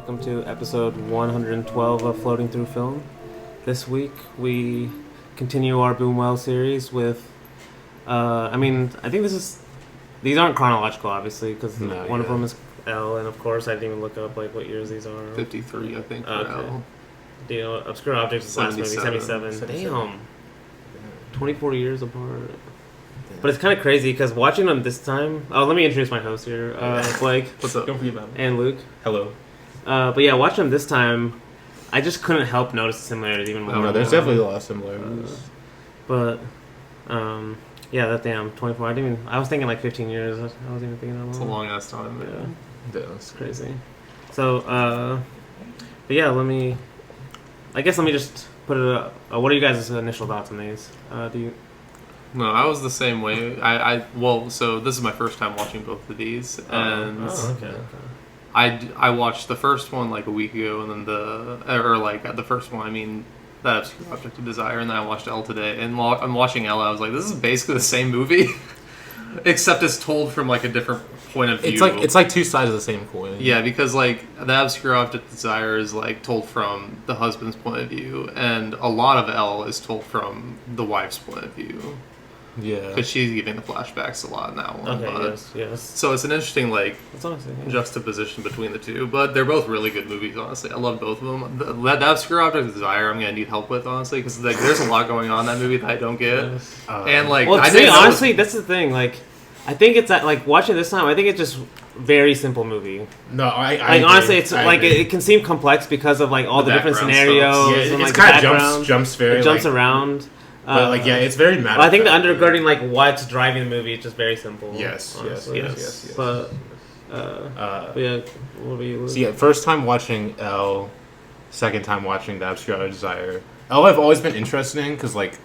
welcome to episode 112 of Floating Through Film. This week we continue our Bunuel series with, I think these aren't chronological, obviously, because one of them is L, and of course I didn't even look up what years these are. 53, I think, for L. You know, Obscure Objects is last movie, 77. Damn. 24 years apart. But it's kind of crazy because watching them this time. Oh, let me introduce my host here, Blake. What's up? Don't forget about me. And Luke. Hello. But yeah, watching them this time, I just couldn't help notice the similarities even more. Oh, no, there's definitely a lot of similarities. Yeah, that damn 24. I was thinking like 15 years. I wasn't even thinking that long. It's a long ass time. Yeah, It's crazy. So, but yeah, let me just put it up. What are you guys' initial thoughts on these? No, I was the same way. So this is my first time watching both of these, and okay. I watched the first one like a week ago, and then the first one, that Obscure Object of Desire, and then I watched L today. And while I'm watching L, I was like, this is basically the same movie, except it's told from like a different point of view. It's like two sides of the same coin. Yeah, because like the Obscure Object of Desire is like told from the husband's point of view, and a lot of L is told from the wife's point of view. Yeah, because she's giving the flashbacks a lot in that one. Okay, yes. So it's an interesting That's honestly, juxtaposition between the two, but they're both really good movies. Honestly, I love both of them. The Obscure Object of Desire, I'm gonna need help with, honestly, because like there's a lot going on in that movie that I don't get. Yes. And like, well, honestly, that's the thing. Like, I think it's like watching this time. I think it's just very simple movie. No, I like honestly, it's like it can seem complex because of like all the different scenarios. Yeah, and, it's like, kind of jumps very. It jumps around. But it's very matter. I think the undergirding, like what's driving the movie, is just very simple. Yes. But yeah, what were you? So yeah, first time watching L, second time watching The Obscure Object of Desire. L I've always been interested in because like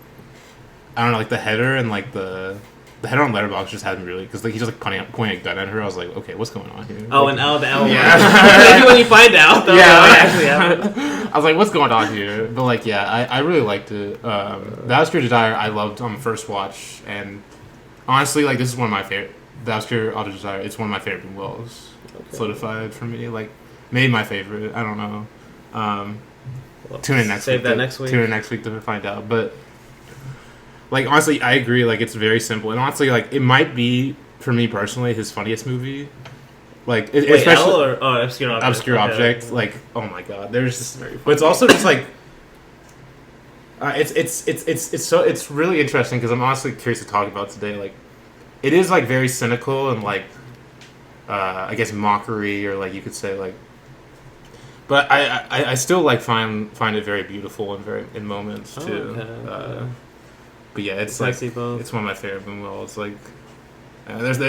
I don't know, like the header and like the header on Letterboxd just had me really, because like he's just like pointing a gun at her. I was like, okay, what's going on here? Oh, and L, the L. Yeah. When you find out, though, actually I was like, what's going on here? But like, yeah, I really liked it. The Obscure Desire I loved on the first watch, and honestly, like this is one of my favorite. The Obscure Object of Desire, it's one of my favorite Bunuels. Solidified for me, like made my favorite. I don't know. Tune in next week. Save that next week. Tune in next week to find out, but. Like, honestly, I agree. Like, it's very simple. And honestly, like, it might be, for me personally, his funniest movie. Like, especially... L or Obscure Object? Obscure Object. Like, oh my god. There's just... But it's also just, like... It's really interesting, because I'm honestly curious to talk about today. Like, it is, like, very cynical and, like, I guess mockery, or, like, you could say, like... But I still, like, find it very beautiful and very... in moments, too. Okay. But yeah, it's like it's one of my favorite Bunuel. It's like there's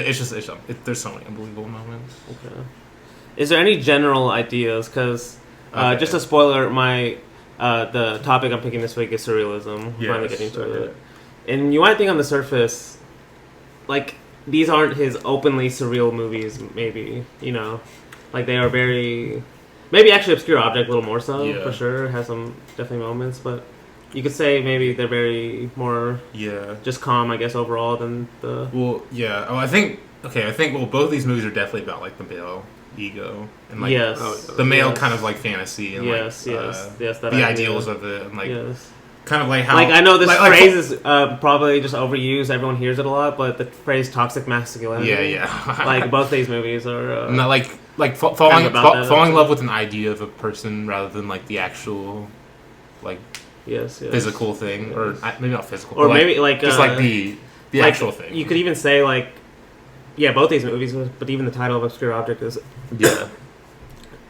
so many unbelievable moments. Okay. Is there any general ideas? Because just a spoiler, the topic I'm picking this week is surrealism. Yes, finally getting to it, and you might think on the surface, like these aren't his openly surreal movies. Maybe like they are very. Maybe actually Obscure Object a little more so for sure, has some definitely moments, but. You could say maybe they're very more just calm, I guess, overall than the... Well, yeah. Oh, I think both these movies are definitely about, like, the male ego. And, like, the male kind of, like, fantasy. And, the ideals of it. And, like, kind of like how... Like, I know this phrase is probably just overused. Everyone hears it a lot, but the phrase toxic masculinity. Yeah. Like, both these movies are... not like falling in love with an idea of a person rather than, like, the actual, like... physical thing, or maybe not physical, or maybe like just like the actual thing. You could even say like, both these movies, but even the title of Obscure Object is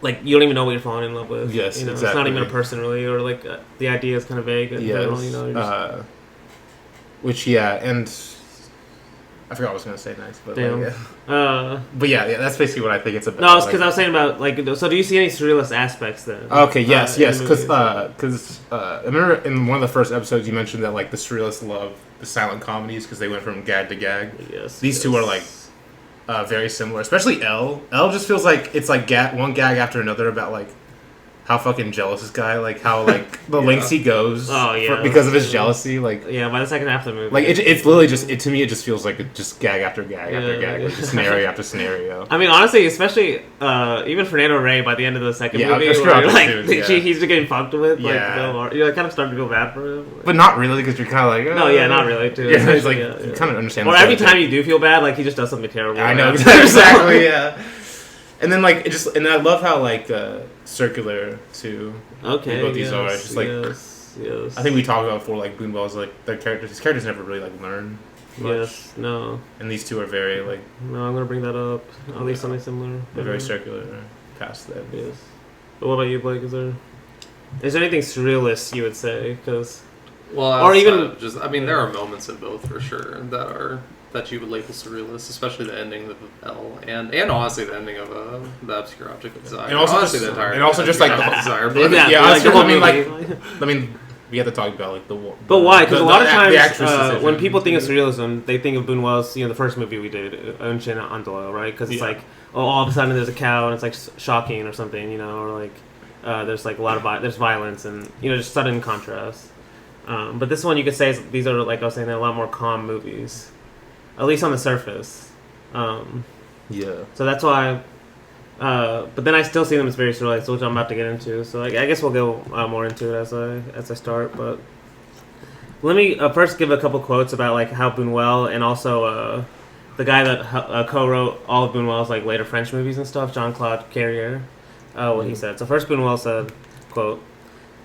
like you don't even know what you're falling in love with. Yes, exactly. It's not even a person really, or like the idea is kind of vague. In general, and I forgot what I was going to say next, but that's basically what I think it's about. No, it's because I was saying about like. So, do you see any surrealist aspects then? Okay, yes, because I remember in one of the first episodes you mentioned that like the surrealists love the silent comedies because they went from gag to gag. Yes, these two are like very similar, especially L. L just feels like it's like one gag after another about like how fucking jealous this guy, like how like the lengths he goes because of his jealousy, like yeah, by the second half of the movie, like it's literally just to me it just feels like just gag after gag after gag, like scenario after scenario. I mean, honestly, especially even Fernando Rey by the end of the second movie, he's just getting fucked with. Like, you're like, kind of starting to feel bad for him, but not really because you're kind of like no, not really too. Yeah, it's like you kind of understand. Or every time you do feel bad, like he just does something terrible. I know exactly, yeah. And then like and I love how like circular too. Okay, both these are. It's just like yes. I think we talked about before, like Boonwell's like his characters never really like learn much. Yes, no. And these two are very like. No, I'm gonna bring that up. At least something similar. They're very circular past that. Yes. But what about you, Blake? Is there anything surrealist you would say? Because or even just there are moments in both for sure that you would label surrealist, especially the ending of L and honestly the ending of the Obscure Object of Desire. And also honestly the entire Desire. But I mean, we have to talk about like the. But why? Because a lot of times when people think of surrealism, they think of Bunuel's, the first movie we did, Unshin Andolo, right? Because it's like, all of a sudden there's a cow and it's like shocking or something, or like there's like a lot of there's violence and just sudden contrast. But this one you could say these are, like I was saying, they're a lot more calm movies. At least on the surface. So that's why... but then I still see them as very surrealist, which I'm about to get into. So I guess we'll go more into it as I start. But let me first give a couple quotes about like how Bunuel and also the guy that co-wrote all of Bunuel's like later French movies and stuff, Jean-Claude Carrière, what he said. So first Bunuel said, quote,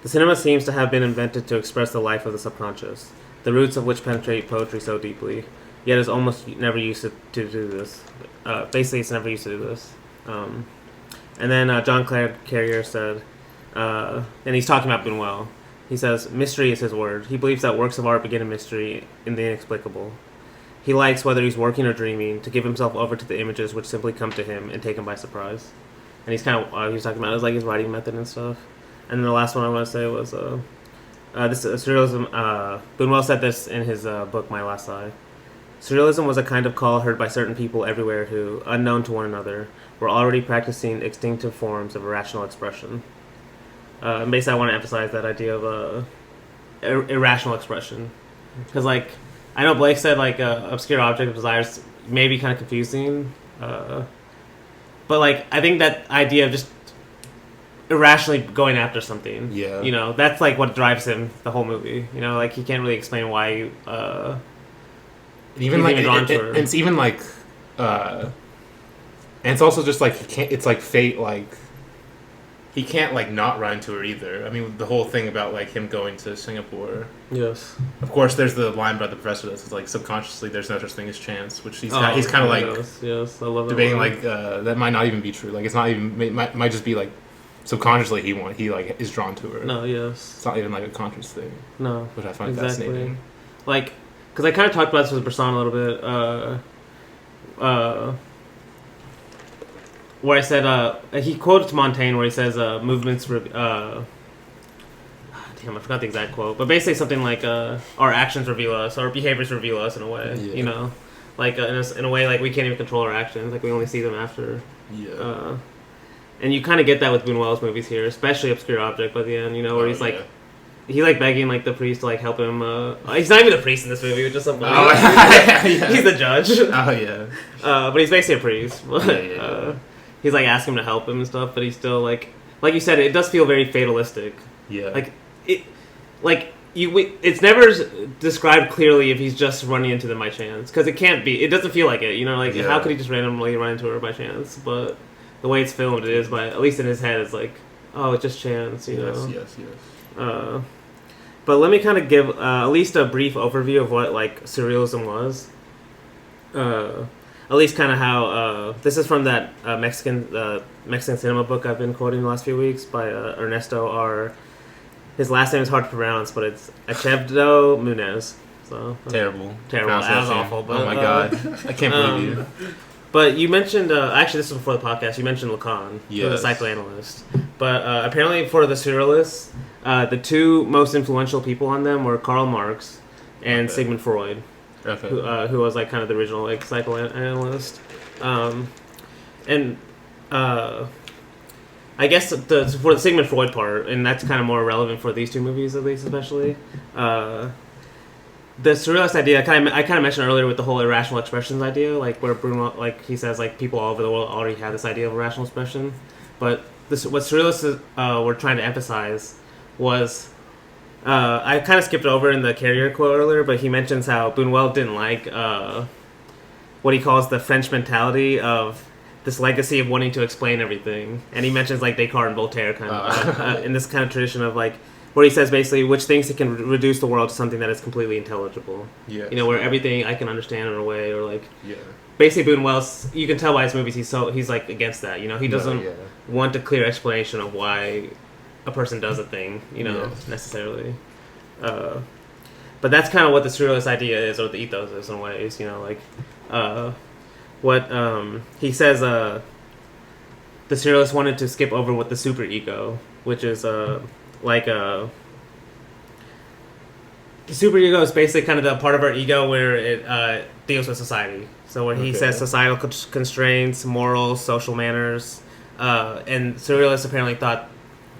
"The cinema seems to have been invented to express the life of the subconscious, the roots of which penetrate poetry so deeply. Yet it's almost never used to do this. Basically, it's never used to do this." And then Jean-Claude Carrière said, and he's talking about Bunuel, he says, "Mystery is his word. He believes that works of art begin in mystery, in the inexplicable. He likes, whether he's working or dreaming, to give himself over to the images which simply come to him and take him by surprise." And he's kind of, he was talking about it was like his writing method and stuff. And then the last one I want to say was, this surrealism, Bunuel said this in his book, My Last Eye. "Surrealism was a kind of call heard by certain people everywhere who, unknown to one another, were already practicing instinctive forms of irrational expression." And basically I want to emphasize that idea of irrational expression. Because, like, I know Blake said, like, Obscure Object of Desire is maybe kind of confusing. But, like, I think that idea of just irrationally going after something, that's, like, what drives him the whole movie. Like, he can't really explain why... even like it's even like and it's also just like it's like fate, like he can't like not run into her either. I mean, the whole thing about like him going to Singapore, yes, of course there's the line about the professor that's like subconsciously there's no such thing as chance, which he's kind of like yes, I love that debating line. Like that might not even be true, like it's not even might just be like subconsciously he like is drawn to her. No, yes, it's not even like a conscious thing. No, which I find fascinating. Like, because I kind of talked about this with Brisson a little bit, where I said, he quotes Montaigne where he says, movements, damn, I forgot the exact quote, but basically something like, our actions reveal us, our behaviors reveal us in a way, like, in a way, like, we can't even control our actions, like, we only see them after. And you kind of get that with Bunuel's movies here, especially Obscure Object by the end, where he's like, he's like begging like the priest to like help him. He's not even a priest in this movie, which is something. He's the judge. Oh yeah. But he's basically a priest. He's like asking him to help him and stuff, but he's still like you said, it does feel very fatalistic. Yeah. It's never described clearly if he's just running into them by chance, because it can't be. It doesn't feel like it. How could he just randomly run into her by chance? But the way it's filmed, it is by, at least in his head, it's like, oh, it's just chance. Yes. But let me kind of give at least a brief overview of what like surrealism was. At least kind of how this is from that Mexican cinema book I've been quoting the last few weeks by Ernesto R. His last name is hard to pronounce, but it's Achevdo Munez. So terrible. That was awful. But, oh my god, I can't believe you. But you mentioned, actually this was before the podcast, you mentioned Lacan, the psychoanalyst. But apparently for the surrealists, the two most influential people on them were Karl Marx and Sigmund Freud, who was like kind of the original like psychoanalyst. I guess for the Sigmund Freud part, and that's kind of more relevant for these two movies at least, especially. The surrealist idea, I kind of mentioned earlier with the whole irrational expressions idea, like where Bruno, like he says, like people all over the world already have this idea of irrational expression, but what surrealists were trying to emphasize was, I kind of skipped over in the Carrier quote earlier, but he mentions how Bunuel didn't like what he calls the French mentality of this legacy of wanting to explain everything, and he mentions like Descartes and Voltaire kind of in this kind of tradition of like. Where he says basically which things he can reduce the world to something that is completely intelligible. Yeah. You know, where everything I can understand in a way, or like. Yeah. Basically, Bunuel's. You can tell by his movies he's like against that. You know, he doesn't want a clear explanation of why a person does a thing. You know, necessarily. But that's kind of what the surrealist idea is, or the ethos is in ways. You know, like what he says. The surrealists wanted to skip over with the superego, which is like the superego is basically kind of the part of our ego where it deals with society. So when he says societal constraints, morals, social manners, and surrealists apparently thought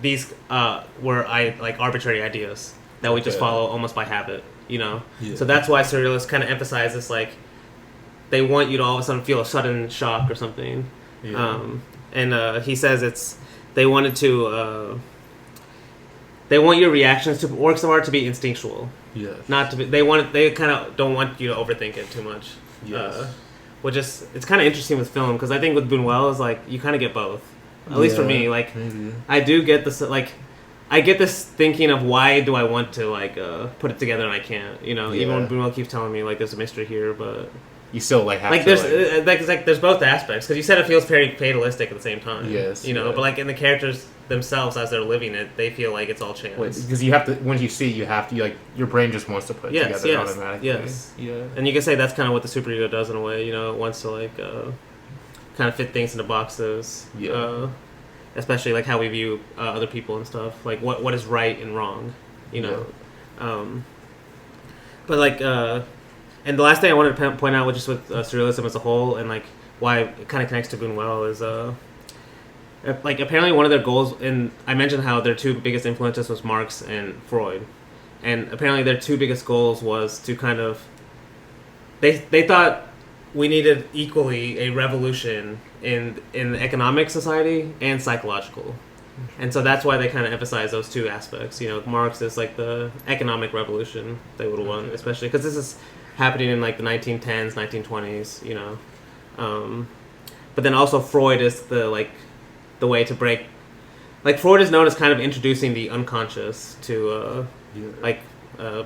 these were like arbitrary ideas that we just follow almost by habit. You know, so that's why surrealists kind of emphasize this, like they want you to all of a sudden feel a sudden shock or something. And he says they wanted to. They want your reactions to works of art to be instinctual. Yes. Not to be. They kind of don't want you to overthink it too much. Yes. Which is it's kind of interesting with film because I think with Bunuel is like you kind of get both. At least for me, like maybe. I do get this like I get this thinking of why do I want to like put it together and I can't. You know, even when Bunuel keeps telling me like there's a mystery here, but. You still like have like to there's like there's both aspects because you said it feels very fatalistic at the same time. Yes, you know, but like in the characters themselves as they're living it, they feel like it's all chance. Because you have to when you see you have to like your brain just wants to put it together automatically. Yes, yeah, and you can say that's kind of what the superego does in a way. You know, it wants to like kind of fit things into boxes. Yeah, especially like how we view other people and stuff. Like what is right and wrong. You know, but like. And the last thing I wanted to point out, just with surrealism as a whole, and like why it kind of connects to Bunuel, is like apparently one of their goals. And I mentioned how their two biggest influences was Marx and Freud, and apparently their two biggest goals was to kind of they thought we needed equally a revolution in the economic society and psychological. And so that's why they kind of emphasize those two aspects. You know, Marx is like the economic revolution they would want, especially because this is happening in like the 1910s, 1920s, you know. But then also Freud is the way to break. Like Freud is known as kind of introducing the unconscious to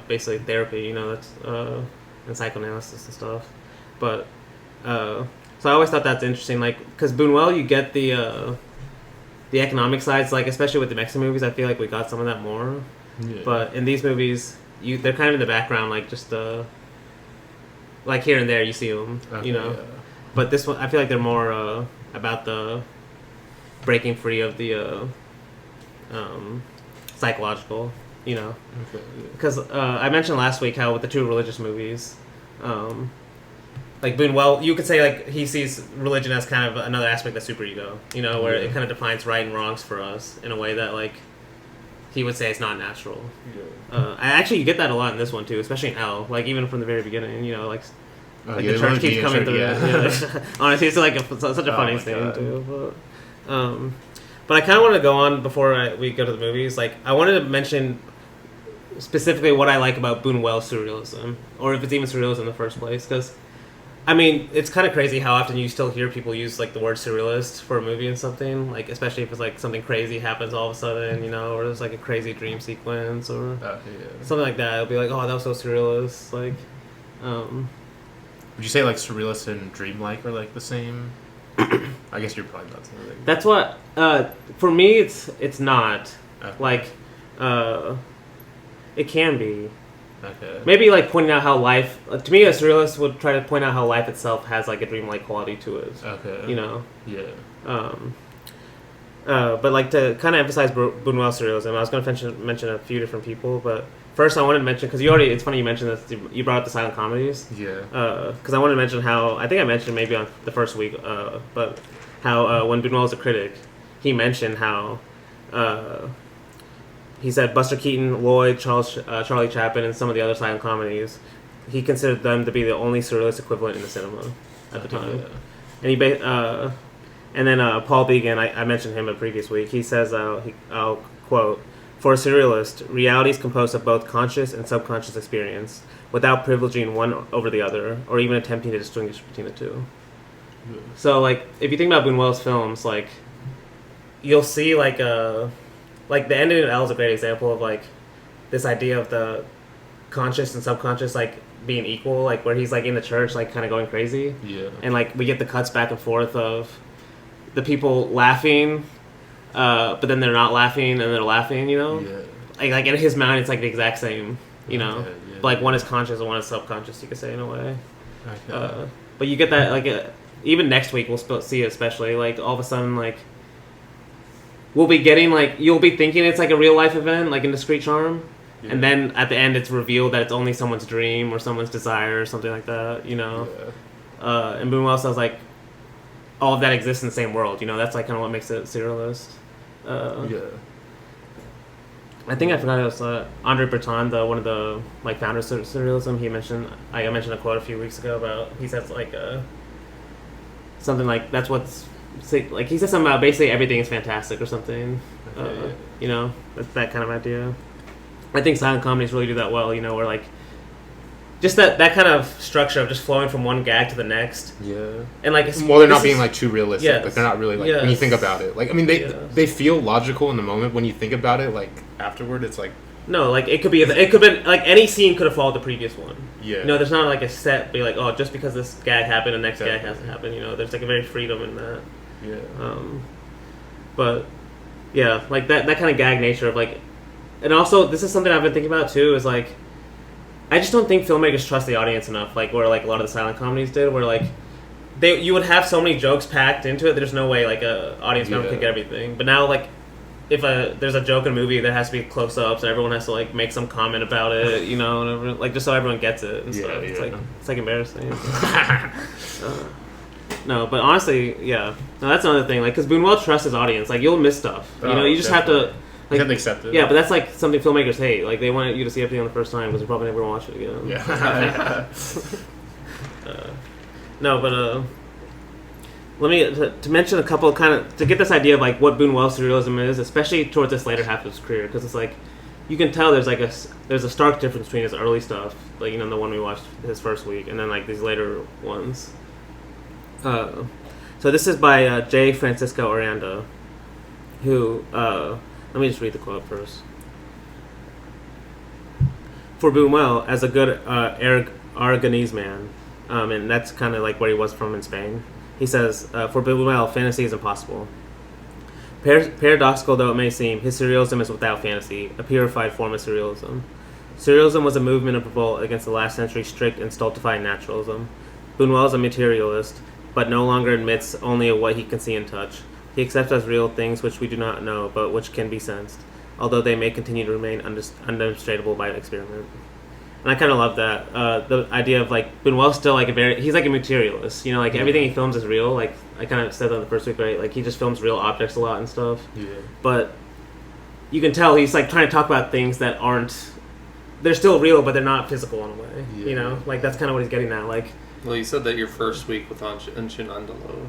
basically therapy, you know, that's and psychoanalysis and stuff. But so I always thought that's interesting, like because Bunuel, you get the economic sides, like especially with the Mexican movies, I feel like we got some of that more. Yeah. But in these movies, they're kind of in the background, like just like here and there you see them, you know. Yeah. But this one, I feel like they're more about the breaking free of the psychological, you know. Because I mentioned last week how with the two religious movies, like Bunuel, you could say like he sees religion as kind of another aspect of superego, you know, where it kind of defines right and wrongs for us in a way that like he would say it's not natural. Actually, you get that a lot in this one too, especially in L. Like even from the very beginning, you know, like the church keeps coming through. Honestly, it's like such a funny scene too. But I kind of want to go on before we go to the movies. Like I wanted to mention specifically what I like about Bunuel's surrealism, or if it's even surrealism in the first place, because. I mean, it's kind of crazy how often you still hear people use like the word surrealist for a movie and something, like especially if it's like something crazy happens all of a sudden, you know, or there's like a crazy dream sequence or something like that. It'll be like, oh, that was so surrealist. Like, would you say like surrealist and dreamlike are like the same? I guess you're probably not saying that. That's what for me it's not like it can be. Okay. Maybe like pointing out how life. To me, a surrealist would try to point out how life itself has like a dreamlike quality to it. Okay. You know. Yeah. But like to kind of emphasize Bunuel's surrealism, I was going to mention a few different people, but first I wanted to mention because it's funny you mentioned this. You brought up the silent comedies. Yeah. Because I wanted to mention how I think I mentioned maybe on the first week, but how when Bunuel was a critic, he mentioned how he said Buster Keaton, Lloyd, Charlie Chaplin, and some of the other silent comedies, he considered them to be the only surrealist equivalent in the cinema at the time. Yeah. And then Paul Began, I mentioned him a previous week. He says, I'll quote, "For a surrealist, reality is composed of both conscious and subconscious experience, without privileging one over the other, or even attempting to distinguish between the two." Yeah. So, like, if you think about Buñuel's films, like, you'll see, like the ending of L is a great example of, like, this idea of the conscious and subconscious, like, being equal, like, where he's, like, in the church, like, kind of going crazy. Yeah. And, like, we get the cuts back and forth of the people laughing, but then they're not laughing, and they're laughing, you know? Yeah. Like in his mind, it's, like, the exact same, you know? Yeah, yeah, but, like, one is conscious and one is subconscious, you could say, in a way. Okay. But you get that, like, even next week, we'll see it especially, like, all of a sudden, like, we'll be getting, like, you'll be thinking it's, like, a real-life event, like in Discreet Charm, yeah. And then at the end, it's revealed that it's only someone's dream or someone's desire or something like that, you know? Yeah. And Bunuel says, like, all of that exists in the same world, you know? That's, like, kind of what makes it surrealist. Yeah. I think I forgot it was Andre Breton, one of the, like, founders of surrealism. He mentioned, I mentioned a quote a few weeks ago about, he says, like, something like, that's what's, like, he said something about basically everything is fantastic or something. Okay, yeah. You know, that's that kind of idea. I think silent comedies really do that well, you know, where, like, just that kind of structure of just flowing from one gag to the next. Yeah. And, like, well, they're not being, like, too realistic. Yes. Like, they're not really, like, when you think about it. Like, I mean, they feel logical in the moment. When you think about it, like, afterward, it's like... No, like, it could be, like, any scene could have followed the previous one. Yeah. You know, there's not, like, a set, be like, oh, just because this gag happened, the next gag has to happen, you know? There's, like, a very freedom in that. Yeah. But, yeah, like, that kind of gag nature of, like... And also, this is something I've been thinking about, too, is, like... I just don't think filmmakers trust the audience enough, like, where, like, a lot of the silent comedies did, where, like... You would have so many jokes packed into it, there's no way, like, a audience member could get everything. But now, like... If there's a joke in a movie, there has to be close-ups, and everyone has to, like, make some comment about it, you know, and everyone, like, just so everyone gets it and stuff. It's like embarrassing. No, but honestly, yeah. No, that's another thing. Like, because Bunuel trusts his audience. Like, you'll miss stuff. You know, you just have to... Like, you have to accept it. Yeah, but that's, like, something filmmakers hate. Like, they want you to see everything on the first time because they're probably never going to watch it again. Yeah. No, but... Let me to mention a couple kind of to get this idea of like what Bunuel's surrealism is, especially towards this later half of his career, because it's like you can tell there's a stark difference between his early stuff, like, you know, the one we watched his first week, and then like these later ones. So this is by J. Francisco Aranda, who let me just read the quote first. For Bunuel, as a good Aragonese man, and that's kind of like where he was from in Spain. He says, for Bunuel, fantasy is impossible. Paradoxical though it may seem, his surrealism is without fantasy, a purified form of surrealism. Surrealism was a movement of revolt against the last century's strict and stultifying naturalism. Bunuel is a materialist, but no longer admits only of what he can see and touch. He accepts as real things which we do not know, but which can be sensed, although they may continue to remain undemonstratable by experiment. And I kind of love that. The idea of, like, Bunuel's still, like, he's, like, a materialist. You know, like, everything he films is real. Like, I kind of said that in the first week, right? Like, he just films real objects a lot and stuff. Yeah. But you can tell he's, like, trying to talk about things that aren't... They're still real, but they're not physical in a way. Yeah. You know? Like, that's kind of what he's getting at. Like... Well, you said that your first week with Enchinandalo,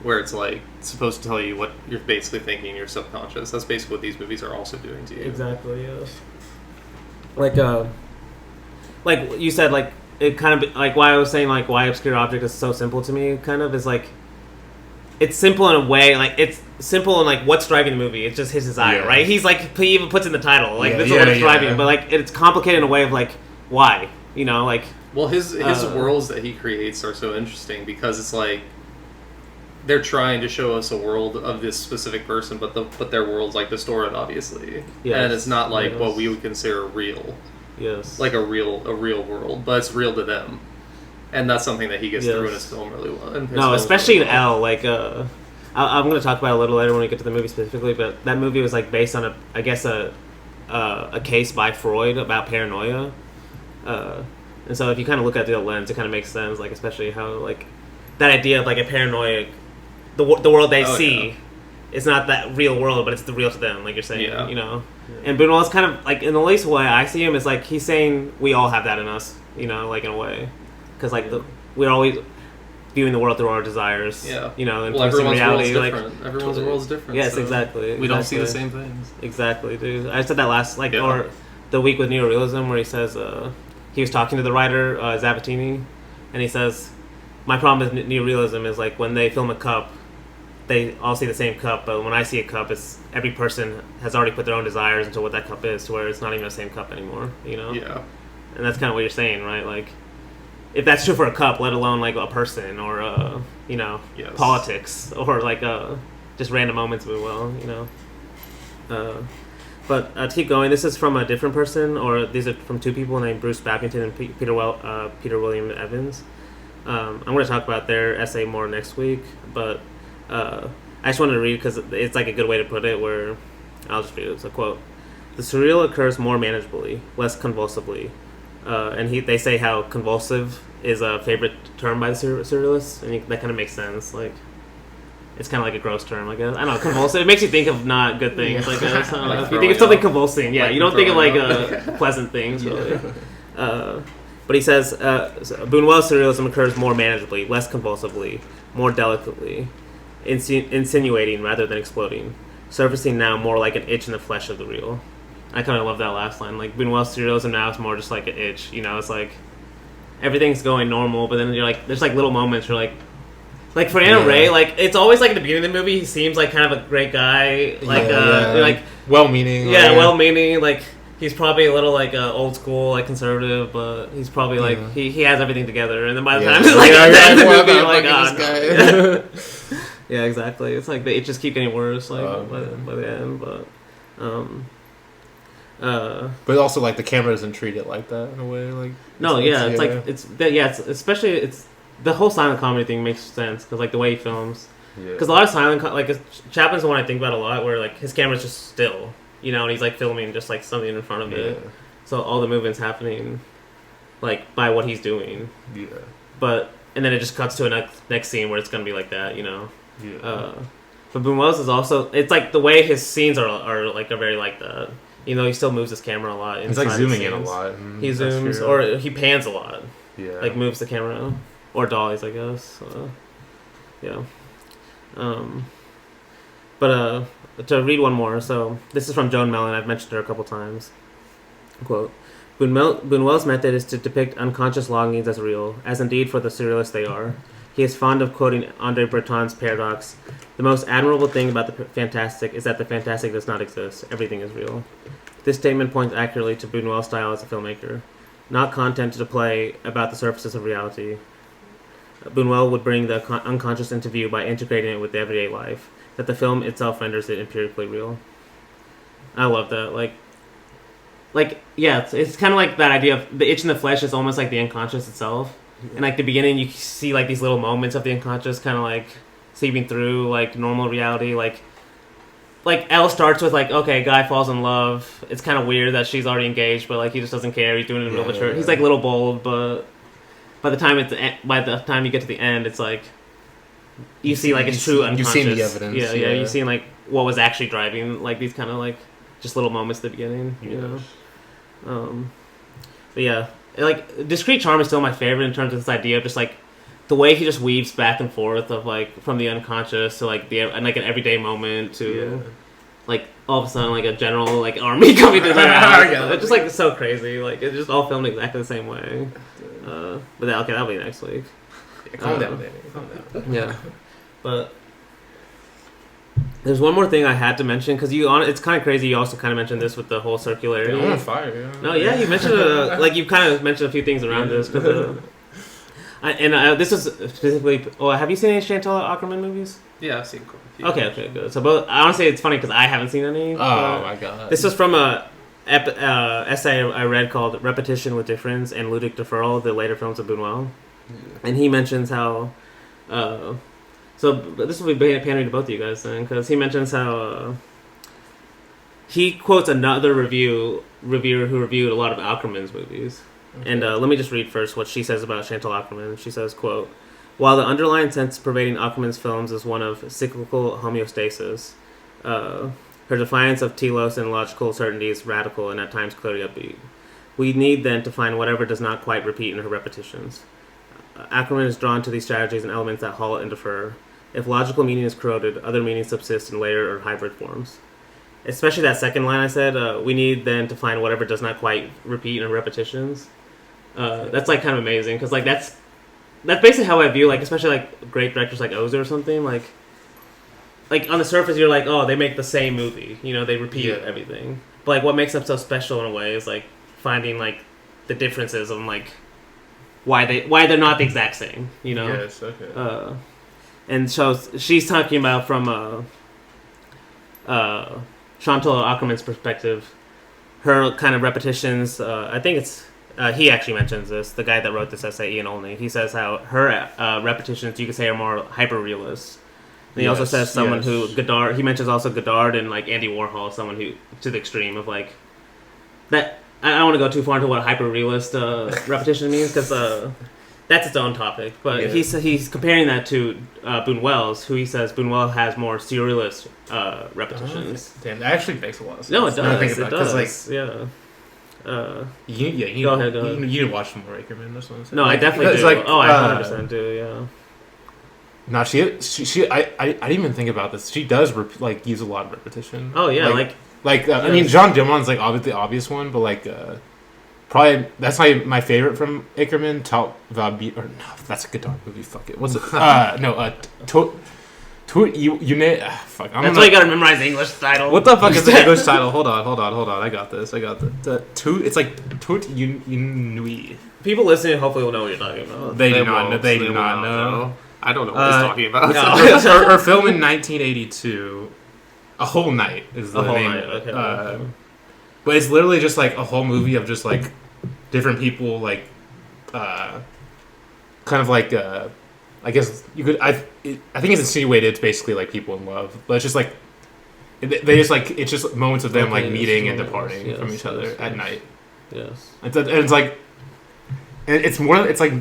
where it's, like, supposed to tell you what you're basically thinking in your subconscious. That's basically what these movies are also doing to you. Exactly, yes. Like you said, like, it kind of, like, why I was saying, like, why Obscure Object is so simple to me, kind of, is, like, it's simple in a way, like, it's simple in, like, what's driving the movie. It's just his desire, right? He's, like, he even puts in the title, like, this is what it's driving, but, like, it's complicated in a way of, like, why, you know, like... Well, his worlds that he creates are so interesting, because it's, like, they're trying to show us a world of this specific person, but their world's, like, distorted, obviously. Yes. And it's not, like, what we would consider real. Yes. Like a real world, but it's real to them. And that's something that he gets through in his film really well. No, especially in L, like, I'm going to talk about it a little later when we get to the movie specifically, but that movie was, like, based on a case by Freud about paranoia. And so if you kind of look at it through the lens, it kind of makes sense, like, especially how, like, that idea of, like, a paranoia, the world they see it's not that real world, but it's the real to them, like you're saying, Yeah. you know. And Bunuel is kind of like, in the least way I see him, is like he's saying we all have that in us, you know, like in a way, because like we're always viewing the world through our desires, Yeah. you know, and Well, everyone's reality, world's like different. Everyone's world's different. yes, so exactly. We don't see the same things. Exactly, dude. I said that last, like, Yeah. or the week with Neorealism, where he says he was talking to the writer Zavattini, and he says, my problem with Neorealism is like when they film a cup, they all see the same cup, but when I see a cup, it's every person has already put their own desires into what that cup is, to where it's not even the same cup anymore, you know? Yeah. And that's kind of what you're saying, right? Like, if that's true for a cup, let alone like a person or you know, Yes. politics or like just random moments of it, well, you know. But to keep going, this is from a different person, or these are from two people named Bruce Babbington and Peter William Evans. I'm going to talk about their essay more next week, but I just wanted to read because it's like a good way to put it. Where I'll just read it. It's a quote: "The surreal occurs more manageably, less convulsively." And they say how convulsive is a favorite term by the surrealists, and that kind of makes sense. Like, it's kind of like a gross term, I guess. I don't know, convulsive. It makes you think of not good things. Like, Like you think of something up. convulsing, yeah. Like You don't think of throwing pleasant things, really. But he says Bunuel's surrealism occurs more manageably, less convulsively, more delicately, insinuating rather than exploding, surfacing now more like an itch in the flesh of the real. I kind of love that last line. Like, Bunuel's surrealism now is more just like an itch. You know, it's like everything's going normal, but then you're like, there's like little moments where like Fernando Rey, like it's always like at the beginning of the movie, he seems like kind of a great guy, like like well-meaning, well-meaning, like he's probably a little like old school, like conservative, but he's probably like he has everything together, and then by the time it's like at the end of the movie, you're like, oh no. Yeah, exactly. It's like it just keep getting worse, like by the end, but also like the camera doesn't treat it like that in a way. Like it's especially it's the whole silent comedy thing makes sense because like the way he films. Because a lot of silent Chaplin's the one I think about a lot, where like his camera's just still, you know, and he's like filming just like something in front of it, so all the movement's happening like by what he's doing. But and then it just cuts to a next scene where it's gonna be like that, you know. But Bunuel's is also, it's like the way his scenes are like very like that. You know, he still moves his camera a lot. He's like zooming in a lot. He zooms or he pans a lot. Yeah. Like moves the camera or dollies, I guess. Yeah. But to read one more, so this is from Joan Mellon. I've mentioned her a couple times. Quote: Bunuel's method is to depict unconscious longings as real, as indeed for the surrealists they are. He is fond of quoting Andre Breton's paradox: "The most admirable thing about the fantastic is that the fantastic does not exist. Everything is real." This statement points accurately to Bunuel's style as a filmmaker. Not content to play about the surfaces of reality, Bunuel would bring the unconscious into view by integrating it with the everyday life, that the film itself renders it empirically real. I love that. Like yeah, it's kind of like that idea of the itch in the flesh is almost like the unconscious itself. And like the beginning, you see like these little moments of the unconscious kind of like seeping through like normal reality. Like Elle starts with like, okay, guy falls in love. It's kind of weird that she's already engaged, but like he just doesn't care. He's doing it in the middle of a church. He's like a little bold, but by the time you get to the end, it's like you see like it's true unconscious. You've seen the evidence. Yeah. You've seen like what was actually driving like these kind of like just little moments at the beginning. You know. But yeah. Like, Discreet Charm is still my favorite in terms of this idea of just, like, the way he just weaves back and forth of, like, from the unconscious to, like, an everyday moment to, like, all of a sudden, like, a general, like, army coming to their house. It's just, like, it's so crazy. Like, it's just all filmed exactly the same way. But, okay, that'll be next week. Calm down, Danny. Calm down. Yeah. But there's one more thing I had to mention, because it's kind of crazy. You also kind of mentioned this with the whole circularity. I'm on fire. Yeah. No, yeah, you mentioned like you kind of mentioned a few things around this. Cause, this is specifically. Oh, have you seen any Chantal Ackerman movies? Yeah, I've seen quite a few. Okay, good. So, both. Honestly, it's funny because I haven't seen any. Oh my god. This was from a essay I read called "Repetition with Difference" and "Ludic Deferral," the later films of Bunuel, and he mentions how. So this will be pandering to both of you guys then, because he mentions how he quotes another reviewer who reviewed a lot of Ackerman's movies. Okay. And let me just read first what she says about Chantal Ackerman. She says, quote, While the underlying sense pervading Ackerman's films is one of cyclical homeostasis, her defiance of telos and logical certainty is radical and at times clearly upbeat. We need then to find whatever does not quite repeat in her repetitions. Ackerman is drawn to these strategies and elements that halt and defer. If logical meaning is corroded, other meanings subsist in layered or hybrid forms. Especially that second line I said, we need then to find whatever does not quite repeat in her repetitions. That's like kind of amazing because like that's basically how I view like especially like great directors like Ozu or something like on the surface you're like, oh, they make the same movie, you know, they repeat everything, but like what makes them so special in a way is like finding like the differences of like why they're not the exact same, you know. Yes, okay. And so she's talking about from Chantal Ackerman's perspective, her kind of repetitions. I think it's he actually mentions this. The guy that wrote this essay, Ian Olney, he says how her repetitions, you could say, are more hyper realist. And he also says someone who Godard. He mentions also Godard and like Andy Warhol, someone who to the extreme of like that. I don't want to go too far into what hyper realist repetition means because that's its own topic. But he's comparing that to Bunuel's, who he says Bunuel has more surrealist repetitions. Damn, that actually makes a lot of sense. No, it does. It does. Like, yeah. You go ahead. You need to watch some more Ackerman. That's what I'm saying. No, I definitely do. Like, I 100% do. Yeah. No, she. I didn't even think about this. She does use a lot of repetition. Oh yeah, I mean, Jean Dimon's like obviously the obvious one, but like probably that's my favorite from Ackerman. Talk about or no, that's a Godard movie. Fuck it. What's it? Fuck. That's why you gotta memorize the English title. What the fuck is the English title? Hold on. I got this. It's like Tout Unui. People listening hopefully will know what you're talking about. They do not know. I don't know what he's talking about. No. Her film in 1982, A Whole Night is the name. Okay. But it's literally just like a whole movie of just like different people, like kind of like I guess you could. I think it's insinuated it's basically like people in love, but it's just like they just like it's just moments of them like meeting and departing from each other at night. Yes, and it's like it's more. It's like.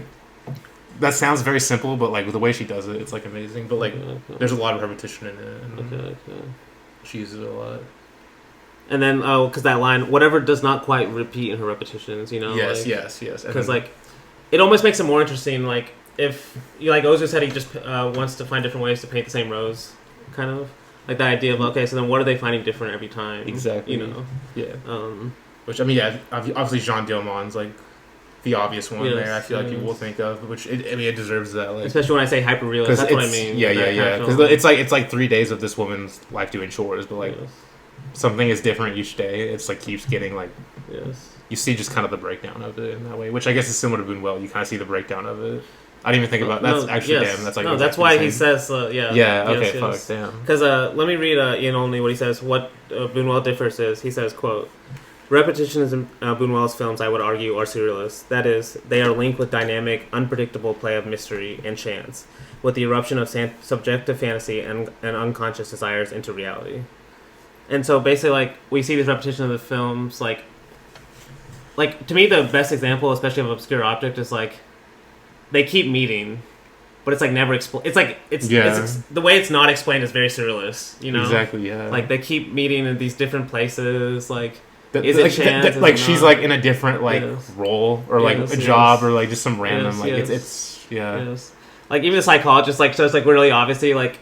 That sounds very simple, but like with the way she does it, it's like amazing. But like, there's a lot of repetition in it. And she uses it a lot. And then, because that line, whatever does not quite repeat in her repetitions, you know. Yes. Because like, it almost makes it more interesting. Like if you like Ozu said, he just wants to find different ways to paint the same rose, kind of like that idea of okay, so then what are they finding different every time? Exactly. You know. Yeah. Which I mean, obviously Jean Dielman's like. The obvious one there, I feel like people will think of, which it deserves that. Like, especially when I say hyper realist, that's what I mean. Yeah. Because it's like 3 days of this woman's life doing chores, but like something is different each day. It's like keeps getting like you see just kind of the breakdown of it in that way, which I guess is similar to Bunuel. You kind of see the breakdown of it. I didn't even think about that's actually damn. That's like that's why he says fuck damn. Because let me read Ian Olney what he says. What Bunuel differs is he says quote. Repetitions in Buñuel's films, I would argue, are surrealist. That is, they are linked with dynamic, unpredictable play of mystery and chance, with the eruption of subjective fantasy and unconscious desires into reality. And so basically, like, we see this repetition of the films, like to me, the best example, especially of obscure object, is like, they keep meeting, but it's like never explained. It's like, it's the way it's not explained is very surrealist, you know? Exactly, yeah. Like, they keep meeting in these different places, like, she's like in a different like role or like a job or like just some random it's like even the psychologist like so it's like really obviously like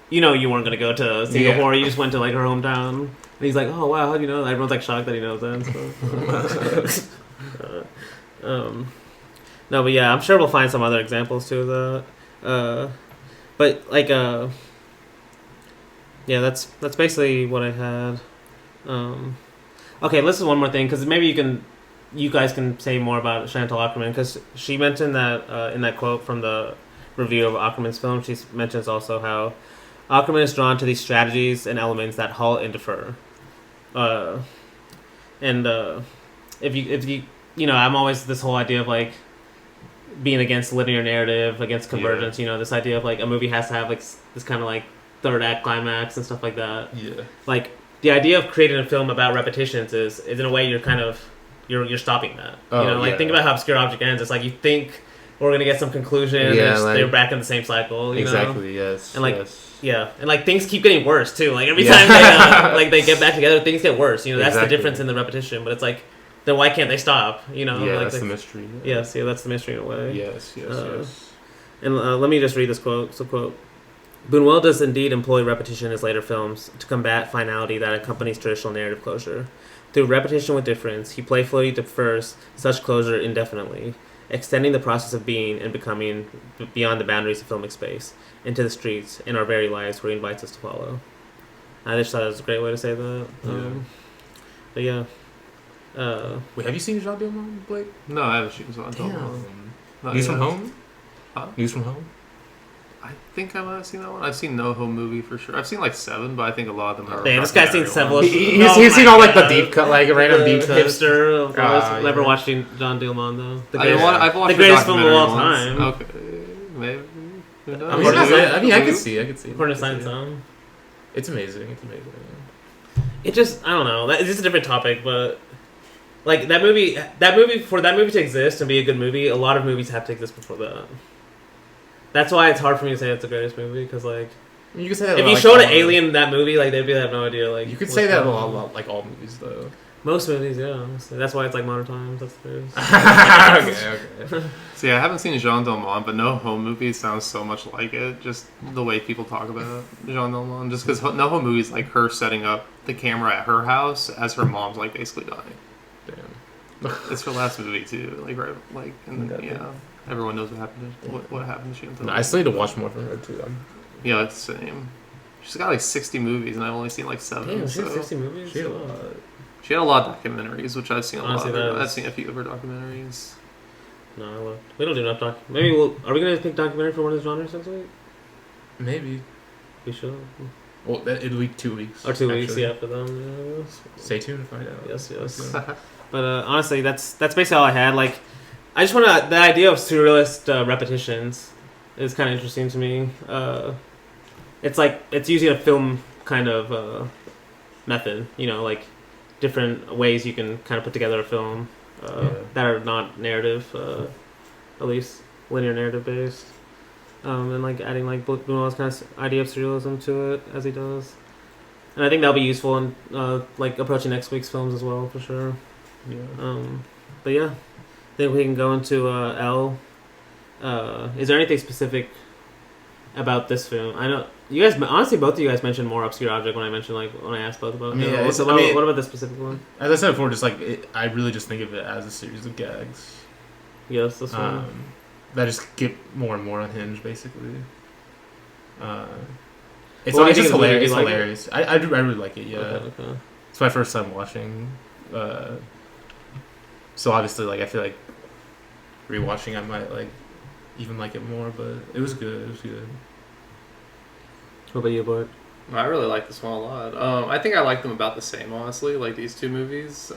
you know you weren't gonna go to Singapore you just went to like her hometown and he's like oh wow how do you know that? Everyone's like shocked that he knows that and stuff. No but yeah I'm sure we'll find some other examples too of that but like that's basically what I had. Okay, listen one more thing, because maybe you guys can say more about Chantal Ackerman, because she mentioned that in that quote from the review of Ackerman's film, she mentions also how Ackerman is drawn to these strategies and elements that halt and defer. If you know, I'm always this whole idea of like being against linear narrative, against convergence. You know, this idea of like a movie has to have like this kind of like third act climax and stuff like that. Yeah, like. The idea of creating a film about repetitions is in a way you're kind of you're stopping that. Think about how Obscure Object ends. It's like you think we're gonna get some conclusion. Yeah, They're back in the same cycle. You know? Exactly. Yes. And like, yes. yeah, and like things keep getting worse too. Like every Yeah. time they get back together, things get worse. You know, that's Exactly. the difference in the repetition. But it's like, then why can't they stop? You know, Yeah, like that's the mystery. Yes, yeah, that's the mystery in a way. Yes. Yes. And let me just read this quote. So, quote, Bunuel does indeed employ repetition in his later films to combat finality that accompanies traditional narrative closure. Through repetition with difference, he playfully defers such closure indefinitely, extending the process of being and becoming beyond the boundaries of filmic space, into the streets, in our very lives where he invites us to follow. I just thought it was a great way to say that. But yeah. Wait, have you seen Jean Diamond, Blake? No, I haven't seen Jean Diamond. News from Home? Huh? News from Home? I think I might have seen that one. I've seen No Home Movie for sure. I've seen like 7, but I think a lot of them are. Damn, this guy's seen several. He's seen all like the deep cut, like random deep cuts. Hipster, of course. Never yeah. watched John Diamond though. I've watched the greatest film of all documentary time. once. Okay, maybe. Who knows? I mean, I could see. According to Science Song. It's amazing. It just, I don't know. It's just a different topic, but like that movie, for that movie to exist and be a good movie, a lot of movies have to exist before that. That's why it's hard for me to say it's the greatest movie, because like, You can say that if about, you like, showed all an movies. alien that movie, like they'd have no idea. Like You could what's say that going about on. like all movies though. Most movies, yeah. Honestly. That's why it's like modern times. That's the first. Okay. See, I haven't seen Jean Diamond, but No Home Movie sounds so much like it. Just the way people talk about Jean Diamond. Just because No Home Movie is like her setting up the camera at her house as her mom's like basically dying. Damn. It's her last movie too. Like right, like and Okay. yeah, everyone knows what happened. What happened to Jean Diamond. No, I still need to watch more from her too. Yeah, it's the same. She's got like 60 movies, and I've only seen like 7. Damn, she so. has 60 movies. She had a lot. She had a lot of documentaries, which I've seen a Honestly, lot. Of her. that is- I've seen a few of her documentaries. No, we don't do enough doc. Maybe are we gonna pick documentary for one of the genres next week? Maybe. We should. Well, it'll be 2 weeks. Or 2 weeks, actually. yeah, after them. Yes. Stay tuned to find out. Yes. But honestly, that's basically all I had. Like, I just want to. The idea of surrealist repetitions is kind of interesting to me. It's like it's using a film kind of method. You know, like different ways you can kind of put together a film that are not narrative, at least linear narrative based. And like adding like Bunuel's kind of idea of surrealism to it as he does, and I think that'll be useful in like approaching next week's films as well for sure. Yeah. But yeah, I think we can go into L. Is there anything specific about this film? I know you guys. Honestly, both of you guys mentioned more obscure object when I asked both about. Yeah, what about this specific one? As I said before, just like I really just think of it as a series of gags. Yes, this one. That just get more and more unhinged, basically. It's, What do you it's think just of the movie? hilarious. Do It's you like hilarious. I really like it. Yeah, Okay. it's my first time watching. So obviously, like I feel like rewatching, I might like even like it more. But it was good. It was good. What about you, Bart? I really like this one a lot. I think I like them about the same, honestly, like these two movies.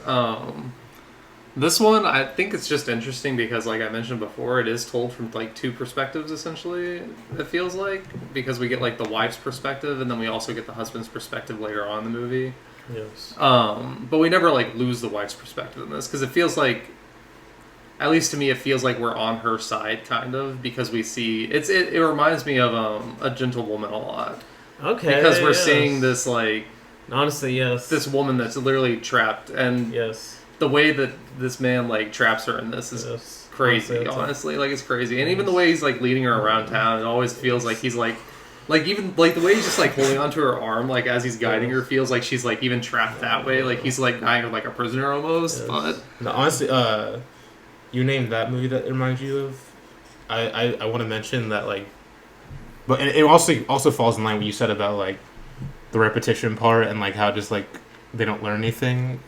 This one, I think it's just interesting because, like I mentioned before, it is told from, like, two perspectives, essentially, it feels like. Because we get, like, the wife's perspective, and then we also get the husband's perspective later on in the movie. Yes. But we never, like, lose the wife's perspective in this, because it feels like, at least to me, it feels like we're on her side, kind of, because we see... It reminds me of A Gentle Woman a lot. Okay. Because we're seeing this, like... Honestly, yes. This woman that's literally trapped, and... Yes. The way that this man, like, traps her in this is crazy, honestly. Like, it's crazy. And even the way he's, like, leading her around town, it always feels like he's, like, even, like, the way he's just, like, holding onto her arm, like, as he's guiding her, feels like she's, like, even trapped that way. Like, he's, like, kind of like a prisoner almost, Yes. but... No, honestly, you named that movie that it reminds you of. I want to mention that, like... But it also falls in line with what you said about, like, the repetition part and, like, how just, like... they don't learn anything.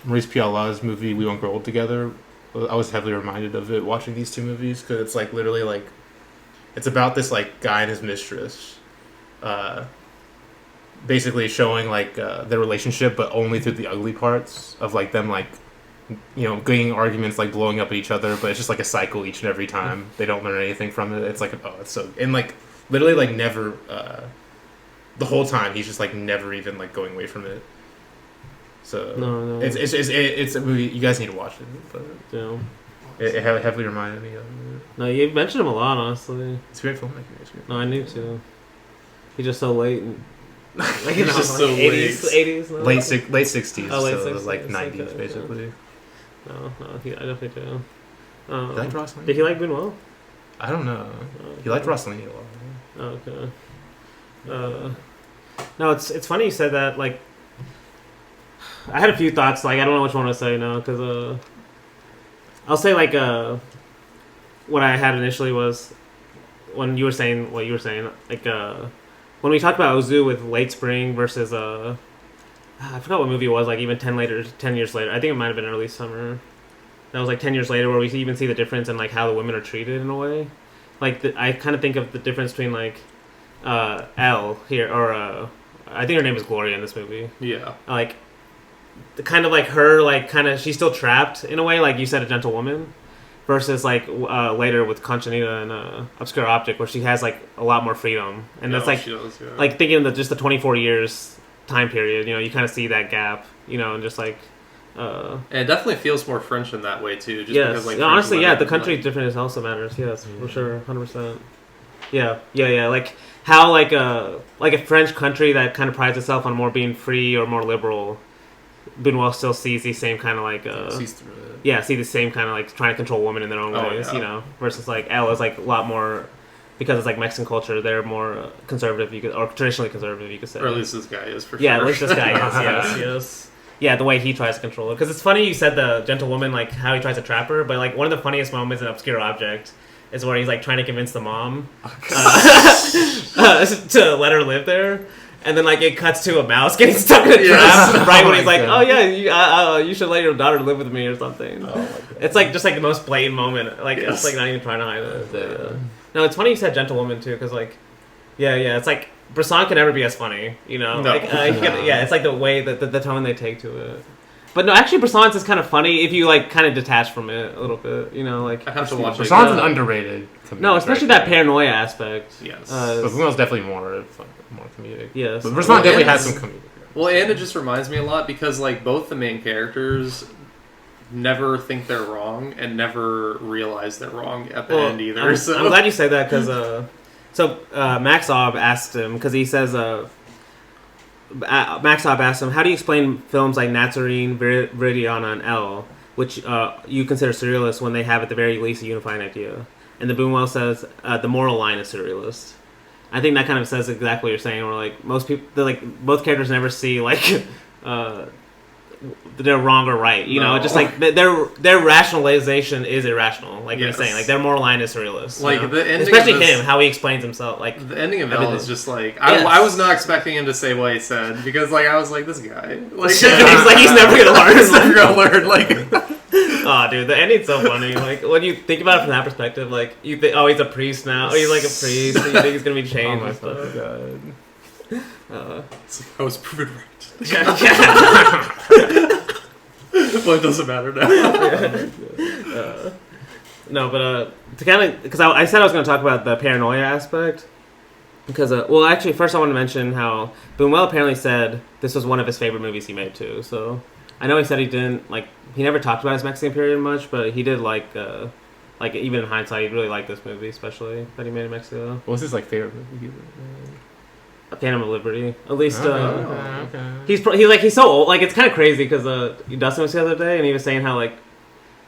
Maurice Piala's movie We Won't Grow Old Together, I was heavily reminded of it watching these two movies because it's like literally like it's about this like guy and his mistress basically showing like their relationship but only through the ugly parts of like them like getting arguments like blowing up at each other, but it's just like a cycle each and every time. They don't learn anything from it. It's like it's so and like literally like never the whole time he's just like never even like going away from it. So No. it's a movie you guys need to watch it. But It heavily reminded me of. No, you mentioned him a lot, honestly. It's great filmmaking. It's great. No, I knew too. He's just so late. And, like, He's just so 80s. No? Late 60s. Oh, late so 60s, like 90s, okay, basically. No, I definitely do. He liked Ross Lane? Did he like Bunuel? I don't know. Oh, He liked Ross Lane a lot. Oh, okay. No, it's funny you said that. Like, I had a few thoughts. Like, I don't know which one to say now because I'll say like what I had initially was when you were saying what you were saying. Like when we talked about Ozu with Late Spring versus I forgot what movie it was. Like even 10 years later. I think it might have been Early Summer. That was like 10 years later, where we even see the difference in like how the women are treated in a way. Like I kind of think of the difference between like Elle here, or I think her name is Gloria in this movie. Yeah. Like the kind of like her, like kind of she's still trapped in a way, like you said, a gentle woman, versus like later with Conchinita and Obscure Object, where she has like a lot more freedom, and that's like she does, yeah. like thinking of just the 24 years time period. You kind of see that gap. And just like. And it definitely feels more French in that way too. Just yes, because, like, honestly, French the country difference also matters. Yes, for sure, 100%. Yeah. Like how like a French country that kind of prides itself on more being free or more liberal, Bunuel still sees these same kind of like Sees through it. yeah, see the same kind of like trying to control women in their own ways. Yeah. Versus like Elle is like a lot more. Because it's like Mexican culture, they're more conservative, or traditionally conservative, you could say. Or at least this guy is for sure. Yeah, at least this guy is. Yes. Yeah, the way he tries to control it. Because it's funny you said the gentle woman, like how he tries to trap her, but like one of the funniest moments in Obscure Object is where he's like trying to convince the mom to let her live there. And then like it cuts to a mouse getting stuck in a trap right when he's like, "Oh yeah, you should let your daughter live with me" or something. Oh my God. It's like just like the most blatant moment. Like it's like not even trying to hide it. Yeah. No, it's funny you said gentle woman too, because like, yeah, it's like Bresson can never be as funny, No. Like, it's like the way that the tone they take to it. But no, actually, Bresson's is kind of funny if you like kind of detach from it a little bit, Like I have to watch it. Bresson's an underrated. No, especially that paranoia aspect. Yes, but Bunuel's definitely more comedic. Yes, but Bresson definitely has some comedic. Well, and it just reminds me a lot because like both the main characters never think they're wrong and never realize they're wrong at the end either. I'm glad you said that because Maxov asked him, because he says Maxov asked him, how do you explain films like Nazarene, Viridiana, and Elle, which you consider surrealist when they have at the very least a unifying idea? And the Bunuel says the moral line is surrealist. I think that kind of says exactly what you're saying. Where like most people, both characters never see like they're wrong or right. Just like their rationalization is irrational. Like you're saying, like their moral line is surrealist. Like the ending, especially him, how he explains himself. Like the ending of Elle is just like I was not expecting him to say what he said because like I was like, this guy, like he's never gonna learn. He's never gonna learn. Like. Oh, dude, the ending's so funny. Like, when you think about it from that perspective, like, you think, oh, he's a priest now. Oh, he's like a priest. So you think he's gonna be changed. Oh my God. It's like, I was proven right. Yeah. Well, it doesn't matter now. No, but to kind of, because I said I was going to talk about the paranoia aspect. Because, actually, first I want to mention how Bunuel apparently said this was one of his favorite movies he made too. So I know he said he didn't he never talked about his Mexican period much, but he did like even in hindsight, he really liked this movie, especially that he made in Mexico. What was his favorite movie? Phantom of Liberty. At least okay. he's so old. Like it's kind of crazy because Dustin was the other day and he was saying how like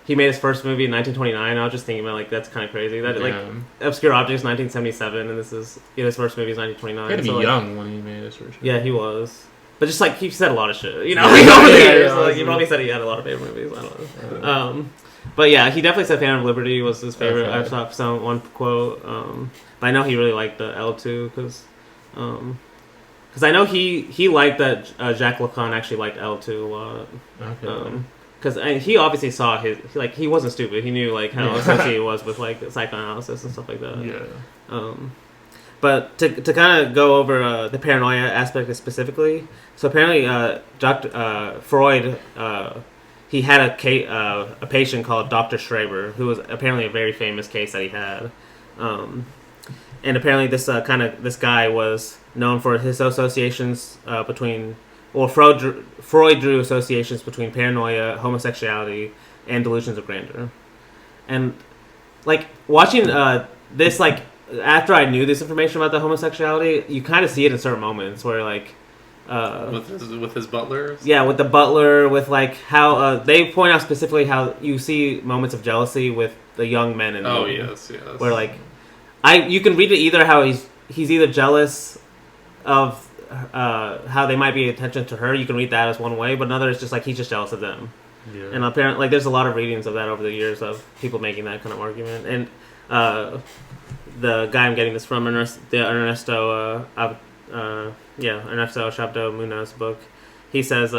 he made his first movie in 1929. I was just thinking about like that's kind of crazy. That like Obscure Objects 1977 and this is his first movie is 1929. He had to be young when he made his first movie. Yeah, he was. But just like he said a lot of shit, over the years. So, he probably said he had a lot of favorite movies. I don't know. But yeah, he definitely said Phantom of Liberty was his favorite. I saw one quote. But I know he really liked the L too because I know he liked that Jacques Lacan actually liked L too a lot. Okay. Because he obviously saw he wasn't stupid. He knew like how associated he was with like psychoanalysis and stuff like that. Yeah. But to kind of go over the paranoia aspect specifically, so apparently Dr. Freud, he had a patient called Dr. Schreiber, who was apparently a very famous case that he had. And apparently this guy was known for his associations between... Well, Freud drew associations between paranoia, homosexuality, and delusions of grandeur. And like watching this, like after I knew this information about the homosexuality, you kind of see it in certain moments where like with his butlers. Yeah, with the butler, with like how they point out specifically how you see moments of jealousy with the young men in the movie. Yes. Where like you can read it either how he's either jealous of how they might be attention to her. You can read that as one way, but another is just like he's just jealous of them. Yeah. And apparently, like, there's a lot of readings of that over the years of people making that kind of argument. And the guy I'm getting this from, Ernesto Shabdo Munoz book, he says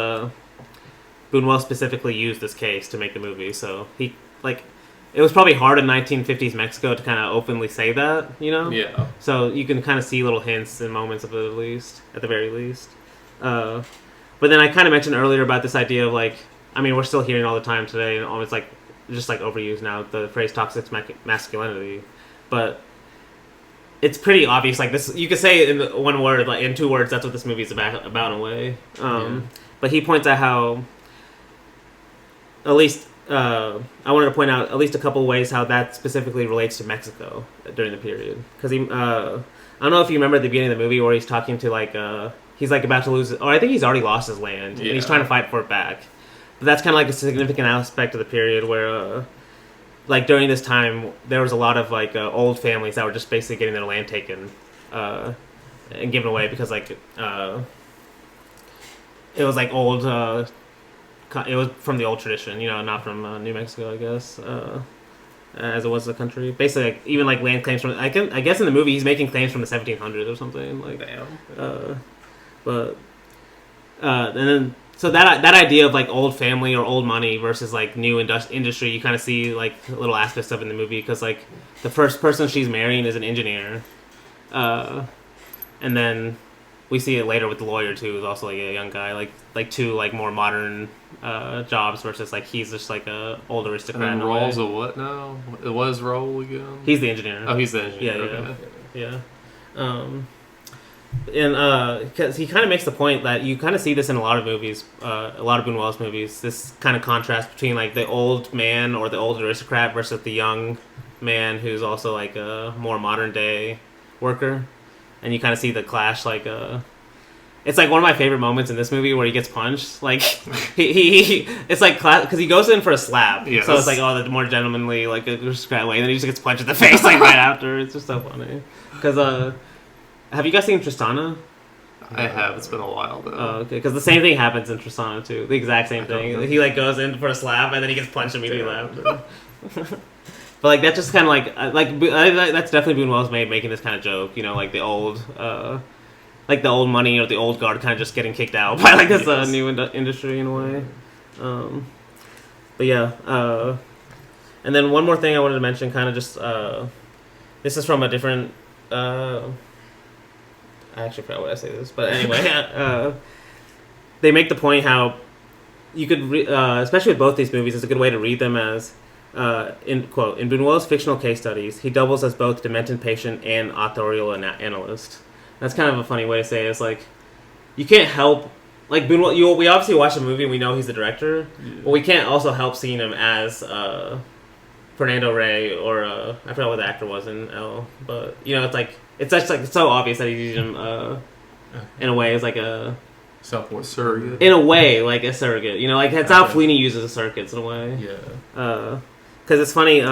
Bunuel specifically used this case to make the movie. So he like it was probably hard in 1950s Mexico to kind of openly say that, you know? Yeah. So you can kind of see little hints and moments of it at the very least. But then I kind of mentioned earlier about this idea of like, I mean, we're still hearing all the time today, and almost like just like overused now, the phrase toxic masculinity. But it's pretty obvious. Like this, you could say it in one word, like in 2 words. That's what this movie is about in a way. But he points out how, at least, I wanted to point out at least a couple ways how that specifically relates to Mexico during the period. Because I don't know if you remember at the beginning of the movie where he's talking to like he's like about to lose, or I think he's already lost his land, and he's trying to fight for it back. But that's kind of like a significant aspect of the period where, like during this time, there was a lot of like old families that were just basically getting their land taken and given away because like it was like old. It was from the old tradition, you know, not from New Mexico, I guess, as it was the country. Basically, like, even like land claims from I guess in the movie he's making claims from the 1700s or something. Like, damn. And then. So that idea of like old family or old money versus like new industry, you kind of see like little aspects of in the movie because like the first person she's marrying is an engineer, and then we see it later with the lawyer too, who's also like a young guy, like 2 like more modern jobs versus like he's just like a old aristocrat. And Raul's a what now? It was Raul again. He's the engineer. Oh, he's the engineer. Yeah. And because he kind of makes the point that you kind of see this in a lot of movies, a lot of Buñuel's movies, this kind of contrast between like the old man or the old aristocrat versus the young man who's also like a more modern day worker, and you kind of see the clash. Like it's like one of my favorite moments in this movie where he gets punched. Like he it's like because he goes in for a slap, yes. So it's like the more gentlemanly like aristocrat way, and then he just gets punched in the face like right after. It's just so funny because have you guys seen Tristana? I have. It's been a while though. Oh, okay. Because the same thing happens in Tristana too. The exact same thing. He like goes in for a slap and then he gets punched immediately after. But like that's just kind of like that's definitely Buñuel's making this kind of joke. You know, like the old money or the old guard kind of just getting kicked out by like this new industry in a way. But yeah. And then one more thing I wanted to mention, kind of just this is from a different. I actually forgot what I say this, but anyway, they make the point how you could, especially with both these movies, it's a good way to read them as, in Buñuel's fictional case studies, he doubles as both demented patient and authorial analyst. That's kind of a funny way to say it. It's like, you can't help, like Buñuel, we obviously watch the movie and we know he's the director, but we can't also help seeing him as Fernando Rey or, I forgot what the actor was in L, but, you know, it's like, it's just like it's so obvious that he's using him in a way as like a surrogate. In a way, like a surrogate. You know, like that's how Fellini uses surrogates in a way. Yeah. Because it's funny.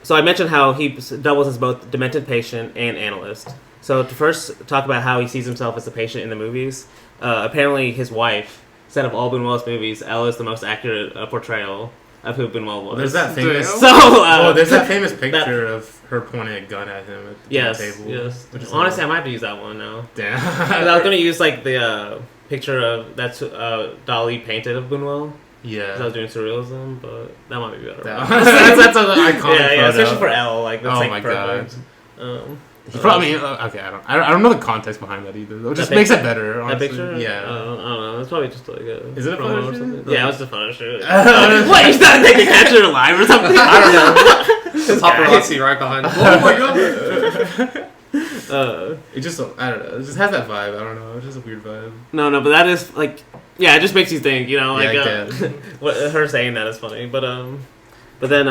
So I mentioned how he doubles as both demented patient and analyst. So to first talk about how he sees himself as a patient in the movies, apparently his wife said of all Buñuel's movies, Elle is the most accurate portrayal of who Bunuel was. There's that famous. There's that famous picture of her pointing a gun at him at the table. Yes. Honestly, I might have to use that one now. Damn. I was gonna use like the picture of that's Dali painted of Bunuel. Yeah. I was doing surrealism, but that might be better. That's an iconic photo. Especially for L. Like that's like my perfect. God. Okay, I don't know the context behind that either. It just makes it better. Honestly. That picture? Yeah. I don't know. It's probably just like a. Is it a photo shoot? Yeah, it was a photo shoot. What? You thought they captured it live or something? I don't know. Paparazzi right behind. Oh my God. It just, I don't know. It just has that vibe. I don't know. It's just a weird vibe. No, but that is like, yeah, it just makes you think. You know, like yeah, what her saying that is funny, but But then,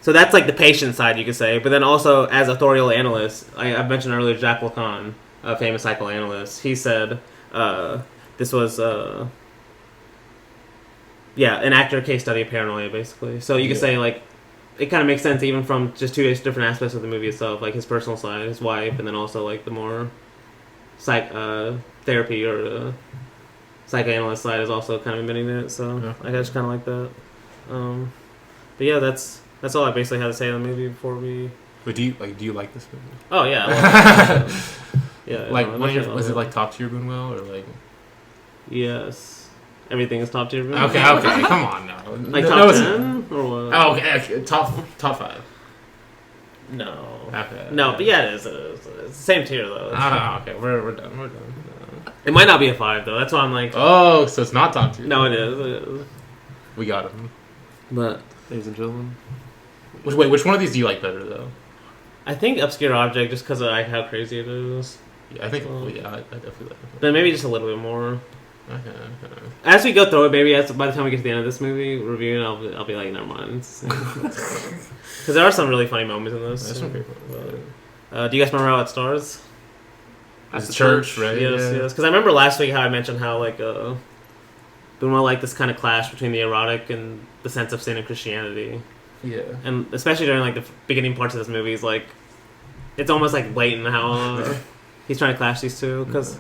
so that's like the patient side, you could say. But then also, as authorial analyst, I mentioned earlier Jacques Lacan, a famous psychoanalyst. He said this was, an accurate case study of paranoia, basically. So you could say, like, it kind of makes sense even from just two different aspects of the movie itself, like his personal side, his wife, and then also like the more therapy or psychoanalyst side is also kind of admitting it. So I just kind of like that. But yeah, that's all I basically had to say on the movie before we. But do you like this movie? Oh yeah. I love it. Yeah. Like was it like top tier Bunuel or like? Yes. Everything is top tier. Okay, come on now. Like top 10 or what? Oh, okay, top 5. No. Okay. No, but yeah, it is. It's the same tier though. Okay, we're done. We're done. It might not be a 5 though. That's why I'm like. Oh, so it's not top tier. No, it is. We got him. But ladies and gentlemen, which one of these do you like better though? I think Obscure Object, just because of like how crazy it is. Yeah, I think. I definitely like it. Then maybe just a little bit more. Okay. As we go through it, maybe by the time we get to the end of this movie reviewing, I'll be like, never mind. Because there are some really funny moments in this. There's some great do you guys remember how it stars? At the church, right? Yes. Because I remember last week how I mentioned how like Bunuel like this kind of clash between the erotic and the sense of sin in Christianity. Yeah. And especially during like the beginning parts of this movie, is like it's almost like blatant how he's trying to clash these two because.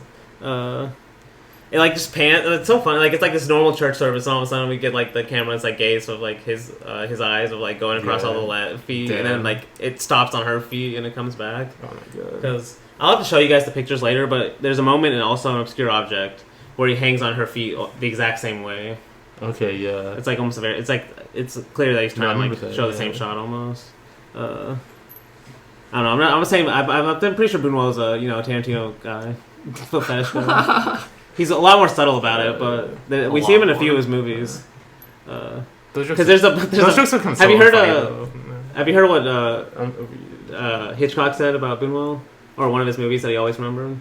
It like just it's so funny. Like it's like this normal church service, and all of a sudden we get like the camera's like gaze of like his eyes of like going across all the feet, and then like it stops on her feet and it comes back. Oh my god! Because I'll have to show you guys the pictures later, but there's a moment and also an Obscure Object where he hangs on her feet the exact same way. Okay, yeah. It's like almost it's clear that he's trying to like show the same shot almost. I don't know. I'm saying I'm pretty sure Bunuel's a Tarantino guy, foot fetish guy. He's a lot more subtle about it, but we see him in a few of his movies. Because those jokes are have you heard what Hitchcock said about Bunuel, or one of his movies that he always remembered?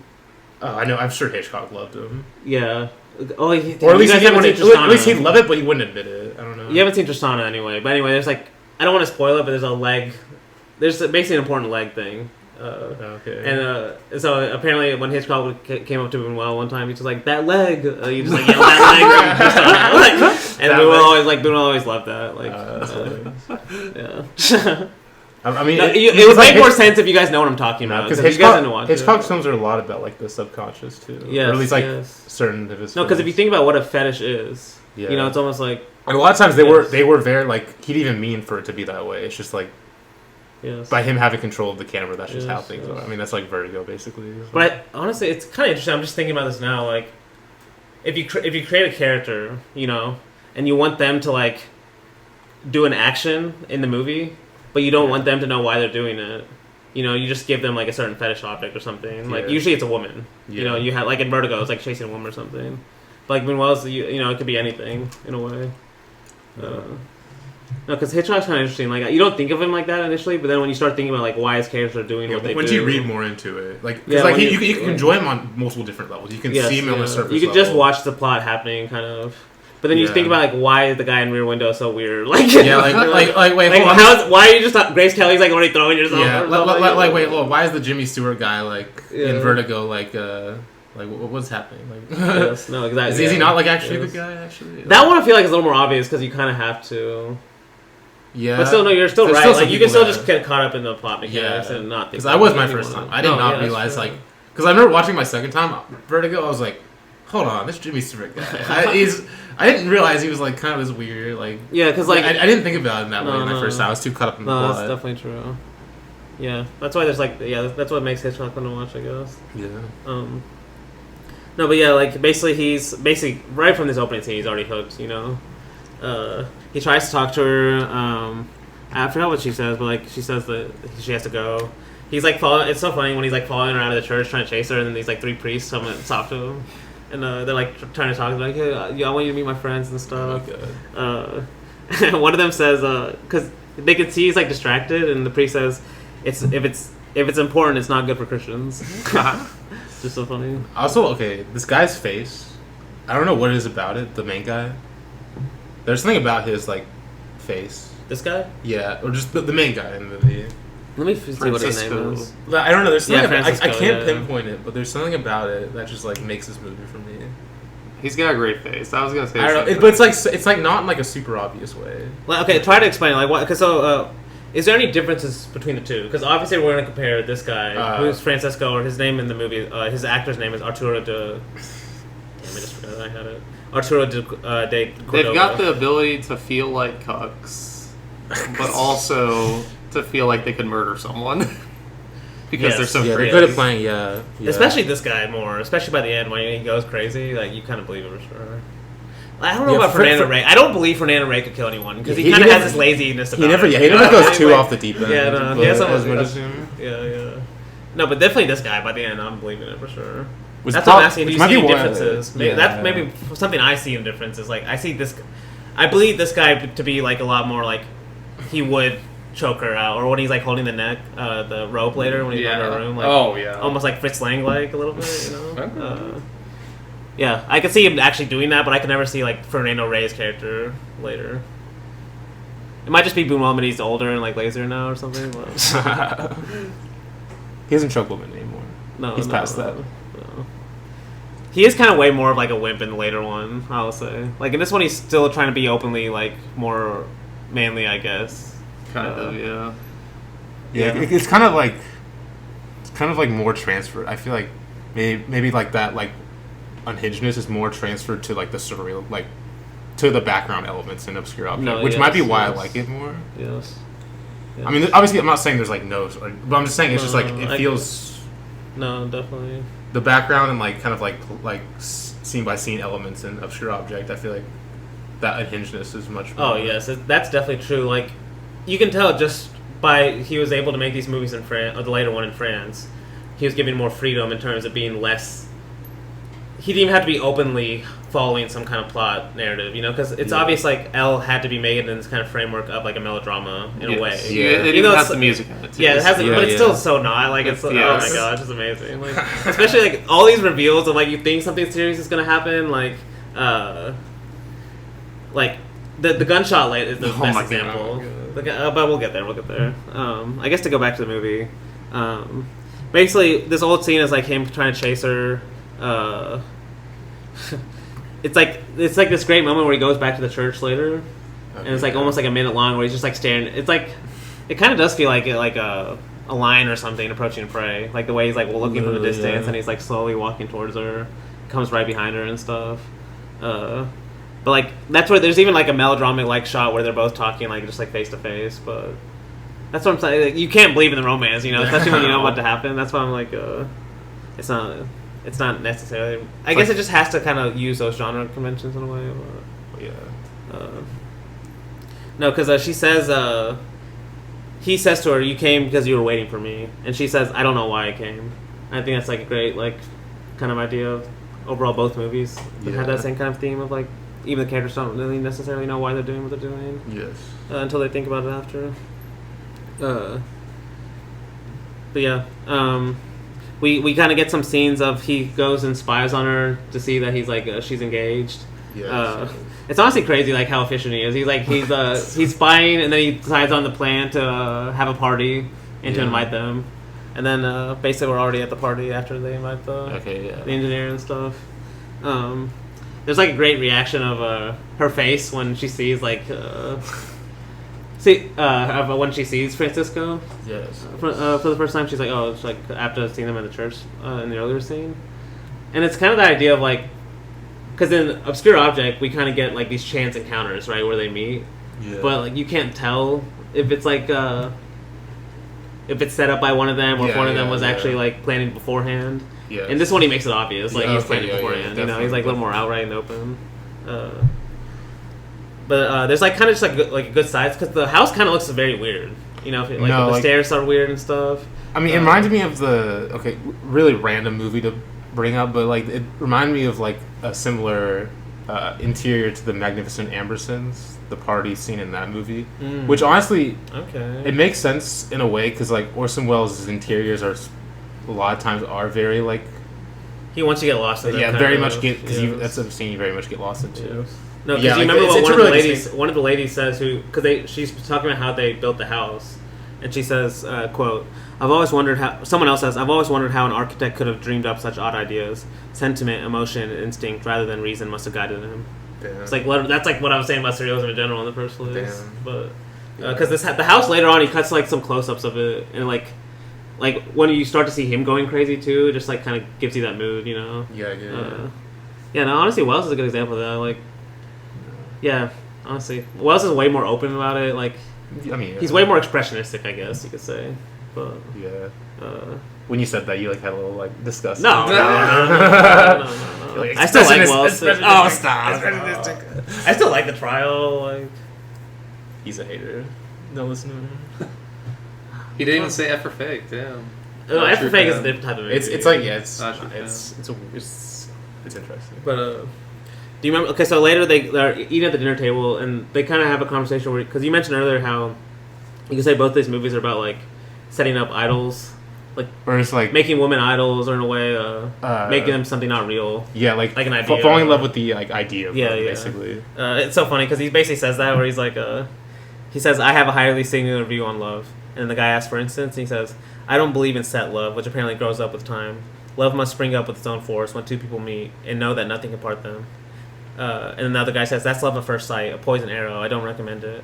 I know. I'm sure Hitchcock loved him. Yeah. Or at least he'd love it, but he wouldn't admit it. I don't know. You haven't seen Tristana anyway, but anyway, there's like I don't want to spoil it, but there's a leg. There's basically an important leg thing. Okay. And so apparently when Hitchcock came up to Bunuel one time, he's just like, that leg. You just like yell that leg. And Bunuel always loved that. Like, yeah. I mean, it would make more sense if you guys know what I'm talking about. Because Hitchcock's films are a lot about like the subconscious too. Yes, or at least like certain of his. No, because if you think about what a fetish is, it's almost like. And a lot of times they were very like he didn't even mean for it to be that way. It's just like. Yes. By him having control of the camera, that's just how things are. I mean, that's like Vertigo, basically. But honestly, it's kind of interesting. I'm just thinking about this now. Like, if you create a character, and you want them to like do an action in the movie, but you don't want them to know why they're doing it. You just give them like a certain fetish object or something. Like usually it's a woman. Yeah. You have like in Vertigo, it's like chasing a woman or something. But like Bunuel's, it could be anything in a way. No, because Hitchcock's kind of interesting. Like you don't think of him like that initially, but then when you start thinking about like why his characters are doing what they do, once you read more into it, you can enjoy him on multiple different levels. You can see him on the surface. You can just watch the plot happening, kind of. But then you think about like why is the guy in Rear Window so weird? Like wait, why are you just Grace Kelly's like already throwing yourself? Yeah, wait, why is the Jimmy Stewart guy in Vertigo like what's happening? Like, yes, no, exactly. Is he not like actually a good guy? Actually, that one I feel like is a little more obvious because you kind of have to. Yeah, but still, no, you're still right. Still like you can still just get caught up in the plot mechanics and not think. Because that was my first time. I did not realize because I remember watching my second time Vertigo. I was like, hold on, this Jimmy Stewart guy. I didn't realize he was like kind of this weird because like I didn't think about it in that way when I first time. I was too caught up in the plot. That's definitely true. Yeah, that's why there's that's what makes Hitchcock fun to watch, I guess. Yeah. No, but yeah, like he's right from this opening scene, he's already hooked. He tries to talk to her. I forgot what she says, but like she says that she has to go. He's like following. It's so funny when he's like following her out of the church trying to chase her, and then these like 3 priests come and talk to him, and they're like trying to talk. They're like, hey, I want you to meet my friends and stuff. Oh one of them says, because they can see he's like distracted, and the priest says, if it's important, it's not good for Christians. It's just so funny. Also, this guy's face. I don't know what it is about it. The main guy. There's something about his face This guy? Yeah, or just the main guy in the movie. Let me see what his name Francisco. is. I don't know. There's something I Francisco, can't yeah. pinpoint it, but there's something about it that just like makes this movie for me. He's got a great face. I was gonna say. I don't know, but it's like not in like a super obvious way. Well, okay, try to explain like what. Because is there any differences between the two? Because obviously we're going to compare this guy, who's Francisco, or his name in the movie. His actor's name is Arturo de. Damn, I just forgot I had it. Arturo de Cordova. They've got the ability to feel like cucks, but also to feel like they could murder someone because Yes. they're so Yeah, crazy. they're good at playing. Yeah. Especially this guy more, especially by the end when he goes crazy, like you kind of believe it for sure. I don't know Yeah, about Fernando Rey. I don't believe Fernando Rey could kill anyone because he He kind of has never- this laziness about He never him. goes too off the deep end. Yeah, no, but he has some as much as him. Yeah. No, but definitely this guy by the end, I'm believing it for sure. Which That's prob- what I'm asking. Do which you might see be why- differences? Maybe, yeah. That's maybe something I see in differences. Like I see this. I believe this guy to be like a lot more like he would choke her out, or when he's like holding the neck, the rope later when he's in her room. Like, almost like Fritz Lang like a little bit, you know. Okay. Yeah, I could see him actually doing that, but I could never see like Fernando Rey's character later. It might just be Bunuel, but he's older and like lazier now or something. But He doesn't choke women anymore. no, He's past that. No. He is kind of way more of like a wimp in the later one, I'll say. Like in this one, he's still trying to be openly like more manly, I guess. Kind of, yeah. Yeah, it's kind of like more transferred. I feel like maybe like that like unhingedness is more transferred to like the surreal, like to the background elements in Obscure Object, which might be why I like it more. Yes. I mean, obviously, I'm not saying there's like no, but I'm just saying it's just like it I- feels No, definitely. the background and like kind of like scene by scene elements in Obscure Object. I feel like that unhingedness is much more. Oh yes, that's definitely true. Like you can tell just by he was able to make these movies in France, or the later one in France. He was given more freedom in terms of being less. He didn't even have to be openly following some kind of plot narrative, you know, because it's obvious like Elle had to be made in this kind of framework of like a melodrama in a way. Yeah, it Even even though has it's- the music in it too. Yeah, it has, but it's still so not like it's. Yeah. Oh my gosh, it's amazing. Like, especially like all these reveals of like you think something serious is gonna happen, like the gunshot light is the Oh best my example. God. But we'll get there. I guess to go back to the movie, basically this old scene is like him trying to chase her. It's like this great moment where he goes back to the church later, and it's like almost like a minute long where he's just like staring. It's like it kind of does feel like a lion or something approaching prey, like the way he's like looking from the distance and he's like slowly walking towards her, comes right behind her and stuff. But like that's where there's even like a melodramatic like shot where they're both talking like just like face to face. But that's what I'm saying. Like, you can't believe in the romance, you know, especially when you know what to happen. That's why I'm like, it's not necessarily. I guess it just has to kind of use those genre conventions in a way. But, Yeah. no, because she says, he says to her, "You came because you were waiting for me," and she says, "I don't know why I came." I think that's like a great like kind of idea of overall both movies that have that same kind of theme of like even the characters don't really necessarily know why they're doing what they're doing Yes. until they think about it after. But yeah, we kind of get some scenes of he goes and spies on her to see that he's like she's engaged. Yeah. It's honestly crazy like how efficient he is. He's spying and then he decides on the plan to have a party and to invite them, and then basically we're already at the party after they invite the engineer and stuff. There's like a great reaction of her face when she sees like when she sees Francisco. Yes. For the first time, she's like, oh, it's like after seeing them in the church in the earlier scene, and it's kind of the idea of like, because in Obscure Object we kind of get like these chance encounters, right, where they meet, but like you can't tell if it's like if it's set up by one of them or if one of them was actually like planning beforehand. Yeah. And this one he makes it obvious, like he's planning yeah, beforehand. yeah, You know, he's like a little more outright and open. But there's like kind of just like a good sides because the house kind of looks very weird. You know, the stairs are weird and stuff. I mean, it reminded me of the really random movie to bring up, but like it reminded me of like a similar interior to the Magnificent Ambersons, the party scene in that movie, which honestly, it makes sense in a way because like Orson Welles' interiors are a lot of times are very like he wants to get lost in. Very much get because that's a scene you very much get lost into. No, because Yeah, you like, remember it's- what it's one a of the really ladies, one of the ladies says because she's talking about how they built the house, and she says, "quote: I've always wondered how." Someone else says, "I've always wondered how an architect could have dreamed up such odd ideas. Sentiment, emotion, and instinct, rather than reason, must have guided him." Damn. It's like that's like what I was saying about surrealism in general in the first place. Damn. But because the house later on, he cuts like some close-ups of it, and like when you start to see him going crazy too, it just like kind of gives you that mood, you know. Yeah, yeah. Yeah, no, honestly, Wells is a good example of that. Like, yeah, honestly, Wells is way more open about it. Like, I mean, he's way more expressionistic, I guess you could say. But Yeah. uh, When you said that, you like had a little like disgust. no, no, Like, I still like expressionist- Wells. expressionistic. Oh, stop! I still like the trial. Like, He's a hater. Don't listen to him. He didn't even say F for fake. Damn. no, Not F for true Fake is a fan. different type of movie. It's like it's Not true it's interesting. But do you remember? Okay, so later they're eating at the dinner table, and they kind of have a conversation where, because you mentioned earlier how you can say both these movies are about like setting up idols, like Or it's like making women idols, or in a way, making them something not real. yeah, like like an idea. falling in love with the like idea. Of Yeah, them, yeah. Basically. It's so funny because he basically says that where he's like, he says, "I have a highly singular view on love," and then the guy asks for instance, and he says, "I don't believe in set love, which apparently grows up with time. Love must spring up with its own force when two people meet and know that nothing can part them." And then the other guy says, "That's love at first sight, a poison arrow. I don't recommend it."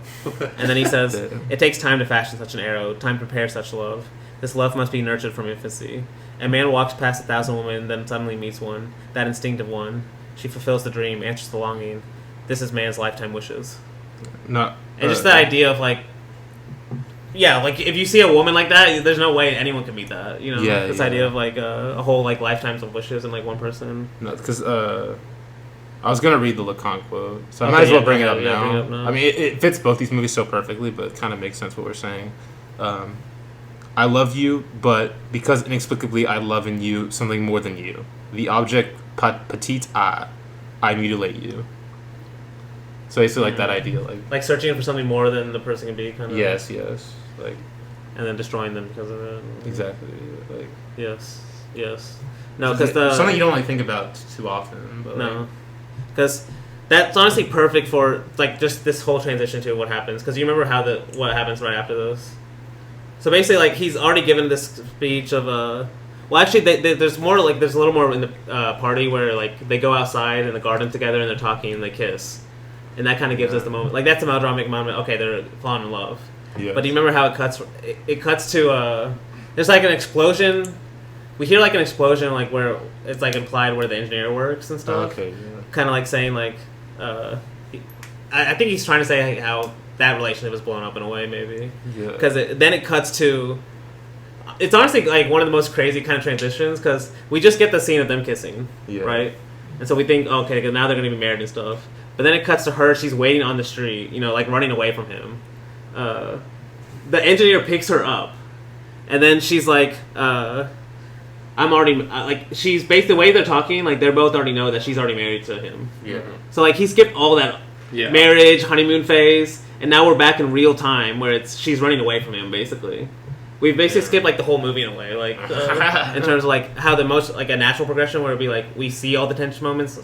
And then he says, "It takes time to fashion such an arrow, time to prepare such love. This love must be nurtured from infancy. A man walks past 1,000 women, then suddenly meets one, that instinctive one. She fulfills the dream, answers the longing. This is man's lifetime wishes." No. And just the idea of like, yeah, like if you see a woman like that, there's no way anyone can meet that. You know, Yeah, this yeah. idea of like a whole like lifetimes of wishes in like one person. No, because I was gonna read the Lacan quote, so I Okay, might as well yeah, bring it yeah, up yeah, now. bring it up now. I mean, it fits both these movies so perfectly, but it kind of makes sense what we're saying. I love you, but because inexplicably I love in you something more than you. The object petite I mutilate you. So it's like that idea, Like searching for something more than the person can be, kind of. yes, like And then destroying them because of it. exactly, like Yes. No, because something you don't like think about too often. But no, because that's honestly perfect for like just this whole transition to what happens. Because you remember how what happens right after this. So basically, like he's already given this speech of well, actually, there's more like there's a little more in the party where like they go outside in the garden together and they're talking and they kiss, and that kind of gives us the moment. Like that's a melodramatic moment. Okay, they're falling in love. yeah. But do you remember how it cuts? It cuts to there's like an explosion. We hear like an explosion, like where it's like implied where the engineer works and stuff. Okay, yeah. Kind of like saying like, I think he's trying to say how that relationship was blown up in a way, maybe. Yeah. Because then it cuts to. It's honestly like one of the most crazy kind of transitions because we just get the scene of them kissing, Yeah. right? And so we think, okay, now they're gonna be married and stuff. But then it cuts to her; she's waiting on the street, you know, like running away from him. The engineer picks her up, and then she's like, "I'm already like." She's basically the way they're talking, like they both already know that she's already married to him. Yeah. So like he skipped all that marriage, honeymoon phase, and now we're back in real time where she's running away from him. Basically, we basically skipped like the whole movie in a way, like in terms of like how the most like a natural progression where it'd be like we see all the tension moments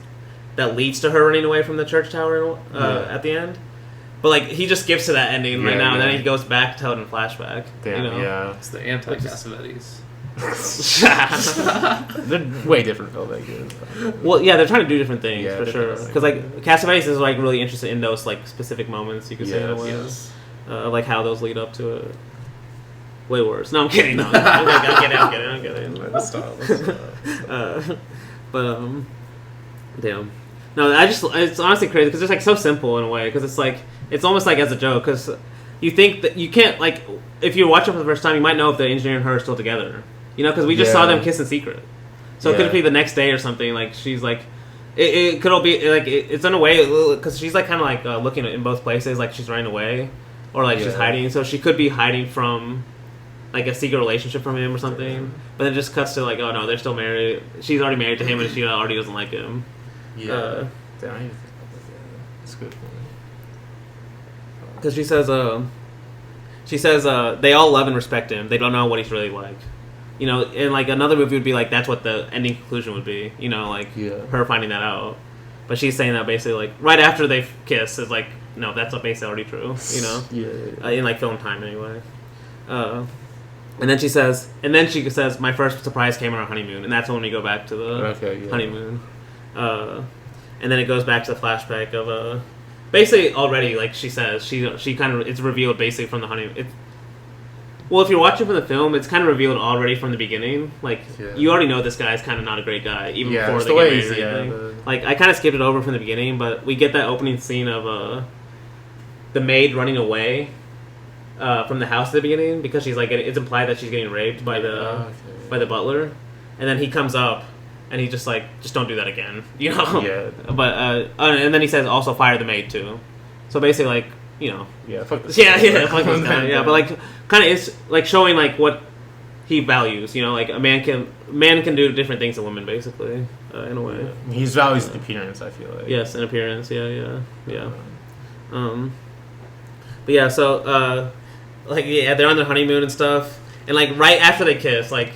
that leads to her running away from the church tower at the end. But like he just skips to that ending right now, and then he goes back to tell it in flashback. Damn, you know? yeah. It's the anti-Cassavetes. They're way different filmmakers. Well, yeah, they're trying to do different things Yeah, for sure. different Because like Cassavetes is like really interested in those like specific moments. You could say in a way, Yes. like how those lead up to it. Way worse. No, I'm kidding. No, I'm kidding. Let's stop. Damn. No, it's honestly crazy because it's like so simple in a way because it's like it's almost like as a joke because you think that you can't like if you watch it for the first time you might know if the engineer and her are still together, you know, because we just saw them kiss in secret, so it could be the next day or something. Like she's like it could all be like it's in a way because she's like kind of like looking in both places like she's running away or like she's hiding, so she could be hiding from like a secret relationship from him or something, but then it just cuts to like oh no they're still married, she's already married to him and she already doesn't like him. Yeah. Damn, I didn't think about that. That's good. Because she says they all love and respect him. They don't know what he's really like. You know, and like another movie would be like that's what the ending conclusion would be. You know, like her finding that out. But she's saying that basically like right after they kiss is like no, that's basically already true, you know. In like film time anyway. And then she says, my first surprise came on our honeymoon, and that's when we go back to the honeymoon. And then it goes back to the flashback of basically already like she says she kind of it's revealed basically from the honeymoon. Well, if you're watching from the film, it's kind of revealed already from the beginning. Like, you already know this guy's kind of not a great guy, even before they get married or anything. Like, I kind of skipped it over from the beginning, but we get that opening scene of the maid running away from the house at the beginning because she's like, it's implied that she's getting raped by the butler, and then he comes up and he's just like, just don't do that again, you know. Yeah. But and then he says also fire the maid too. So basically, like. You know, fuck this fuck this guy. Yeah, but like, kind of is like showing like what he values. You know, like a man can do different things than women, basically, in a way. Yeah. He values appearance. I feel like an appearance. Yeah. But yeah, so they're on their honeymoon and stuff, and like right after they kiss, like.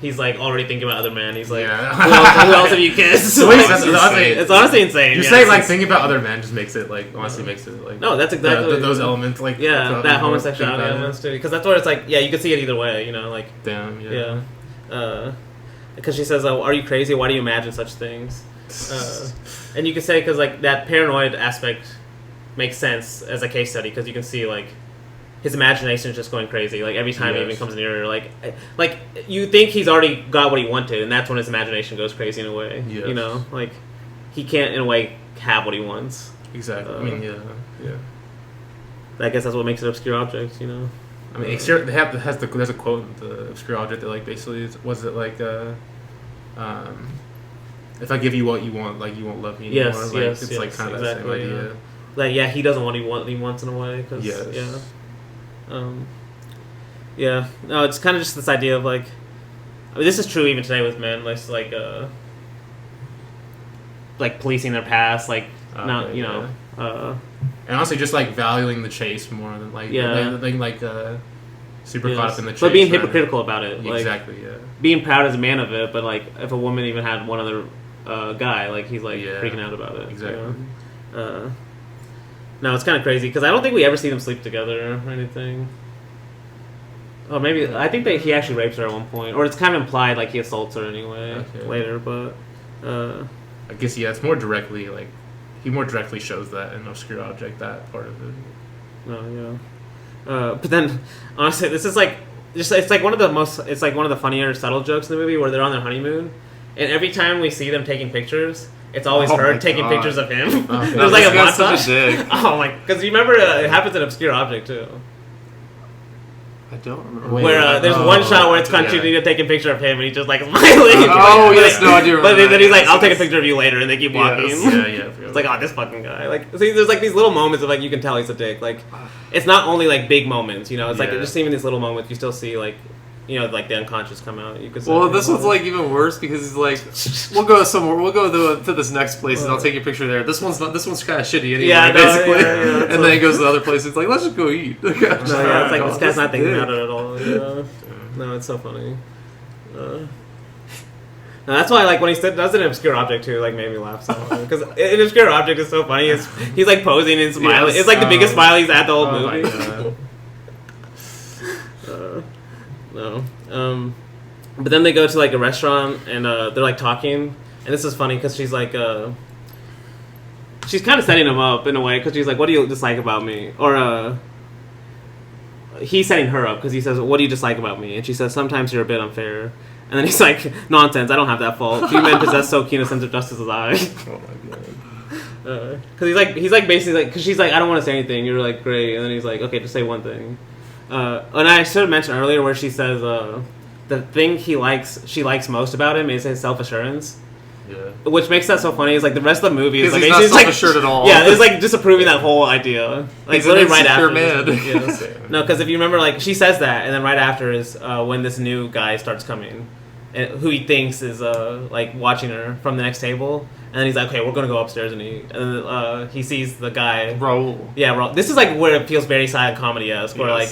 He's like already thinking about other men. He's like, who else have you kissed? It's honestly insane. You're saying like thinking about other men just makes it like honestly makes it like no, that's exactly those elements like that homosexuality elements too. Because that's what it's like. Yeah, you can see it either way. You know, like damn. Because she says, "Are you crazy? Why do you imagine such things?" And you can say because like that paranoid aspect makes sense as a case study because you can see like. His imagination is just going crazy. Like every time he even comes near, like you think he's already got what he wanted, and that's when his imagination goes crazy in a way. Yes. You know, like he can't in a way have what he wants. Exactly. I mean, yeah. I guess that's what makes it obscure object. You know. I mean, there's a quote in the obscure object that like basically was it like if I give you what you want, like you won't love me anymore. It's like kind of that same idea. Like he doesn't want what he wants in a way. Cause, no, it's kind of just this idea of like, I mean, this is true even today with men, like policing their past, like not, you know, and honestly, just like valuing the chase more than like, super caught up in the chase, but being hypocritical about it, like, exactly, being proud as a man of it, but like if a woman even had one other guy, like he's like freaking out about it, exactly. You know? No, it's kind of crazy because I don't think we ever see them sleep together or anything. Oh, maybe I think he actually rapes her at one point, or it's kind of implied like he assaults her anyway later. But I guess it's more directly like he more directly shows that in Obscure Object, that part of it. Oh yeah. But then honestly, this is like it's like one of the funnier subtle jokes in the movie where they're on their honeymoon, and every time we see them taking pictures. It's always her taking pictures of him. There's like a montage. Oh my! Because you remember it happens in Obscure Object too. I don't remember. Where there's one shot where it's Conchita taking a picture of him and he's just like smiling. Yes, no, I do remember. But then he's like, "I'll take a picture of you later," and they keep walking. Yes. It's like, oh, this fucking guy. Like, see, there's like these little moments of like you can tell he's a dick. Like, it's not only like big moments, you know. It's like just even these little moments you still see like. You know, like the unconscious come out. You could say, well, this one's like even worse because he's like, we'll go somewhere. We'll go to this next place and I'll take your picture there. This one's kind of shitty anyway, basically. And then he goes to the other place. It's like, let's just go eat. It's like this guy's not thinking about it at all. You know? No, it's so funny. No, that's why like when he does it in Obscure Object too, like made me laugh so hard because in Obscure Object is so funny. He's like posing and smiling. Yes, it's like the biggest smile he's had the whole movie. No. But then they go to like a restaurant and they're like talking, and this is funny because she's like, she's kind of setting him up in a way because she's like, "What do you dislike about me?" Or he's setting her up because he says, "What do you dislike about me?" And she says, "Sometimes you're a bit unfair." And then he's like, "Nonsense! I don't have that fault. Few men possess so keen a sense of justice as I." Oh my god. Because he's like basically like, because she's like, "I don't want to say anything." You're like, "Great," and then he's like, "Okay, just say one thing." And I should have mentioned earlier where she says the thing she likes most about him is his self-assurance. Yeah. Which makes that so funny is like the rest of the movie is like he's not self-assured at all. Yeah, it's like disapproving that whole idea. Like he's literally right after. Man. Yes. No, because if you remember, like she says that, and then right after is when this new guy starts coming, and who he thinks is like watching her from the next table. And then he's like, "Okay, we're gonna go upstairs and eat." And then he sees the guy. Raul. Yeah, Raul. This is like where it feels very silent comedy-esque, where like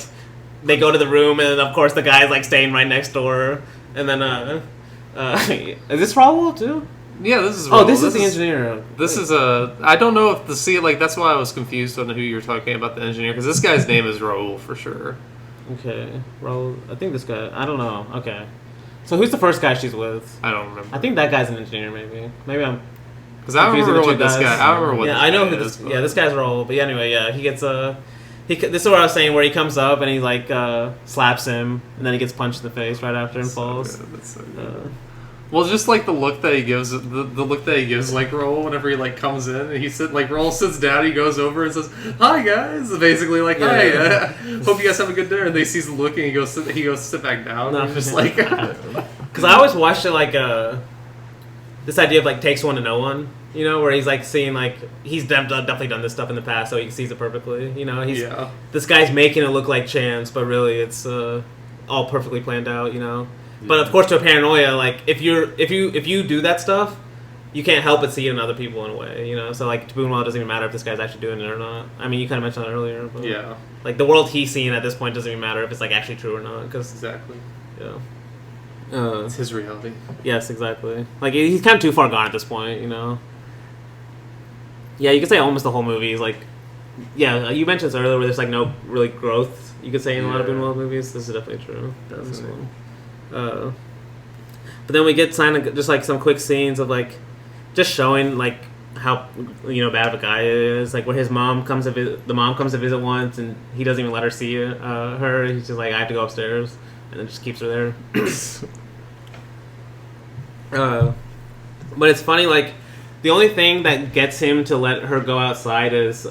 they go to the room, and then of course the guy's like staying right next door, and then is this Raul too? Yeah, this is. Oh, this is the engineer. This is a. I don't know if that's why I was confused on who you were talking about the engineer because this guy's name is Raul for sure. Okay, Raul. I think this guy. I don't know. Okay, so who's the first guy she's with? I don't remember. I think that guy's an engineer. Maybe I'm. Because I remember what this guy. I remember what. Yeah, this I know guy who is, this. Yeah, this guy's Raul. But anyway, yeah, he gets this is what I was saying, where he comes up and he like slaps him, and then he gets punched in the face right after and falls. That's so good. Well, just like the look that he gives, the look that he gives like Raul whenever he like comes in, and Raul sits down, he goes over and says, "Hi guys," basically like, "Hi, hope you guys have a good dinner." And they sees the look, and he goes sit back down. No, and just like, because I always watched it like this idea of like takes one to know one. You know, where he's like seeing like he's definitely done this stuff in the past, so he sees it perfectly. You know, this guy's making it look like chance, but really it's all perfectly planned out. You know, but of course to a paranoia, like if you do that stuff, you can't help but see it in other people in a way. You know, so like to Bunuel, it doesn't even matter if this guy's actually doing it or not. I mean, you kind of mentioned that earlier. But, yeah. Like the world he's seeing at this point doesn't even matter if it's like actually true or not. Cause, exactly. Yeah. It's his reality. Yes, exactly. Like he's kind of too far gone at this point. You know. Yeah, you could say almost the whole movie is like, yeah. You mentioned this earlier, where there's like no really growth. You could say in a lot of Bunuel movies. This is definitely true. Definitely. But then we get just like some quick scenes of like, just showing like how bad of a guy he is. Like where his mom comes the mom comes to visit once, and he doesn't even let her see her. He's just like, I have to go upstairs, and then just keeps her there. But it's funny, like. The only thing that gets him to let her go outside is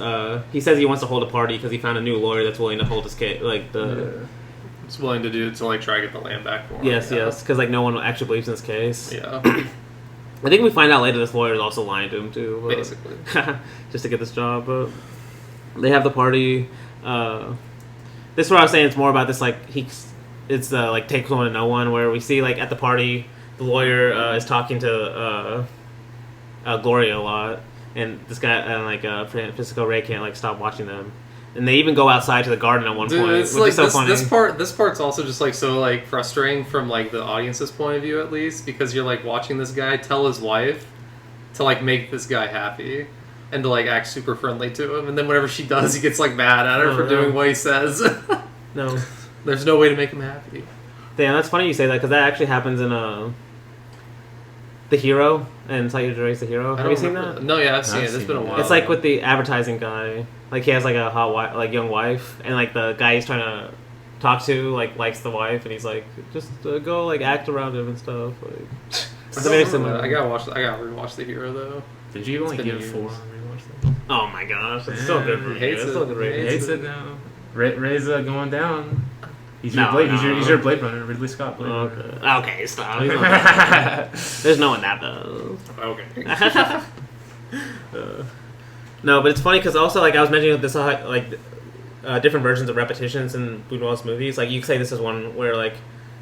he says he wants to hold a party because he found a new lawyer that's willing to hold his case. Like it's willing to like try to get the land back for him. Yes, because like no one actually believes in this case. Yeah. I think we find out later this lawyer is also lying to him too. Basically, just to get this job. But they have the party. This is what I was saying. It's more about this like it's like take one to know one, where we see like at the party the lawyer is talking to. Gloria a lot, and this guy and like Francisco Ray can't like stop watching them, and they even go outside to the garden at one point, it's which like is so funny. This part's also just like so like frustrating from like the audience's point of view, at least, because you're like watching this guy tell his wife to like make this guy happy and to like act super friendly to him, and then whenever she does, he gets like mad at her for doing what he says. No, there's no way to make him happy. Damn, that's funny you say that, because that actually happens in The Hero, and Saeed Jarreah's The Hero. Have you seen that? No, yeah, I've seen it. It's been a while. It's like with the advertising guy. Like he has like a hot young wife, and like the guy he's trying to talk to like likes the wife, and he's like, just go like act around him and stuff. Like, it's very similar. I gotta rewatch The Hero though. Did you only give 4 on rewatch? Oh my gosh, it's so good for me. It's so good rating. Hates it now. Ray's going down. He's your Blade Runner, Ridley Scott Blade Runner. Okay, stop. There's no one that though. Okay. No, but it's funny because also like I was mentioning this like different versions of repetitions in Bunuel's movies. Like you could say this is one where like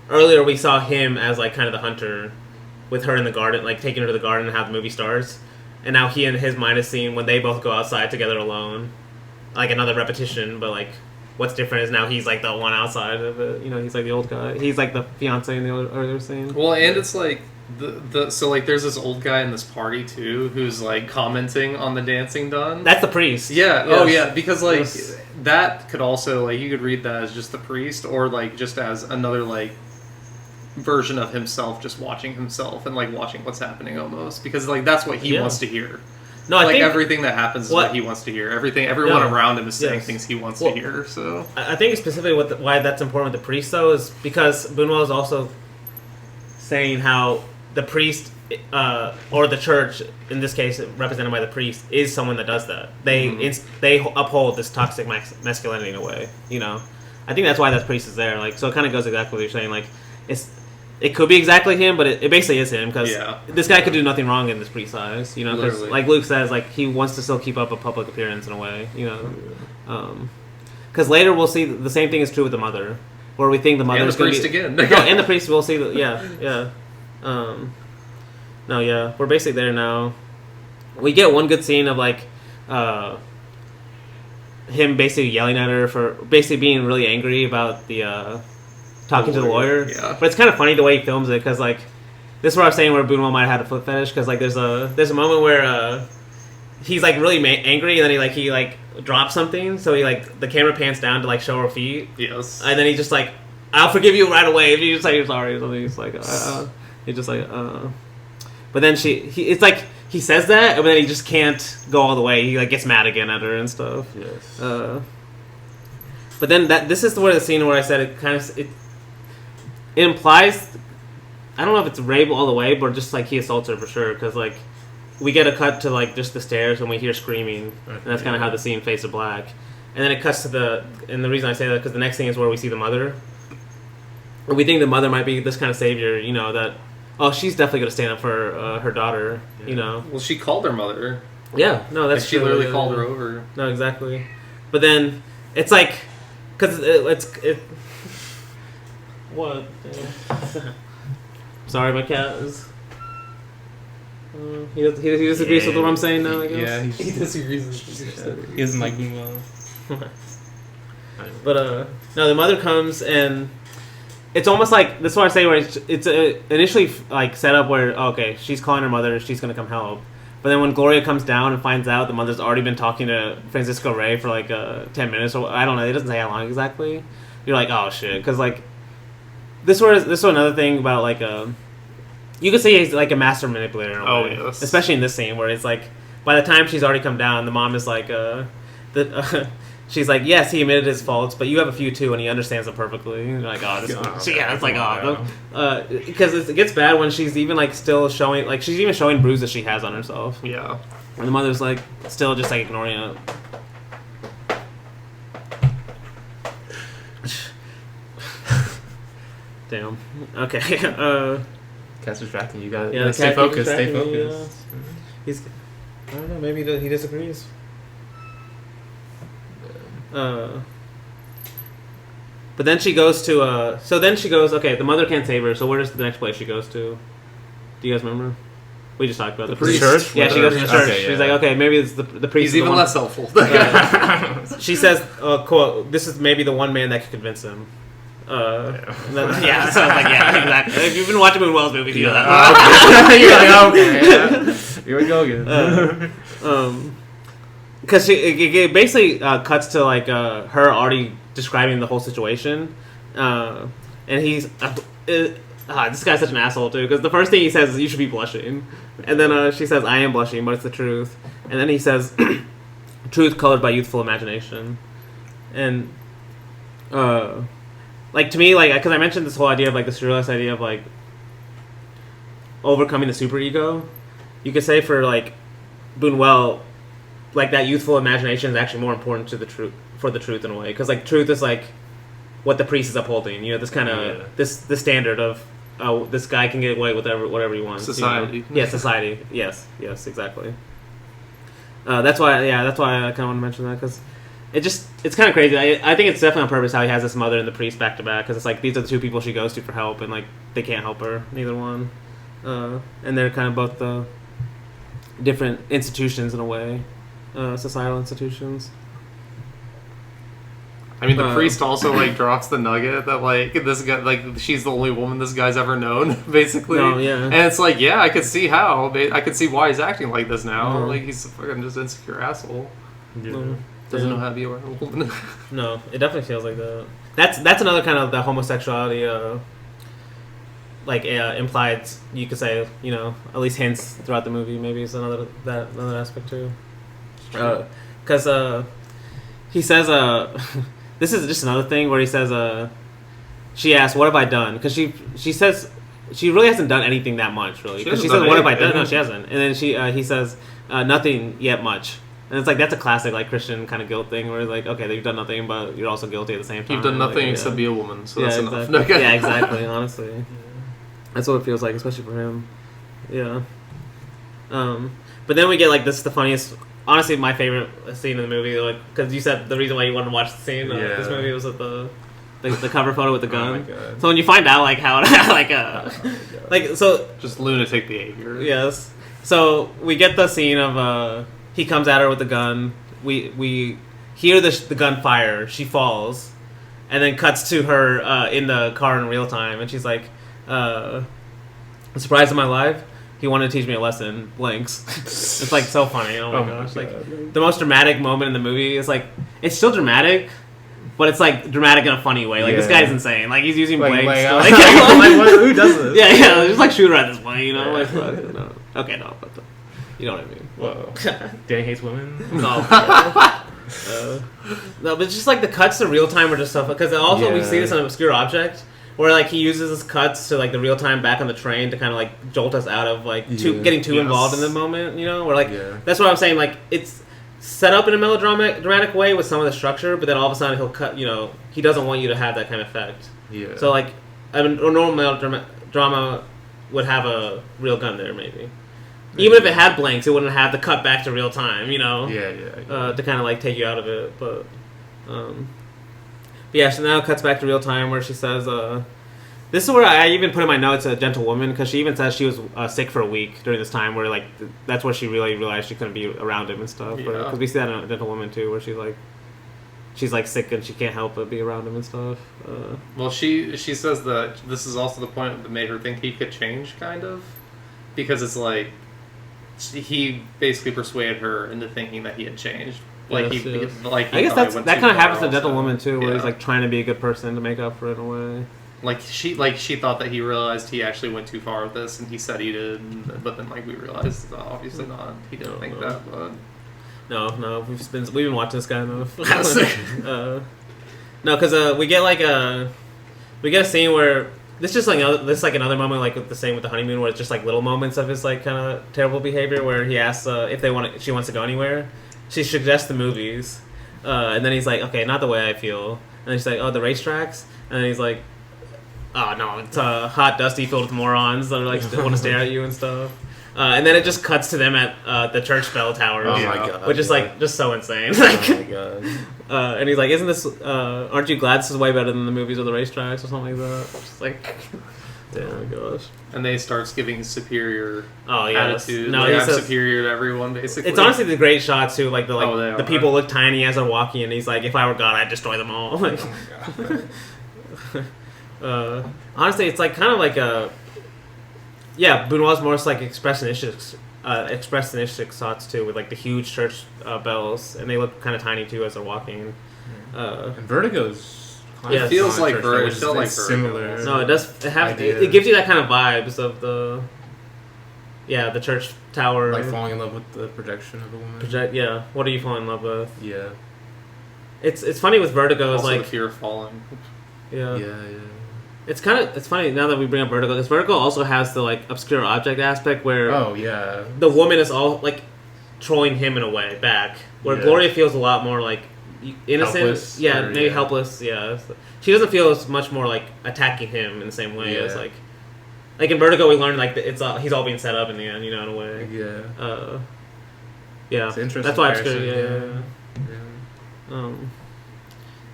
earlier we saw him as like kind of the hunter with her in the garden, like taking her to the garden and how the movie starts. And now he and his mind is seen when they both go outside together alone. Like another repetition, but like what's different is now he's like the one outside of it. You know, he's like the old guy. He's like the fiance in the earlier scene. Well, and it's like so like there's this old guy in this party too who's like commenting on the dancing done. That's the priest. Yeah. Yes. Oh yeah, because like that could also like you could read that as just the priest or like just as another like version of himself just watching himself and like watching what's happening almost because like that's what he wants to hear. No, I think everything that happens is what he wants to hear. Everyone around him is saying things he wants to hear. So I think specifically why that's important with the priest though is because Bunuel is also saying how the priest or the church, in this case represented by the priest, is someone that does that. They uphold this toxic masculinity in a way. You know, I think that's why that priest is there. Like, so it kind of goes exactly what you're saying. Like, it could be exactly him, but it basically is him because this guy could do nothing wrong in this priest's eyes. You know, because like Luke says, like he wants to still keep up a public appearance in a way. You know, because later we'll see the same thing is true with the mother, where we think the mother is going to be again. No, and the priest we'll see. We're basically there now. We get one good scene of like him basically yelling at her for basically being really angry about the talking to the lawyer. Yeah. But it's kind of funny the way he films it because like this is what I was saying where Bunuel might have had a foot fetish because like there's a moment where he's like really angry and then he drops something, so he like the camera pans down to like show her feet. Yes. And then he's just like, I'll forgive you right away if you just say you're sorry or something. He's like, he's just like, But then it's like he says that, but then he just can't go all the way. He like gets mad again at her and stuff. Yes. But then this is where the scene where I said it implies, I don't know if it's rape all the way, but just like he assaults her for sure because like we get a cut to like just the stairs and we hear screaming, and that's kind of how the scene fades to black. And then it cuts to and the reason I say that because the next thing is where we see the mother. And we think the mother might be this kind of savior, you know, that she's definitely going to stand up for her daughter, you know. Well, she called her mother. Yeah, no, that's she true. literally called her over. No, exactly. But then it's like, because what? Sorry, my cat is. He disagrees with what I'm saying now. I guess. Yeah, He disagrees. He doesn't like Bunuel. But no, the mother comes and it's almost like this is what I say where it's initially like set up where okay, she's calling her mother, she's gonna come help. But then when Gloria comes down and finds out the mother's already been talking to Francisco Rey for like 10 minutes or I don't know, it doesn't say how long exactly. You're like, oh shit, because like this was another thing about like you could say he's like a master manipulator in a way. Yes. Especially in this scene where it's like by the time she's already come down, the mom is like she's like, yes, he admitted his faults, but you have a few too, and he understands them perfectly. And you're like, it's like, because it gets bad when she's even like still showing, like she's even showing bruises she has on herself. Yeah, and the mother's like still just like ignoring it. Damn. Okay. Cat's distracting. You got yeah, stay focused. Stay Me, focused. He's. I don't know. Maybe he disagrees. But then she goes to okay, the mother can't save her, so where does the next place she goes to? Do you guys remember? We just talked about the priest. Church? Yeah, she goes to the church. Okay, yeah. She's like, okay, maybe it's the priest. He's even less helpful. She says, quote, this is maybe the one man that could convince him. So I was like, yeah, exactly. If you've been watching Bunuel's movies, you know that. You're like, okay, here we go again. Because it basically cuts to like her already describing the whole situation, and he's this guy's such an asshole too. Because the first thing he says is you should be blushing, and then she says I am blushing, but it's the truth. And then he says truth colored by youthful imagination, and like to me, like because I mentioned this whole idea of like the surrealist idea of like overcoming the superego. You could say for like Bunuel, like that youthful imagination is actually more important to the truth in a way, because like truth is like what the priest is upholding. You know, this kind of this standard of this guy can get away with whatever he wants. Society. You know? Yeah, society. Yes, exactly. That's why I kind of want to mention that because it's kind of crazy. I think it's definitely on purpose how he has this mother and the priest back to back because it's like these are the two people she goes to for help and like they can't help her, neither one, and they're kind of both the different institutions in a way. Societal institutions. I mean, the priest also like drops the nugget that like this guy, like she's the only woman this guy's ever known, basically. Oh yeah. And it's like, yeah, I could see how. I could see why he's acting like this now. Like he's a fucking just insecure asshole. Yeah. Doesn't know how to be around a woman. No, it definitely feels like that. That's another kind of the homosexuality. Implied, you could say, you know, at least hints throughout the movie. Maybe it's another aspect too. Because he says, this is just another thing where he says, she asks, "What have I done?" Because she says she really hasn't done anything that much, really. Because she says, "What have I done?" No, she hasn't. And then he says, "Nothing yet much." And it's like that's a classic like Christian kind of guilt thing where it's like, okay, you've done nothing, but you're also guilty at the same time. You've done nothing like, except be a woman, so that's enough. Exactly. Yeah, exactly. Honestly. That's what it feels like, especially for him. Yeah. But then we get like this the funniest, honestly my favorite scene in the movie, like because you said the reason why you wanted to watch the scene of this movie was with the cover photo with the gun. Oh my God. So when you find out like how like so just lunatic behavior. Yes. So we get the scene of he comes at her with the gun. We hear the gun fire. She falls, and then cuts to her in the car in real time, and she's like. So The surprise of my life. He wanted to teach me a lesson. Blinks. It's like so funny. Oh my gosh! God. Like the most dramatic moment in the movie is like it's still dramatic, but it's like dramatic in a funny way. Like this guy's insane. Like he's using blinks. Who does this? Yeah. Just like shoot her at this point. You know. Like no. Okay, no, but you know what I mean. Whoa. Dany hates women. No. No, but it's just like the cuts to real time are just stuff because also we see this on Obscure Object. Where like he uses his cuts to like the real time back on the train to kind of like jolt us out of like getting too involved in the moment, you know? Where like that's what I'm saying. Like it's set up in a dramatic way with some of the structure, but then all of a sudden he'll cut. You know, he doesn't want you to have that kind of effect. Yeah. So like, I mean, a normal drama would have a real gun there, maybe. Even if it had blanks, it wouldn't have the cut back to real time. You know. To kind of like take you out of it, but. Yeah, so now it cuts back to real time where she says, this is where I even put in my notes a gentle woman because she even says she was sick for a week during this time where like that's where she really realized she couldn't be around him and stuff. Because we see that in a gentle woman too where she's like sick and she can't help but be around him and stuff. Well, she says that this is also the point that made her think he could change, kind of, because it's like he basically persuaded her into thinking that he had changed. Like yes, he, yes. like I guess that kind of happens to Gentle Woman too, where yeah. he's like trying to be a good person to make up for it in a way. Like she thought that he realized he actually went too far with this, and he said he did, but then like we realized obviously not. He didn't think that, but no, we've been watching this guy enough. No, because we get a scene where this is like another moment like the same with the honeymoon where it's just like little moments of his like kind of terrible behavior where he asks if she wants to go anywhere. She suggests the movies, and then he's like, okay, not the way I feel. And then she's like, oh, the racetracks? And then he's like, oh, no, it's hot, dusty, filled with morons that are like want to stare at you and stuff. And then it just cuts to them at the church bell tower. Oh, my God. Which is like just so insane. Oh, my God. And he's like, isn't this, aren't you glad this is way better than the movies or the racetracks or something like that? Just like... Oh my gosh! And they starts giving superior attitude. attitude. No, I'm superior to everyone, basically. It's honestly the great shot too. Like the people look tiny as they're walking, and he's like, "If I were God, I'd destroy them all." Like, honestly, it's like kind of like a Bunuel's more like expressionistic shots too, with like the huge church bells, and they look kind of tiny too as they're walking. And Vertigo's. It feels like Vertigo. Similar. No, it does. It gives you that kind of vibes of the church tower. Like falling in love with the projection of a woman. Yeah. What are you falling in love with? Yeah. It's funny with Vertigo. It's also like the fear of falling. Yeah. Yeah. It's funny now that we bring up Vertigo. This Vertigo also has the like obscure object aspect where the woman is all like trolling him in a way back. Where Gloria feels a lot more like innocent, helpless, maybe helpless. Yeah, she doesn't feel as much more like attacking him in the same way as like in Vertigo. We learned like he's all being set up in the end, you know, in a way. It's interesting. That's why I'm scared.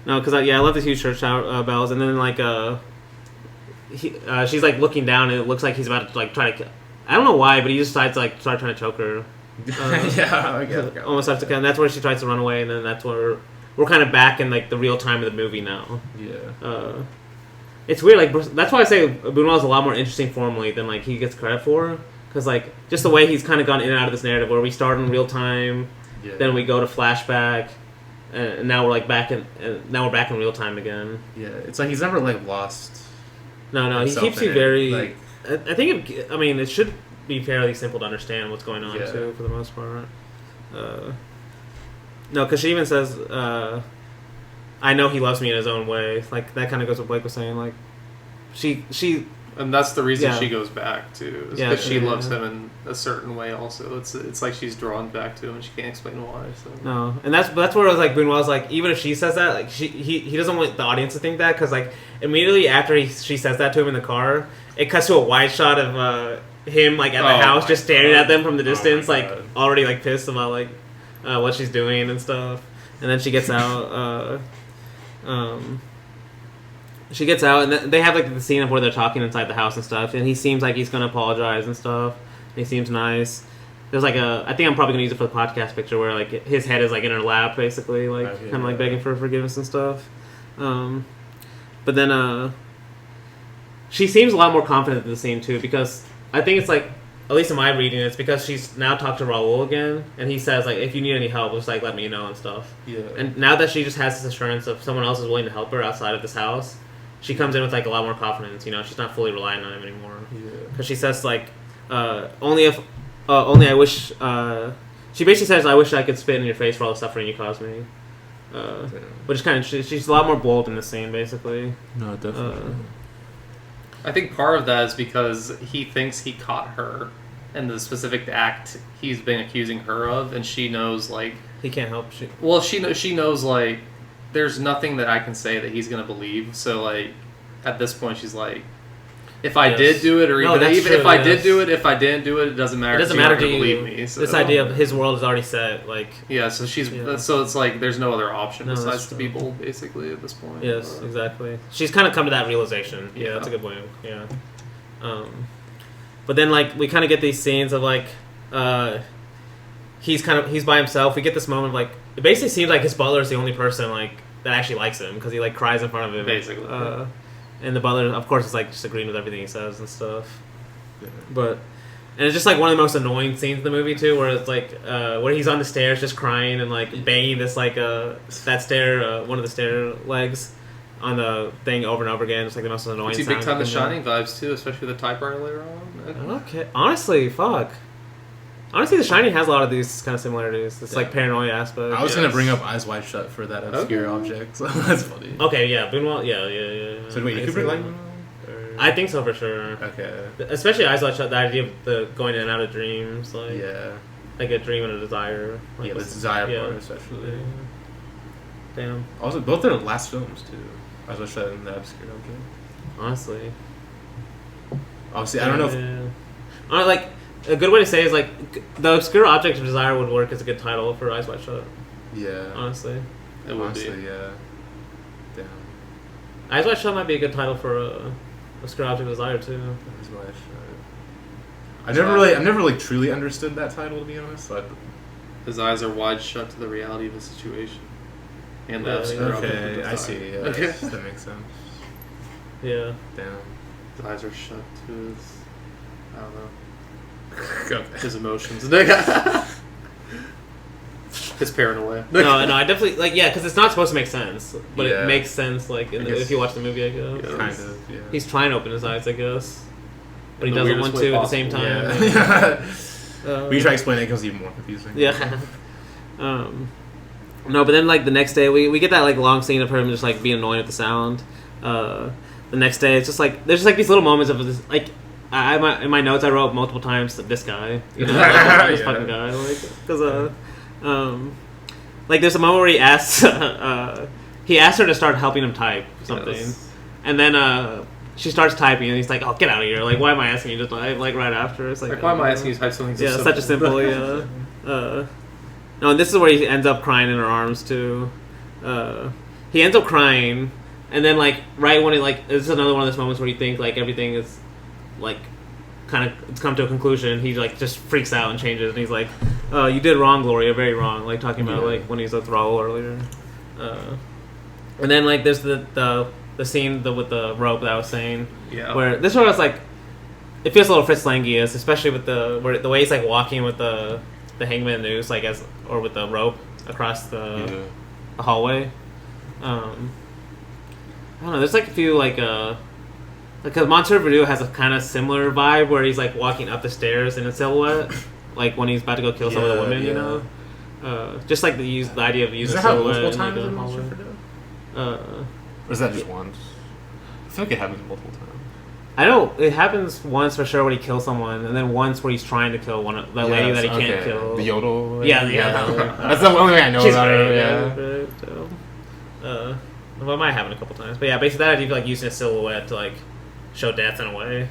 No, because I love these huge church bells, and then like she's like looking down, and it looks like he's about to like try to. I don't know why, but he just decides to like start trying to choke her. I guess. Almost have to. And that's where she tries to run away, and then that's where we're kind of back in like the real time of the movie now. Yeah. It's weird. Like that's why I say Bunuel is a lot more interesting formally than like he gets credit for, because like just the way he's kind of gone in and out of this narrative, where we start in real time, then we go to flashback, and now we're like back in real time again. Yeah, it's like he's never like lost. No, he keeps you very. Like, I think it should be fairly simple to understand what's going on too, for the most part. No, because she even says, "I know he loves me in his own way." Like that kind of goes with what Blake was saying. Like she, and that's the reason she goes back to, because she loves him in a certain way. Also, it's like she's drawn back to him, and she can't explain why. So. No, and that's where it was like Bunuel's like, even if she says that, like he doesn't want the audience to think that, because like immediately after she says that to him in the car, it cuts to a wide shot of him like at the house just staring at them from the distance, like already like pissed about like what she's doing and stuff. And then she gets out. She gets out, and they have like the scene of where they're talking inside the house and stuff. And he seems like he's gonna apologize and stuff. And he seems nice. There's like I think I'm probably gonna use it for the podcast picture where like his head is like in her lap, basically, like kind of like begging for forgiveness and stuff. But then she seems a lot more confident in the scene too, because I think it's like, at least in my reading, it's because she's now talked to Raul again, and he says like, if you need any help, just like let me know and stuff. Yeah. And now that she just has this assurance of someone else is willing to help her outside of this house, she comes in with like a lot more confidence. You know, she's not fully relying on him anymore. Yeah. Because she says like, only I wish. She basically says, "I wish I could spit in your face for all the suffering you caused me." Which is kind of she's a lot more bold in this scene, basically. No, definitely. I think part of that is because he thinks he caught her in the specific act he's been accusing her of, and she knows, like... He can't help. She knows, like, there's nothing that I can say that he's going to believe, so, like, at this point she's like, if I did do it, or even if I did do it, if I didn't do it, it doesn't matter. It doesn't matter to believe me. So. This idea of his world is already set, like... Yeah, so so it's like, there's no other option besides to be bold, basically, at this point. Yes, exactly. She's kind of come to that realization. Yeah, that's a good point. Yeah. But then, like, we kind of get these scenes of, like, he's by himself. We get this moment of, like, it basically seems like his butler is the only person, like, that actually likes him, because he, like, cries in front of him. Basically. And the butler, of course, is, like, just agreeing with everything he says and stuff. And it's just, like, one of the most annoying scenes in the movie, too, where it's, like, where he's on the stairs just crying and, like, banging this, like, that stair, one of the stair legs on the thing over and over again. It's, like, the most annoying sound. It's big time The Shining vibes, too, especially with the typewriter later on. Okay. Honestly, fuck. Honestly, The Shining has a lot of these kind of similarities. It's like paranoia aspect. I was gonna bring up Eyes Wide Shut for that obscure object, so that's funny. Okay, yeah, Bunuel, yeah. So wait, you could bring like Bunuel? I think so for sure. Okay. Especially Eyes Wide Shut, the idea of the going in and out of dreams, like like a dream and a desire. Like the desire part especially. Yeah. Damn. Also, both their last films too. Eyes Wide Shut and The Obscure Object. Honestly. Obviously, I don't know if... like, a good way to say is, like, The Obscure Object of Desire would work as a good title for Eyes Wide Shut. Yeah. Honestly. It would be. Yeah. Damn. Eyes Wide Shut might be a good title for Obscure Object of Desire, too. Eyes Wide Shut. I've never really truly understood that title, to be honest. So his eyes are wide shut to the reality of the situation. And the obscure object of Okay, desire. I see. Yeah, that makes sense. Yeah. Damn. His eyes are shut to his... I don't know. Okay. His emotions. His paranoia. No, I definitely, like, yeah, because it's not supposed to make sense, but Yeah. it makes sense, like, if you watch the movie, I guess. Yeah. Kind of, yeah. He's trying to open his eyes, I guess, but In he the doesn't weirdest want way to at the same possible. time. Yeah. We try to explain it, it becomes even more confusing. Yeah. No, but then, like, the next day, we get that, like, long scene of him just, like, being annoyed at the sound. The next day, it's just, like, there's just, like, these little moments of this, like, in my notes, I wrote multiple times this guy, you know, like, this fucking guy, like, because, like, there's a moment where he asks her to start helping him type something, and then, she starts typing, and he's like, "Oh, get out of here! Like, why am I asking you to type?" Like, right after, it's like, why am I asking you to type something so simple? such a simple, no, and this is where he ends up crying in her arms too. He ends up crying, and then, like, right when this is another one of those moments where you think, like, everything is, like, kind of it's come to a conclusion. He, like, just freaks out and changes, and he's like, "You did wrong, Gloria, very wrong." Like, talking about like when he's with Raul earlier. And then, like, there's the scene with the rope that I was saying. Yeah. Where this one was like, it feels a little Fritz Langius, especially with the way he's, like, walking with the hangman noose, like, or with the rope across the hallway. I don't know. There's, like, a few, like, because Monsieur Verdoux has a kind of similar vibe where he's, like, walking up the stairs in a silhouette, like when he's about to go kill some of the women, you know. Just like the idea of using silhouette. Multiple times in Monsieur Verdoux? Or is that just once? I feel like it happens multiple times. I know it happens once for sure when he kills someone, and then once where he's trying to kill the lady that he can't kill. The Yodel. Yeah. That's the only way I know She's about great, her. Yeah. Well, it might happen a couple times, but yeah, basically that idea of, like, using a silhouette to, like, show death in a way.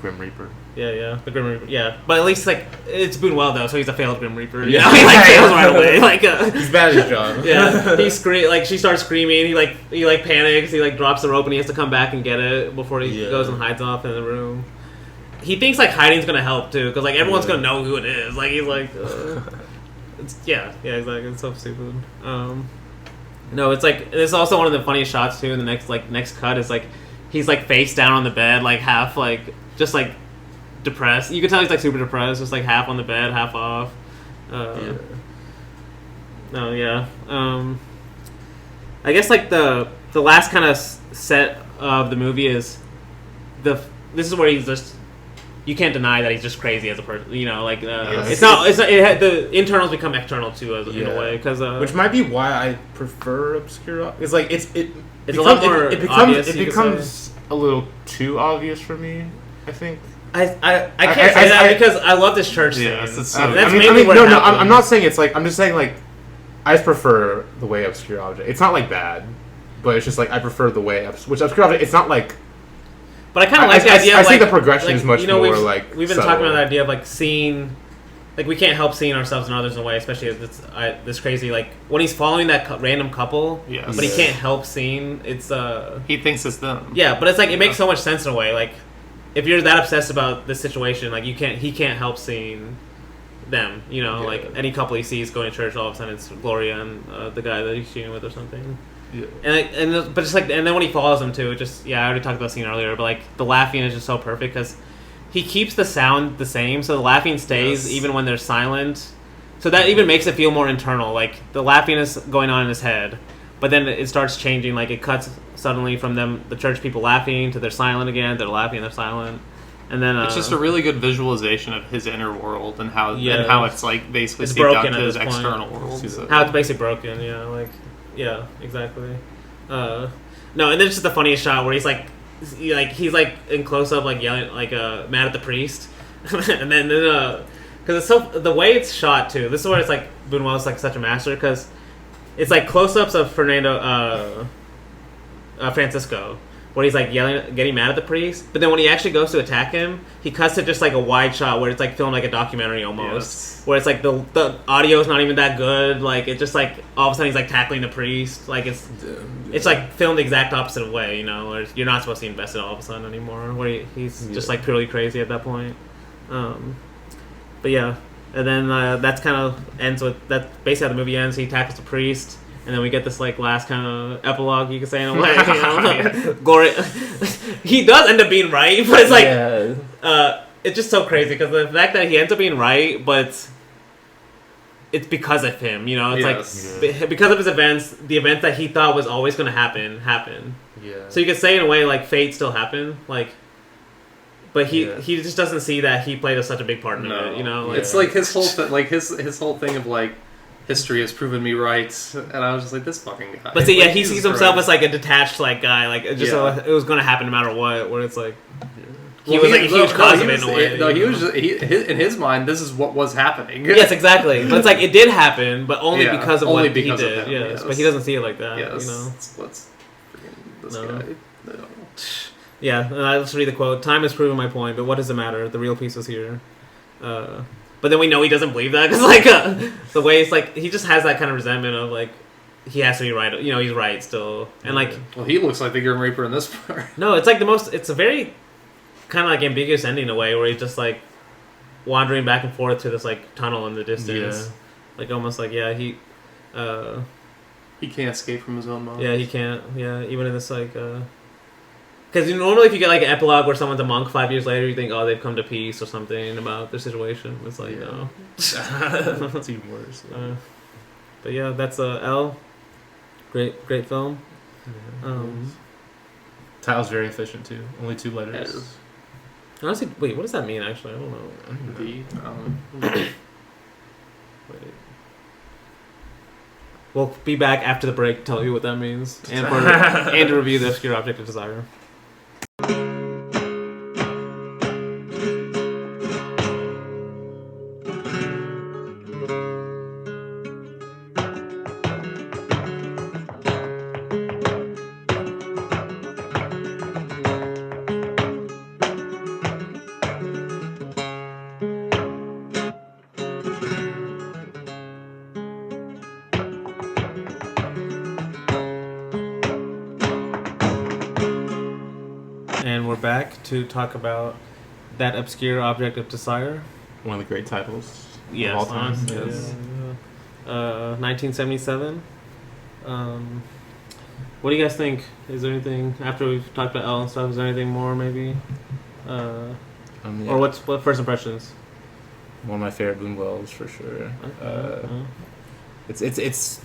Grim Reaper. Yeah, the Grim Reaper. Yeah, but at least, like, it's Bunuel though, so he's a failed Grim Reaper. You know? He, like, fails right away. Like, he's bad at his job. Yeah, like, she starts screaming. He panics. He, like, drops the rope, and he has to come back and get it before he goes and hides off in the room. He thinks, like, hiding's gonna help too, because, like, everyone's gonna know who it is. Like, he's like, exactly. It's so stupid. No, it's like, it's also one of the funniest shots too. In the next cut is, like, he's, like, face down on the bed, like, half, like, just, like, depressed. You can tell he's like super depressed, just like half on the bed, half off. No, yeah. I guess like the last kind of set of the movie is this is where he's just, you can't deny that he's just crazy as a person. You know, like it's not the internals become external too in a way, because which might be why I prefer obscure. It's like it's a lot more obvious. It becomes a little too obvious for me, I think. I can't say that because I love this church scene. That's I'm not saying it's like, I'm just saying like I just prefer the way obscure object. It's not like bad, but it's just like I prefer the way which obscure object. It's not like. But I kind of like the idea. I think the progression is much more like. We've been talking about the idea of like seeing, like we can't help seeing ourselves and others in a way, especially if this crazy like when he's following that random couple. Yes. But he can't help seeing it's. He thinks it's them. Yeah, but it's like it makes so much sense in a way. Like if you're that obsessed about this situation, like he can't help seeing them. You know, like any couple he sees going to church, all of a sudden it's Gloria and the guy that he's cheating with or something. Yeah. But just like, and then when he follows them too, it just I already talked about the scene earlier, but like the laughing is just so perfect because he keeps the sound the same, so the laughing stays even when they're silent. So that even makes it feel more internal. Like the laughing is going on in his head, but then it starts changing. Like it cuts suddenly from the church people laughing to they're silent again. They're laughing, they're silent, and then it's just a really good visualization of his inner world and how it's like basically it's broken to his external world. So. How it's basically broken, yeah, exactly. No, and then it's just the funniest shot where he's like in close up, like yelling, like mad at the priest, and then because it's so the way it's shot too. This is where it's like Bunuel is like such a master because it's like close ups of Francisco, where he's like yelling, getting mad at the priest, but then when he actually goes to attack him, he cuts to just like a wide shot where it's like filmed like a documentary almost, where it's like the audio is not even that good, like it just like all of a sudden he's like tackling the priest, like it's like filmed the exact opposite way, you know, where you're not supposed to be invested all of a sudden anymore, where he's just like purely crazy at that point. But yeah, and then that's kind of ends with that. Basically, how the movie ends. He tackles the priest. And then we get this like last kind of epilogue, you could say in a way. You know? Gloria, he does end up being right, but it's like it's just so crazy because the fact that he ends up being right, but it's because of him. You know, it's like because of his events, the events that he thought was always going to happen. Yeah. So you could say in a way like fate still happened, like. But he just doesn't see that he played such a big part in it. You know, like, it's like his whole his whole thing of like. History has proven me right, and I was just like, this fucking guy. But see, yeah, he sees himself as like a detached like guy, like it was going to happen no matter what. Where it's like he was like a huge cause of it in a way. No, he was just, in his mind, this is what was happening. Yes, exactly. But it's like it did happen, but only because of what he did. Yes, but he doesn't see it like that. Yes, you know, let's freaking this guy. No. Yeah, and let's read the quote. Time has proven my point, but what does it matter? The real piece is here. But then we know he doesn't believe that because, like, the way it's like he just has that kind of resentment of like he has to be right. You know, he's right still, and like, well, he looks like the Grim Reaper in this part. No, it's like the most. It's a very kind of like ambiguous ending in a way where he's just like wandering back and forth to this like tunnel in the distance, like almost like he can't escape from his own mind. Yeah, he can't. Yeah, even in this like. Because normally if you get like an epilogue where someone's a monk 5 years later, you think, oh, they've come to peace or something about their situation. It's like, no. It's even worse. But yeah, that's L. Great film. Yeah, title's very efficient too. Only 2 letters. Honestly, wait, what does that mean actually? I don't know. Wait. We'll be back after the break to tell you what that means and to review the obscure object of desire. Back to talk about that obscure object of desire. One of the great titles of all time. Yes. 1977. What do you guys think? Is there anything after we've talked about L and stuff? Is there anything more maybe? Yeah. Or what first impressions? One of my favorite Bunuels for sure. Okay. It's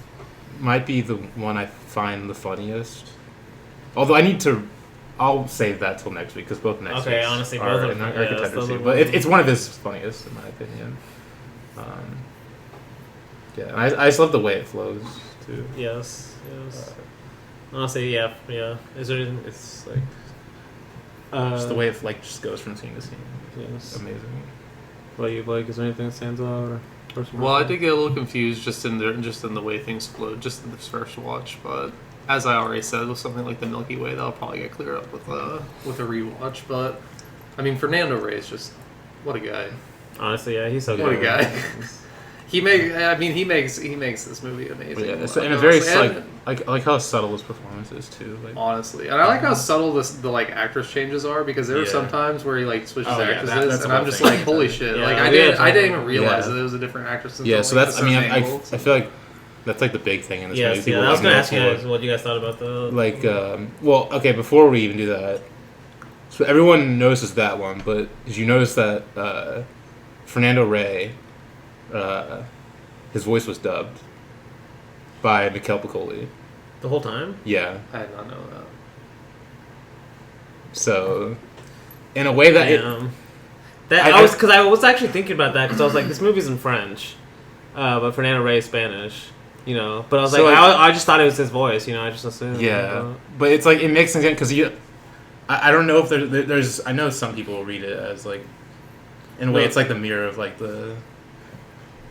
might be the one I find the funniest. Although I'll save that till next week because both next Okay, weeks honestly, are both in of our them, contenders those too. are But both- it's one of his funniest in my opinion. Yeah, and I just love the way it flows too. Yes. Honestly, yeah. Is there anything? It's like. Just the way it like just goes from scene to scene. Yes. Amazing. What you, Blake? Is there anything that stands out? Or Well, I did get a little confused just in the way things flowed, just in this first watch. But as I already said, with something like the Milky Way, that'll probably get cleared up with a rewatch. But I mean, Fernando Reyes, just what a guy! Honestly, yeah, he's so What good. a guy! He makes this movie amazing. But yeah, it's Like, and a very honestly, I like how subtle his performance is too. Like honestly, and I like how subtle the like actress changes are because there are Yeah. some times where he like switches Oh, yeah, actresses, that's and the I'm whole just thing. like, holy shit! Yeah, Like we I didn't had even realize Yeah. that it was a different actress. yeah, so that's I mean I angles. feel like that's like the big thing in this Yes, movie. yeah. People I was like gonna know ask you for- guys what you guys thought about the like well okay before we even do that, so everyone notices that one, but did you notice that Fernando Rey, his voice was dubbed by Mikel Piccoli? the whole time. Yeah, I did not know that. so in a way that I was actually thinking about that because I was like, this movie's in French, but Fernando Rey is Spanish, you know. But I was So, like, like- I just thought it was his voice, you know. I just assumed. yeah, but it's like it makes sense because I don't know if there's I know some people read it as like in a way No. it's like the mirror of like the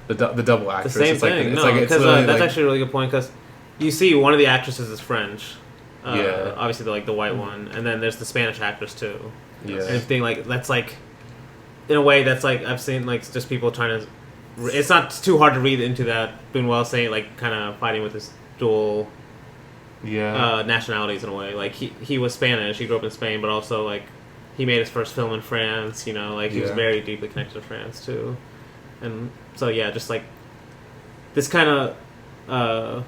double the actress. same it's like thing. it's No, like it's because literally that's like, actually a really good point because you see one of the actresses is French. Yeah. Obviously, the white one, and then there's the Spanish actress too. yeah. And everything like that's like, in a way, that's like I've seen like just people trying to. It's not too hard to read into that. Bunuel saying like kind of fighting with his dual Yeah. nationalities in a way. Like he was Spanish, he grew up in Spain, but also like he made his first film in France. You know, like he was Yeah. very deeply connected to France too. And so yeah, just like this kind of.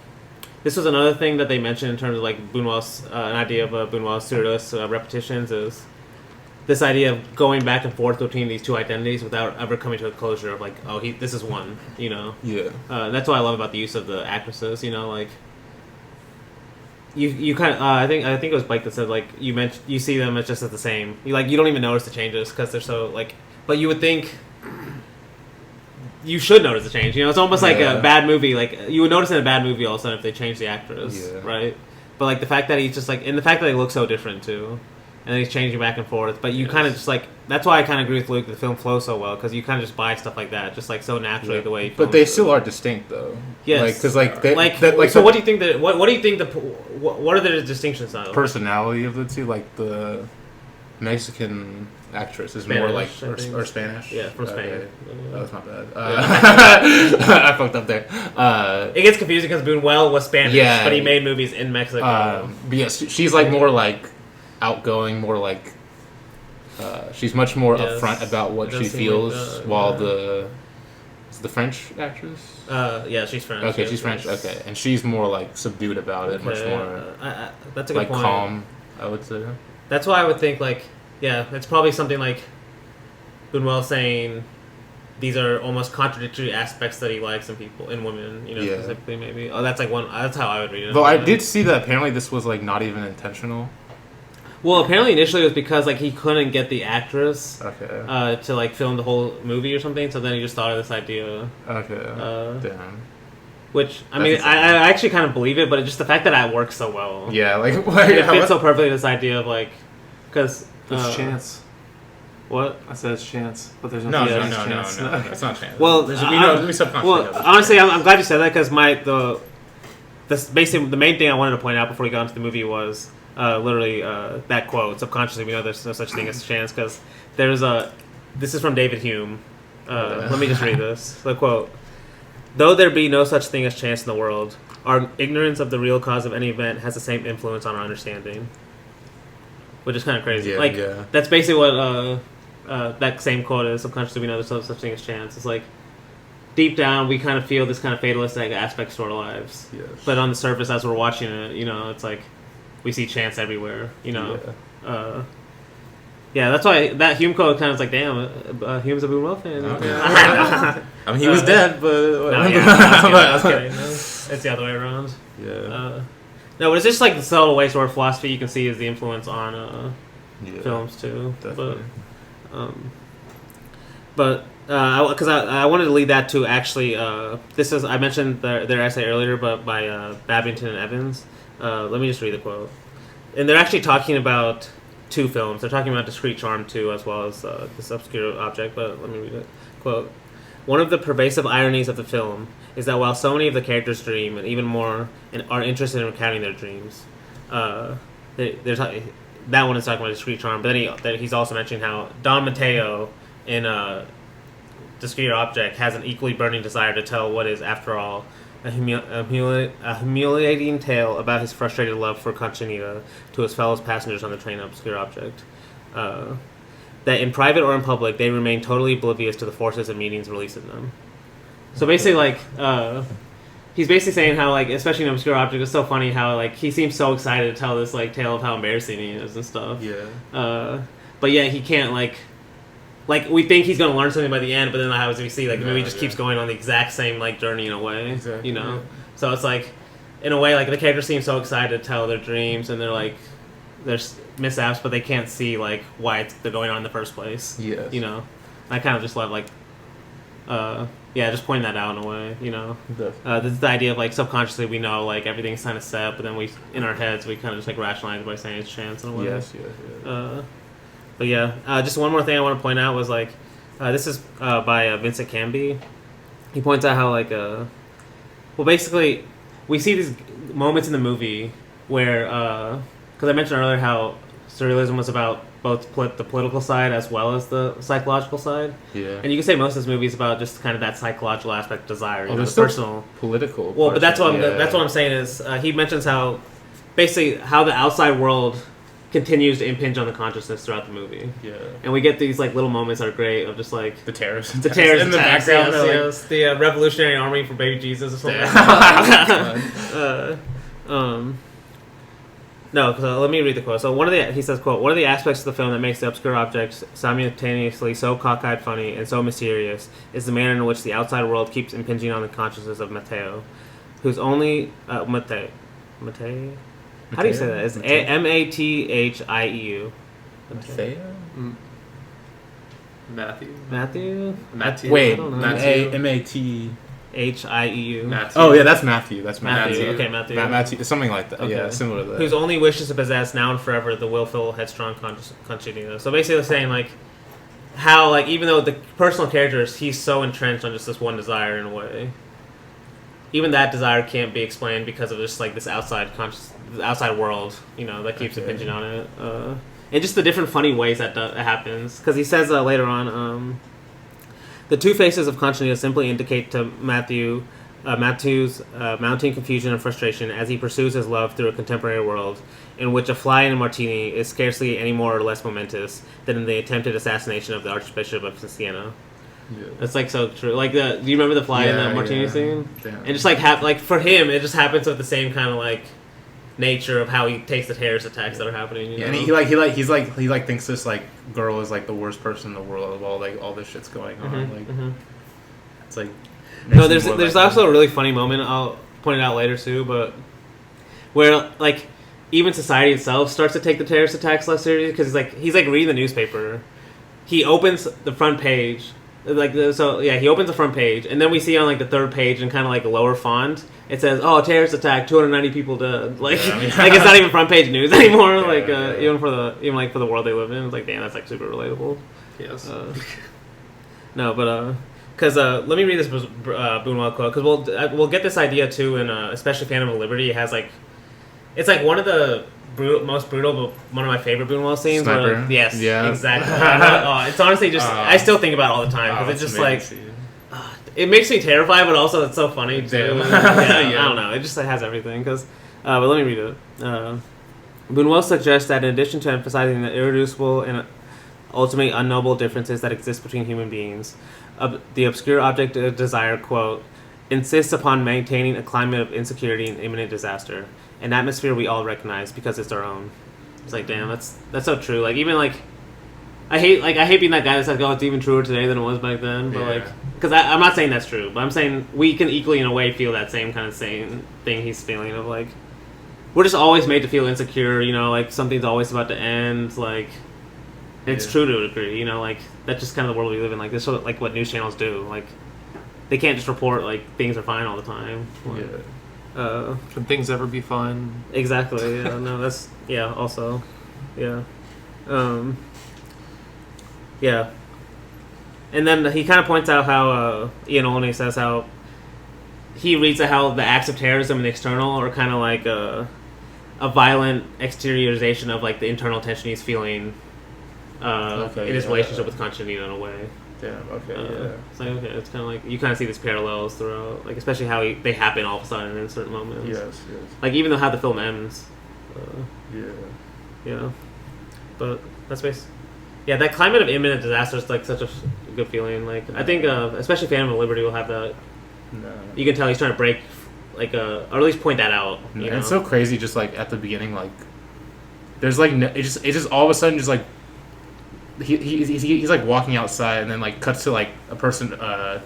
This was another thing that they mentioned in terms of like Bunuel's an idea of Bunuel's surrealist repetitions is this idea of going back and forth between these two identities without ever coming to a closure of like, oh, this is one, you know. Yeah. That's what I love about the use of the actresses, you know, like you kind of I think it was Blake that said like you see them as just as the same. You don't even notice the changes because they're so like, but you would think. You should notice the change. You know, it's almost like Yeah. a bad movie. Like you would notice in a bad movie all of a sudden if they change the actress, Yeah. right? But like the fact that he's just like, and the fact that they look so different too, and then he's changing back and forth. But you Yes. kind of just like that's why I kind of agree with Luke. The film flows so well because you kind of just buy stuff like that, just like so naturally Yeah. the way. He But films they it. still are distinct though. Yes. Like because like they Like, that, like so the what do you think that what do you think what are the distinctions now? personality of the two? Like the Mexican actress is more Spanish, like I think. or Spanish. Yeah, from Spain. Okay. Oh, that's not bad. Yeah. I fucked up there. It gets confusing because Bunuel was Spanish, Yeah. but he made movies in Mexico. But yes, she's like more like outgoing, more like she's much more Yes. upfront about what It does she seem feels, like that, while yeah. is the French actress. Yeah, she's French. Okay, yes, she's French. yes. Okay, and she's more like subdued about it, much Okay, more that's a good like point. calm. I would say. That's why I would think like, yeah, it's probably something like Bunuel saying these are almost contradictory aspects that he likes in people, in women, you know, Yeah. specifically maybe. Oh, that's like one. That's how I would read it. Though I did see that apparently this was like not even intentional. Well, apparently initially it was because like he couldn't get the actress Okay. to like film the whole movie or something. So then he just thought of this idea, Okay. Damn. which I That's mean, insane. I actually kind of believe it, but it's just the fact that it works so well. Yeah, like It fits so perfectly this idea of like, because It's chance. what? I said it's chance, but there's No, no no, no, chance. no, it's not chance. Well, we I'm- know we subconsciously know Well, this. honestly, I'm glad you said that because basically the main thing I wanted to point out before we got into the movie was literally that quote. Subconsciously, we know there's no such thing as chance because there's a. This is from David Hume. Let me just read this. The quote: "Though there be no such thing as chance in the world, our ignorance of the real cause of any event has the same influence on our understanding." Which is kind of crazy. Yeah, like yeah. that's basically what that same quote is. Subconsciously, we know there's no such thing as chance. It's like deep down, we kind of feel this kind of fatalistic aspects to our lives. Yes. But on the surface, as we're watching it, you know, it's like we see chance everywhere. You know, Yeah, that's why that Hume quote kind of was like, damn, Hume's a Bunuel fan. Okay. I mean, he was dead, but No, yeah, I was kidding. No, it's the other way around. yeah. No, but it's just like the subtle ways where philosophy you can see is the influence on Yeah. films too. Definitely. But because I wanted to lead that to actually this is I mentioned their essay earlier, but by Babington and Evans. Let me just read the quote. And they're actually talking about two films. They're talking about Discreet Charm too, as well as this obscure object. But let me read it. Quote: "One of the pervasive ironies of the film is that while so many of the characters dream, and even more, and are interested in recounting their dreams, there's that one is talking about Discreet Charm. But then he's also mentioning how Don Mateo in Discreet Object has an equally burning desire to tell what is, after all, a humiliating tale about his frustrated love for Conchinita to his fellow passengers on the train Obscure Object. That in private or in public, they remain totally oblivious to the forces and meanings released in them." So basically, like, he's basically saying how, like, especially in Obscure Object, it's so funny how, like, he seems so excited to tell this, like, tale of how embarrassing he is and stuff. Yeah. But yeah, he can't, like, we think he's going to learn something by the end, but then as we see, like, the movie just keeps going on the exact same, like, journey in a way. Exactly. You know? So it's like, in a way, like, the characters seem so excited to tell their dreams, and they're like, there's mishaps, but they can't see, like, why they're going on in the first place. Yes. You know? I kind of just love, like, just pointing that out in a way, you know? This is the idea of, like, subconsciously we know, like, everything's kind of set, but then in our heads, we kind of just, like, rationalize by saying it's chance in a way. Yes. But yeah, just one more thing I want to point out was, like, this is by Vincent Canby. He points out how, like, well, basically, we see these moments in the movie where, because I mentioned earlier how surrealism was about both the political side as well as the psychological side. Yeah. And you can say most of this movie is about just kind of that psychological aspect, desire, there's the still personal, political. Well, but that's what portion, that's what I'm saying is he mentions how basically how the outside world continues to impinge on the consciousness throughout the movie. Yeah. And we get these, like, little moments that are great of just, like, The terrorists. the terrorist in the attacks, background. yes. The Revolutionary Army for Baby Jesus or something. No, let me read the quote. So he says, quote, "One of the aspects of the film that makes the obscure objects simultaneously so cockeyed funny and so mysterious is the manner in which the outside world keeps impinging on the consciousness of Mateo, whose only Mateo. How do you say that? It's Mathieu. Mateo? Matthew? Wait, I don't know. M-A-T... Hieu. Matthew. Oh, yeah, that's Matthew. That's Matthew. Matthew. Okay, Matthew. Matthew. Something like that. Okay. Yeah, similar to that. Whose only wish is to possess now and forever the willful, headstrong Conchinita. So basically saying, like, how, like, even though the personal characters, he's so entrenched on just this one desire in a way, even that desire can't be explained because of just, like, this outside world, you know, that keeps impinging on it. And just the different funny ways that happens. Because he says later on, the two faces of Conchinita simply indicate to Matthew's mounting confusion and frustration as he pursues his love through a contemporary world in which a fly in a martini is scarcely any more or less momentous than in the attempted assassination of the Archbishop of Siena. Yeah. That's, like, so true. Like, do you remember the fly in that martini scene? Damn. And just, like, for him, it just happens with the same kind of, like, nature of how he takes the terrorist attacks that are happening. You know? And he thinks this, like, girl is, like, the worst person in the world of all this shit's going on. It's like no, there's also a really funny moment I'll point it out later too, but where, like, even society itself starts to take the terrorist attacks less seriously because he's reading the newspaper. He opens the front page. He opens the front page, and then we see on, like, the third page in kind of, like, a lower font, it says, "Oh, terrorist attack, 290 people dead." Like, like, it's not even front page news anymore. Even for the world they live in, it's like, damn, that's, like, super relatable. Yes. No, but because let me read this Bunuel quote because we'll get this idea too in especially Phantom of Liberty. It has, like, it's like one of the most brutal, but one of my favorite Bunuel scenes. Sniper? Where, yes, Yeah. exactly. It's honestly just I still think about it all the time because it's just like it makes me terrified, but also it's so funny too. I don't know. It just has everything. But let me read it. Bunuel suggests that in addition to emphasizing the irreducible and ultimately unknowable differences that exist between human beings, the obscure object of desire, quote, insists upon maintaining a climate of insecurity and imminent disaster, an atmosphere we all recognize because it's our own. It's like, damn, that's so true. Like, even, like, I hate being that guy that's like, oh, it's even truer today than it was back then. But like, because I'm not saying that's true, but I'm saying we can equally in a way feel that same kind of same thing he's feeling of like, we're just always made to feel insecure. You know, like something's always about to end. Like, it's true to a degree. You know, like that's just kind of the world we live in. Like this, sort of like what news channels do. Like, they can't just report like things are fine all the time. Like, can things ever be fine? Exactly. Yeah. No. That's Also. Yeah. Yeah. And then he kind of points out how Ian Olney says how he reads how the acts of terrorism and the external are kind of like a violent exteriorization of like the internal tension he's feeling in his relationship with Constantine in a way. Damn. Okay. It's like it's kind of like you kind of see these parallels throughout, like especially how they happen all of a sudden in certain moments. Yes. Like even though how the film ends. Yeah. But that's basically. Yeah, that climate of imminent disaster is like such a good feeling. Like I think, especially Phantom of Liberty will have that. No. You can tell he's trying to break, like, or at least point that out. You know? It's so crazy. Just like at the beginning, like there's like it just all of a sudden just like he's like walking outside and then like cuts to like a person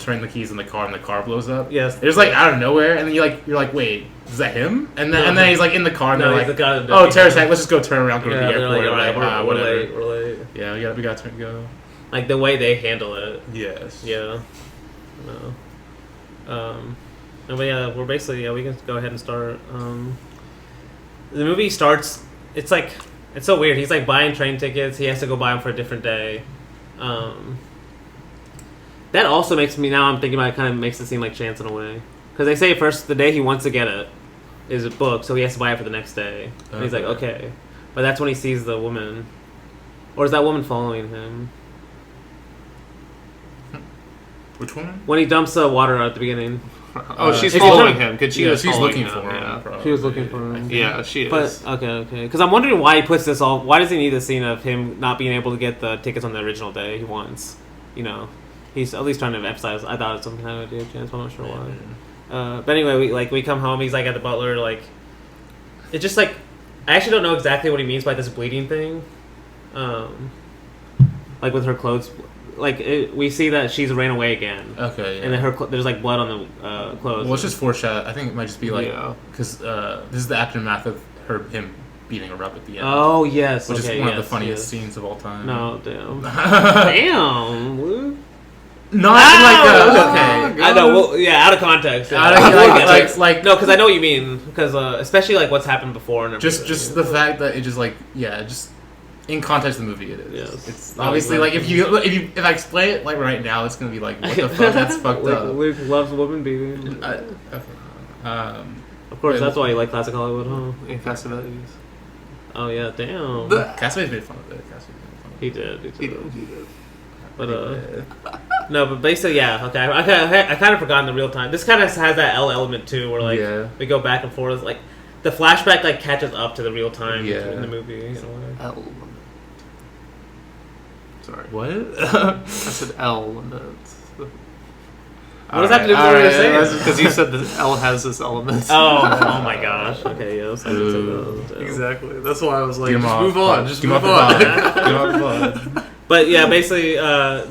turning the keys in the car and the car blows up. Yes. It's like out of nowhere and then you're like wait, is that him? And then he's like in the car and they're like, oh, terrorist attack, let's just go turn around, go to the airport. Like, whatever. We're late. Yeah, we got to go. Like the way they handle it. Yes. Yeah. No. But yeah, we're basically we can go ahead and start. The movie starts. It's like it's so weird. He's like buying train tickets. He has to go buy them for a different day. That also makes me now. I'm thinking about it. Kind of makes it seem like chance in a way because they say first the day he wants to get it is a book, so he has to buy it for the next day. And he's like okay, but that's when he sees the woman. Or is that woman following him? Which woman? When he dumps the water out at the beginning. Oh, she's following him because she's looking him, for him. yeah. Probably. She was looking for him. Yeah, she is. But okay. Because I'm wondering why he puts this all. Why does he need the scene of him not being able to get the tickets on the original day he wants? You know, he's at least trying to emphasize. I thought it was some kind of idea chance, but I'm not sure why. But anyway, we come home. He's like at the butler. Like, it's just like I actually don't know exactly what he means by this bleeding thing. Like with her clothes, we see that she's ran away again. Okay, yeah. And then there's like blood on the clothes. Well, it's just foreshadow. I think it might just be like because Yeah. this is the aftermath of him beating her up at the end. Oh yes, which is one of the funniest scenes of all time. No, damn, damn, Luke. Not okay. I know. Well, yeah, out of context. Yeah. Like no, because I know what you mean. Because especially like what's happened before and everything. just the fact that it just just in context of the movie it is. Yes. It's obviously like if I explain it like right now, it's gonna be like what the fuck, that's fucked up. Luke loves woman beating. Okay. Of course, that's why you like classic Hollywood, huh? In Cassavetes. Oh yeah, damn. Cassavetes made fun of it. He did. But no, but basically, yeah. Okay, I kind of forgot in the real time. This kind of has that L element too, where like we go back and forth. Like the flashback like catches up to the real time in the movie. In a way. L. Sorry. What? I said L. What does that have to do with what you're saying? Because you said that L has this element. Oh my gosh. Okay, yes. Exactly. That's why I was like, move on. But yeah, basically,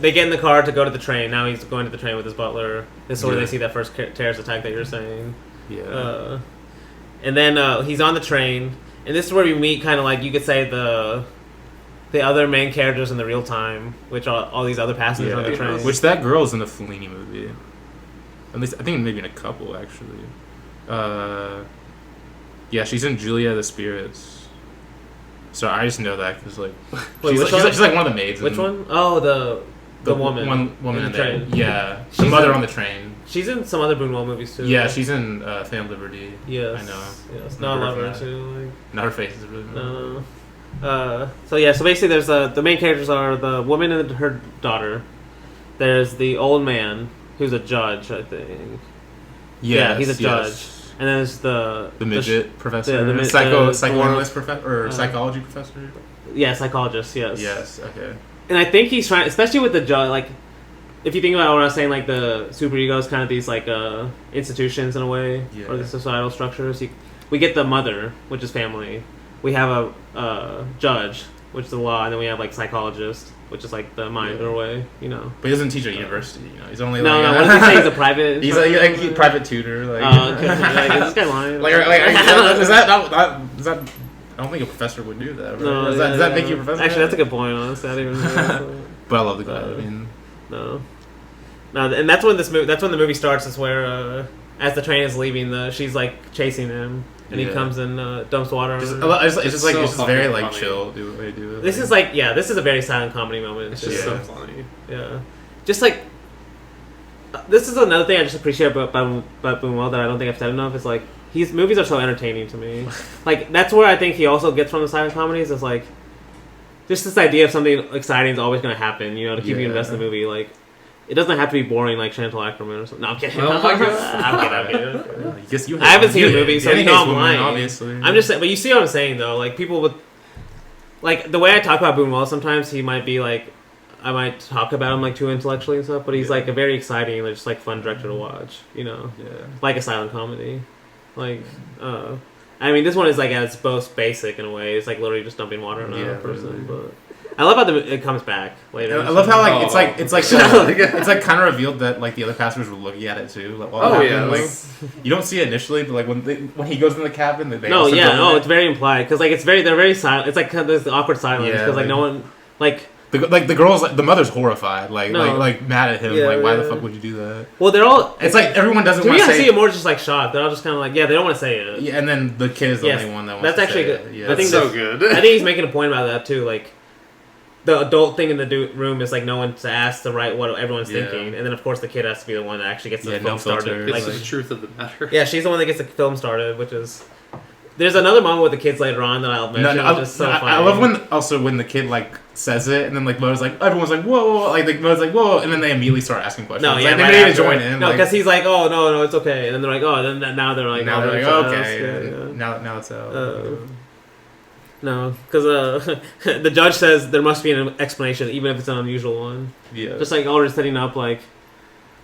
they get in the car to go to the train. Now he's going to the train with his butler. This is where they see that first terrorist attack that you're saying. Yeah. And then he's on the train, and this is where we meet kind of like you could say the other main characters in the real time, which are all these other passengers on the train. Which that girl's in the Fellini movie. At least I think maybe in a couple actually. Yeah, she's in Julia the Spirits. So I just know that because like she's like one of the maids. Which one? Oh, the woman. One woman in the train. Yeah, the mother on the train. She's in some other Bunuel movies too. Yeah, she's in Phantom of Liberty. Yes, I know. Yes, no, I love her too. Like, not her face is really. No. So basically, there's the main characters are the woman and her daughter. There's the old man who's a judge, I think. Yeah, he's a judge. And then there's the midget professor, the psychoanalyst professor, or psychology professor. Yeah, psychologist. Yes. Yes. Okay. And I think he's trying, especially with the judge. Like, if you think about what I was saying, like the superegos, kind of these like institutions in a way, or the societal structures. We get the mother, which is family. We have a judge, which is the law, and then we have like psychologist. which is like the minor way, you know. But he doesn't teach at university, you know. He's only No, like what does he say? He's a private. he's like a private tutor, like. Okay. Like, is this guy lying? Like, is that? I don't think a professor would do that. Right? No, Does that make you a professor? Actually, that's a good point. Honestly, I didn't even know. But I love the guy. I mean, no, and that's when That's when the movie starts. Is where as the train is leaving, she's like chasing him, and he comes and dumps water on her. it's just very like funny. chill. The way they do it. This is like this is a very silent comedy moment. It's just so funny. Yeah, just like this is another thing I just appreciate about Bunuel that I don't think I've said enough. Is like his movies are so entertaining to me. Like that's where I think he also gets from the silent comedies. Is like just this idea of something exciting is always going to happen. You know, to keep you invested in the movie. Like it doesn't have to be boring like Chantal Ackerman or something. No, I'm kidding. Oh my God. I'm kidding. I haven't seen the movie, so you know I'm lying. Obviously, I'm just saying, but you see what I'm saying though. Like people with like the way I talk about Bunuel, sometimes he might be like. I might talk about him like too intellectually and stuff, but he's like a very exciting, like, just like fun director to watch. You know, like a silent comedy. Like, I mean, this one is like at its most basic in a way. It's like literally just dumping water on a person. Really. But I love how it comes back later. I love how like it's like kind of revealed that like the other passengers were looking at it too. Like, while it happened. Like you don't see it initially, but like when he goes in the cabin, they also go in it's very implied because like they're very silent. It's like there's awkward silence because like no one like. The girl's the mother's horrified, like mad at him, why the fuck would you do that? Well, they're all. It's like everyone doesn't want to say. I see it more just like shocked. They're all just kind of like, they don't want to say it. Yeah, and then the kid is the only one that wants to say it. Yeah, I think so good. I think he's making a point about that too. Like the adult thing in the room is like no one's asked to write what everyone's thinking, and then of course the kid has to be the one that actually gets the film started. It's the truth of the matter. Yeah, she's the one that gets the film started, which is. There's another moment with the kids later on that I'll mention. I love when the kid like says it and then like Mo's like everyone's like whoa, like Mo's like whoa, and then they immediately start asking questions. No, they didn't even join in. No, because he's like oh no it's okay, and then they're like oh then now they're like okay now it's out. No, because the judge says there must be an explanation even if it's an unusual one. Yeah, just like already setting up like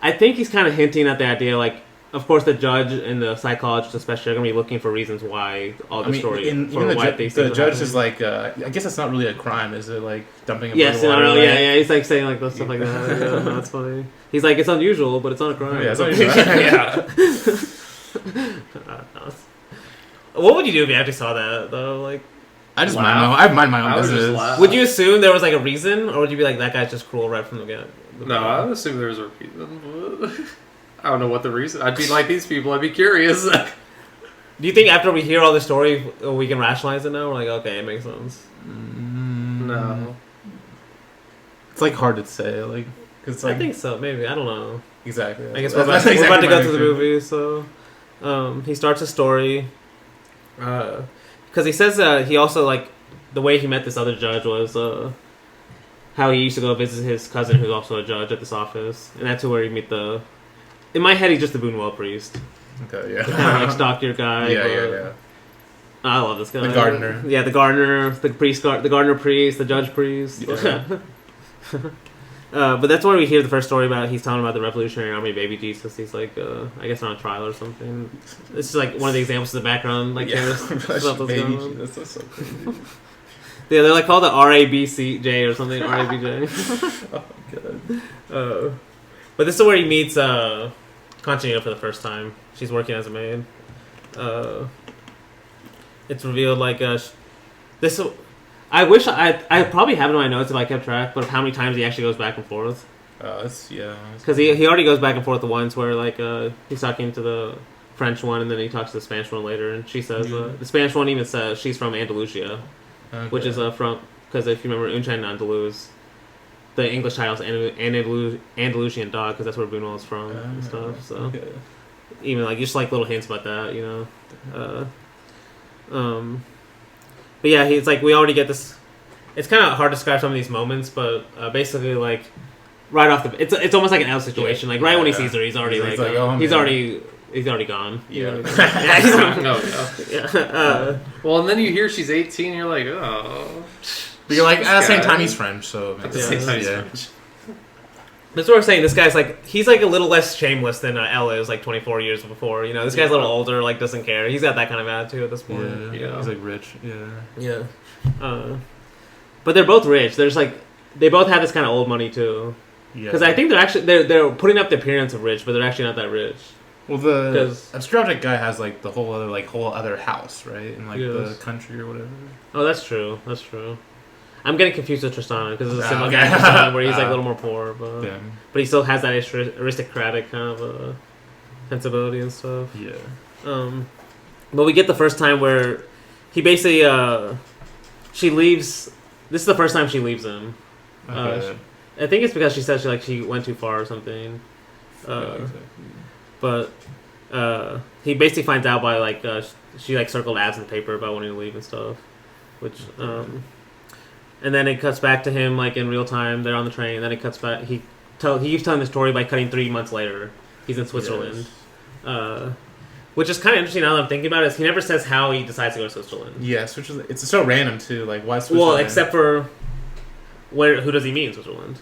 I think he's kind of hinting at the idea like. Of course, the judge and the psychologist, especially, are going to be looking for reasons why the story. The judge is like, I guess that's not really a crime, is it? Like dumping a yes, water. Really, yeah. He's like saying like stuff like that. That's funny. He's like, it's unusual, but it's not a crime. Yeah, it's unusual. What would you do if you actually saw that though? Like, I mind my own business. Would you assume there was like a reason, or would you be like that guy's just cruel right from the get? No, I would assume there was a reason. I don't know what the reason. I'd be like these people. I'd be curious. Do you think after we hear all the story, we can rationalize it now? We're like, okay, it makes sense. No. It's like hard to say. Like, cause like, I think so. Maybe I don't know. Exactly. I guess we're about to go through the movie. So, he starts a story. Because he says he also like the way he met this other judge was how he used to go visit his cousin who's also a judge at this office, and that's where he meet the. In my head, he's just the Bunuel priest. Okay, yeah. Kind of like stalk your guy. Yeah. I love this guy. The gardener. Yeah, the gardener, the gardener priest, the judge priest. Yeah. But that's where we hear the first story about. He's telling about the Revolutionary Army baby Jesus. He's like, I guess on a trial or something. This is like one of the examples in the background, like stuff that's going on. That's so crazy. Yeah, they're like called the RABCJ or something. RABJ. Oh my god. But this is where he meets Conchita for the first time. She's working as a maid. It's revealed like this. I wish I probably have it in my notes if I kept track, but of how many times he actually goes back and forth. Because he already goes back and forth once where like he's talking to the French one and then he talks to the Spanish one later, and she says the Spanish one even says she's from Andalusia, which is from because if you remember Un Chien Andaluz. The English title is Andalusian dog because that's where Bunuel is from and stuff. So even like just like little hints about that, you know. But yeah, it's like we already get this. It's kind of hard to describe some of these moments, but basically like right off the, it's almost like an L situation. Like right when he sees her, he's already he's already gone. Yeah. Well, and then you hear she's 18, and you're like, oh. But you're like, at the same time, he's French, so... At the same time, he's French. That's what we're saying. This guy's like, he's like a little less shameless than Elle is like 24 years before. You know, this guy's a little older, like doesn't care. He's got that kind of attitude at this point. Yeah, you know? He's like rich. Yeah. But they're both rich. There's like, they both have this kind of old money too. Yeah. Because I think they're putting up the appearance of rich, but they're actually not that rich. Well, the 'Cause- obscure object guy has like the whole other house, right, in like the Yes. country or whatever. Oh, that's true. That's true. I'm getting confused with Tristana because it's a similar Okay. guy to Tristana where he's like a little more poor, but Yeah. he still has that aristocratic kind of sensibility and stuff. Yeah. But we get the first time where he basically she leaves. This is the first time she leaves him. Okay. I think it's because she said she went too far or something. Exactly. But he basically finds out by like she like circled ads in the paper about wanting to leave and stuff, which and then it cuts back to him like in real time. They're on the train. And then it cuts back. He keeps telling the story by cutting 3 months later. He's in Switzerland, which is kind of interesting now that I'm thinking about it. Is he never says how he decides to go to Switzerland. Yeah, Switzerland. It's so random too. Like why Switzerland? Well, except for who does he mean Switzerland?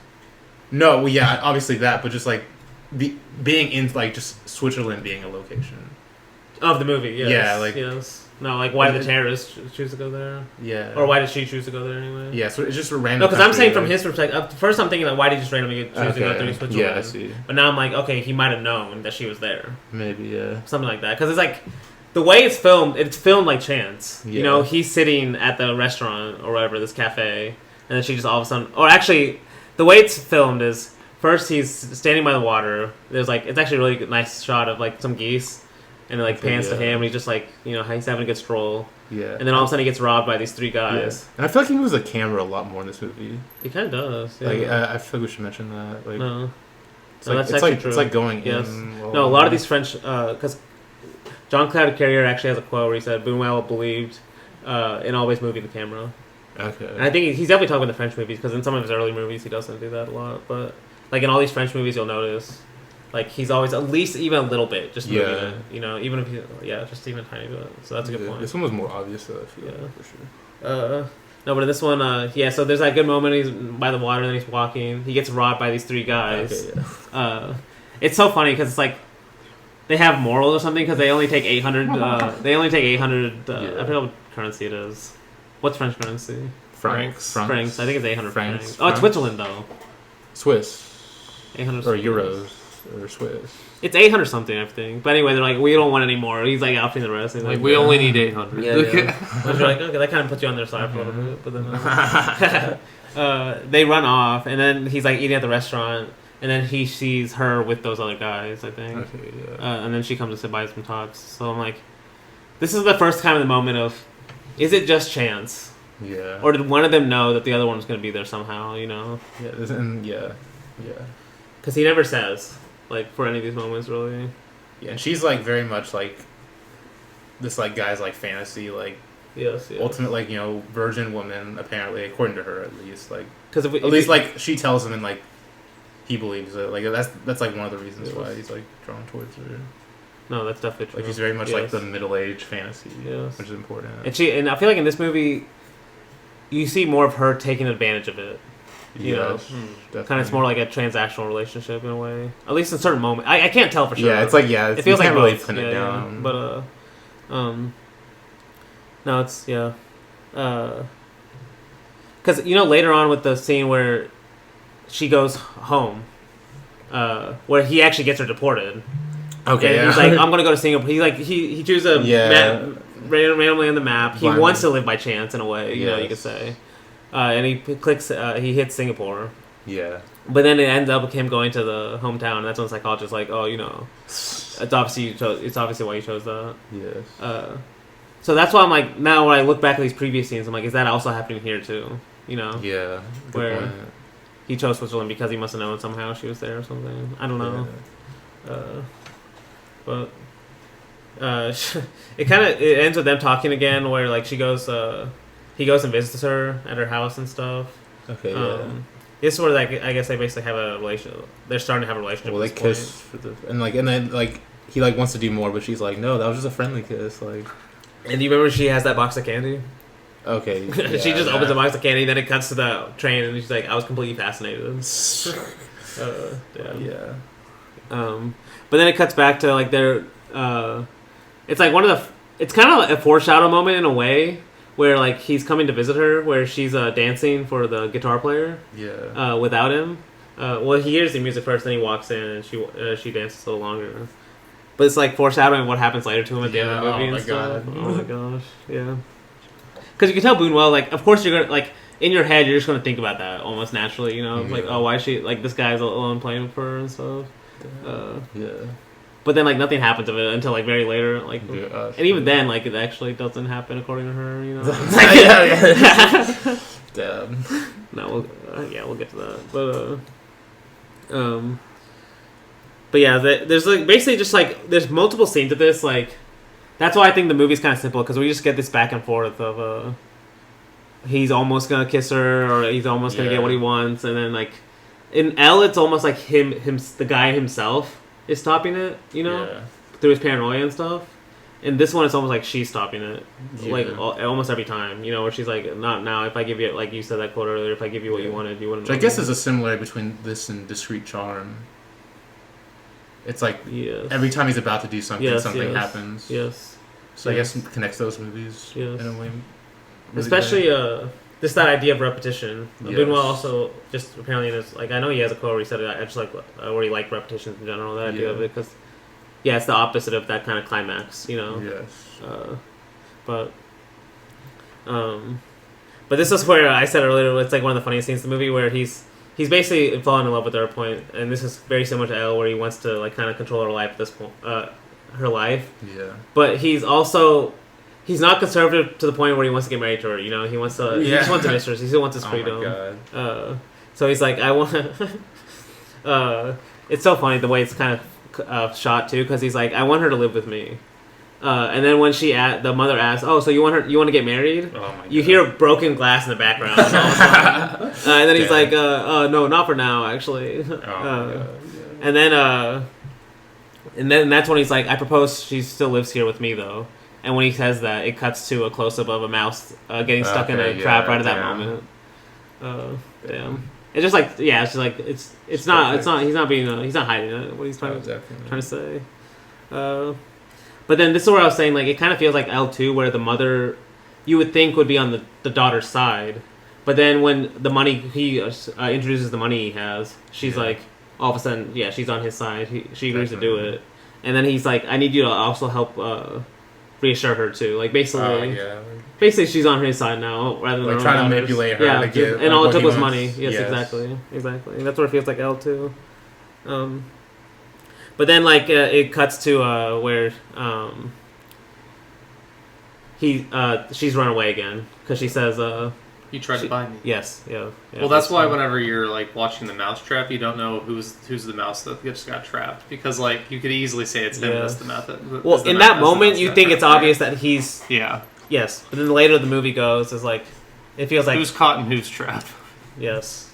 No, well, yeah, obviously that, but just like being in like just Switzerland being a location. Of the movie, yes. Yeah, like- yes. No, like why did the terrorists choose to go there? Yeah. Or why did she choose to go there anyway? Yeah, so it's just a random. No, because I'm country, saying from like- his perspective. First, I'm thinking like, why did he just randomly choose to go through Switzerland? Yeah, I see. But now I'm like, okay, he might have known that she was there, Maybe, yeah. something like that. Because it's like the way it's filmed like chance. You Yeah. know, he's sitting at the restaurant or whatever, this cafe, and then she just all of a sudden, or actually, the way it's filmed is first he's standing by the water. There's like it's actually a really nice shot of like some geese, and it like pans to him, and he's just like he's having a good stroll. Yeah. And then all of a sudden he gets robbed by these 3 guys. And I feel like he moves the camera a lot more in this movie. He kind of does. Yeah. Like I feel like we should mention that. Like, No. it's No, like, that's it's actually like true. it's like going Yes. in. No, a lot of these French, because John Cloud Carrier actually has a quote where he said Bunuel believed in always moving the camera. Okay. And I think he's definitely talking about the French movies because in some of his early movies he doesn't do that a lot. But like in all these French movies, you'll notice like he's always at least even a little bit just moving it. Even if just even a tiny bit. So that's a good point. This one was more obvious, though, I feel for sure. No, but in this one, so there's that good moment. He's by the water, and then he's walking. He gets robbed by these 3 guys. Okay, yeah. It's so funny because it's like they have morals or something because they only take 800. They only take 800. I forget what currency it is. What's French currency? Francs. Francs. I think it's 800 Francs. francs. Oh, it's Switzerland though. Swiss. 800 Or euros. Or Swiss. It's 800 something, I think. But anyway, they're like, we don't want any more. He's like opting the rest. He's Like we only need 800. Yeah. But you're like, okay, that kind of puts you on their side for a little bit. But then they run off, and then he's like eating at the restaurant, and then he sees her with those other guys, I think. Okay, yeah. And then she comes to sit by some talks. So I'm like, this is the first kind of the moment of, is it just chance? Yeah. Or did one of them know that the other one was going to be there somehow, Yeah, and yeah. Because he never says, like, for any of these moments, really. Yeah, and she's like very much like this like guy's like fantasy, like Yes. ultimate like, virgin woman, apparently, according to her at least. Like Because at least like she tells him and like he believes it. Like that's like one of the reasons why he's like drawn towards her. No, that's definitely true. Like he's very much like the middle age fantasy, which is important. And I feel like in this movie, you see more of her taking advantage of it. You know, kind of it's more like a transactional relationship in a way. At least in certain moments, I can't tell for sure. Yeah, it's like it feels like really both. pin it down. But no, it's because later on with the scene where she goes home, where he actually gets her deported. Okay, and he's like, I'm gonna go to Singapore. He like he chooses a map randomly on the map. He wants to live by chance in a way, you could say. And he clicks. He hits Singapore. Yeah. But then it ends up with him going to the hometown, and that's when the psychologist's like, "Oh, it's obviously it's obviously why you chose that." Yes. So that's why I'm like, now when I look back at these previous scenes, I'm like, is that also happening here too? Yeah. Good where point. he chose Switzerland because he must have known somehow she was there or something. I don't know. But it ends with them talking again, where like he goes and visits her at her house and stuff. Okay. This is where like I guess they basically have a relationship. They're starting to have a relationship. Well, they kiss and then he like wants to do more, but she's like, no, that was just a friendly kiss. Like, and do you remember she has that box of candy? Okay. She just opens a box of candy, then it cuts to the train, and she's like, I was completely fascinated. Yeah. But then it cuts back to like they're. It's like one of the. It's kind of a foreshadow moment in a way, where like he's coming to visit her, where she's dancing for the guitar player. Yeah. Without him. Well, he hears the music first, then he walks in, and she dances a little longer. But it's like foreshadowing what happens later to him at the end of the movie and stuff. God. Oh my gosh, yeah. Because you can tell Bunuel, like, of course you're gonna like in your head you're just gonna think about that almost naturally, you know, like, oh, why is she like this guy's alone playing for her and stuff. Yeah. But then like nothing happens of it until like very later, like, and even then like it actually doesn't happen according to her, you know. Yeah. Damn. No, we'll get to that, but yeah, there's like basically just like there's multiple scenes of this, like that's why I think the movie's kind of simple because we just get this back and forth of he's almost gonna kiss her or he's almost gonna get what he wants, and then like in L it's almost like him the guy himself is stopping it, you know, through his paranoia and stuff. In this one, it's almost like she's stopping it, like almost every time, you know, where she's like, "Not now. If I give you, like you said that quote earlier, if I give you what you wanted, you wouldn't." Which I guess is a similarity between this and Discreet Charm. It's like every time he's about to do something, something happens. Yes. So I guess it connects those movies in a way. Really especially just that idea of repetition. Bunuel also just apparently there's like I know he has a quote where he said it. I just like where he liked repetitions in general. That idea of it because. Yeah, it's the opposite of that kind of climax, you know. Yes. But this is where I said earlier. It's like one of the funniest scenes in the movie where he's basically falling in love with her point, and this is very similar to Elle, where he wants to like kind of control her life at this point, her life. Yeah. But he's not conservative to the point where he wants to get married to her. You know, he wants to. He just wants a mistress. He still wants his freedom. Oh my God. So he's like, I want. It's so funny the way it's kind of. Shot too because he's like I want her to live with me, and then when the mother asks, oh, so you want to get married? Oh my God. You hear broken glass in the background, and then he's like, no, not for now, actually. And then that's when he's like, I propose she still lives here with me though, and when he says that, it cuts to a close up of a mouse getting stuck in a trap right at that moment. Damn. It's just like it's just like it's not he's not hiding it, what he's trying to say. But then this is where I was saying like it kind of feels like L2 where the mother you would think would be on the daughter's side, but then when the money he introduces the money he has, she's like all of a sudden she's on his side. She agrees to do it, and then he's like I need you to also help reassure her too. Like basically she's on his side now rather than trying to manipulate her. To get, and all it took was money. Yes, exactly. That's what it feels like L2. But then like it cuts to where she's run away again because she says you tried to buy me. Yes, yeah. Well, that's why whenever you're like watching the mouse trap, you don't know who's the mouse that just got trapped because like you could easily say it's him as the method. Well, in that moment, you think it's obvious that he's yes, but then later the movie goes is like it feels like who's caught and who's trapped. Yes,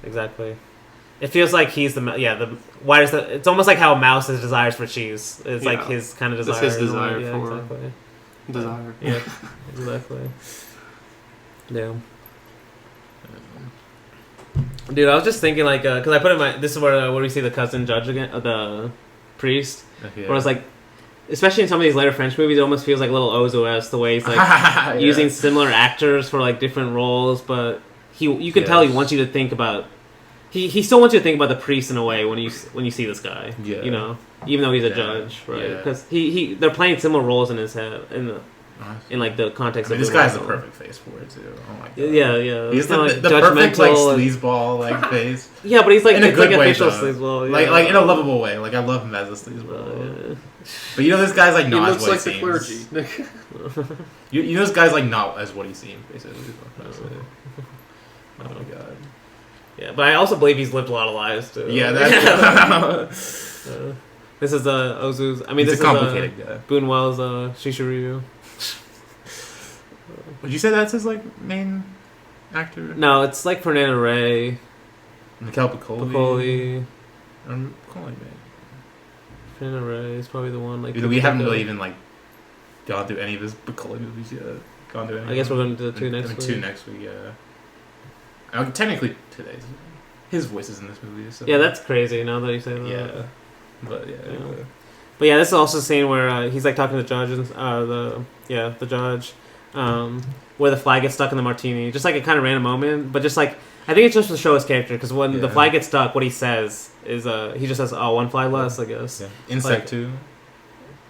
exactly. It feels like he's why does that? It's almost like how a mouse has desires for cheese. It's like his kind of desire. It's his desire for exactly. Desire. Yeah, exactly. Yeah. Dude, I was just thinking like because I put in this is where we see the cousin judge again, the priest. Where it's like, especially in some of these later French movies, it almost feels like a little Ozo-esque the way he's like using similar actors for like different roles, but you can tell he wants you to think about. He still wants you to think about the priest in a way when you see this guy. Yeah. You know, even though he's a judge, right? Because they're playing similar roles in his head in like the context of this guy's the perfect face for it too. Oh my God. Yeah. He's the perfect like sleazeball like face. Yeah, but he's like in a good way, sleazeball. Yeah. Like in a lovable way. Like I love him as a sleazeball. But you know this guy's like not as what he seems. He looks like the clergy. you know this guy's like not as what he seems basically. Oh my God. Yeah, but I also believe he's lived a lot of lives too. Yeah, that's this is Ozu's. I mean, he's this a complicated guy. Bunuel's Shisha review. Would you say that's his like main actor? No, it's like Fernando Rey, Mikel Piccoli. Fernando Rey is probably the one. Like we haven't really even like gone through any of his Piccoli movies yet. I guess we're going to do 2 next week. 2 next week, yeah. Technically today's his voice is in this movie. So. Yeah, that's crazy. Now that you say that. Yeah, but But yeah, this is also the scene where he's like talking to the judge and the judge, where the flag gets stuck in the martini. Just like a kind of random moment, but just like I think it's just to show his character because when the flag gets stuck, what he says is he just says, "Oh, one fly less," I guess. Yeah. Insect too.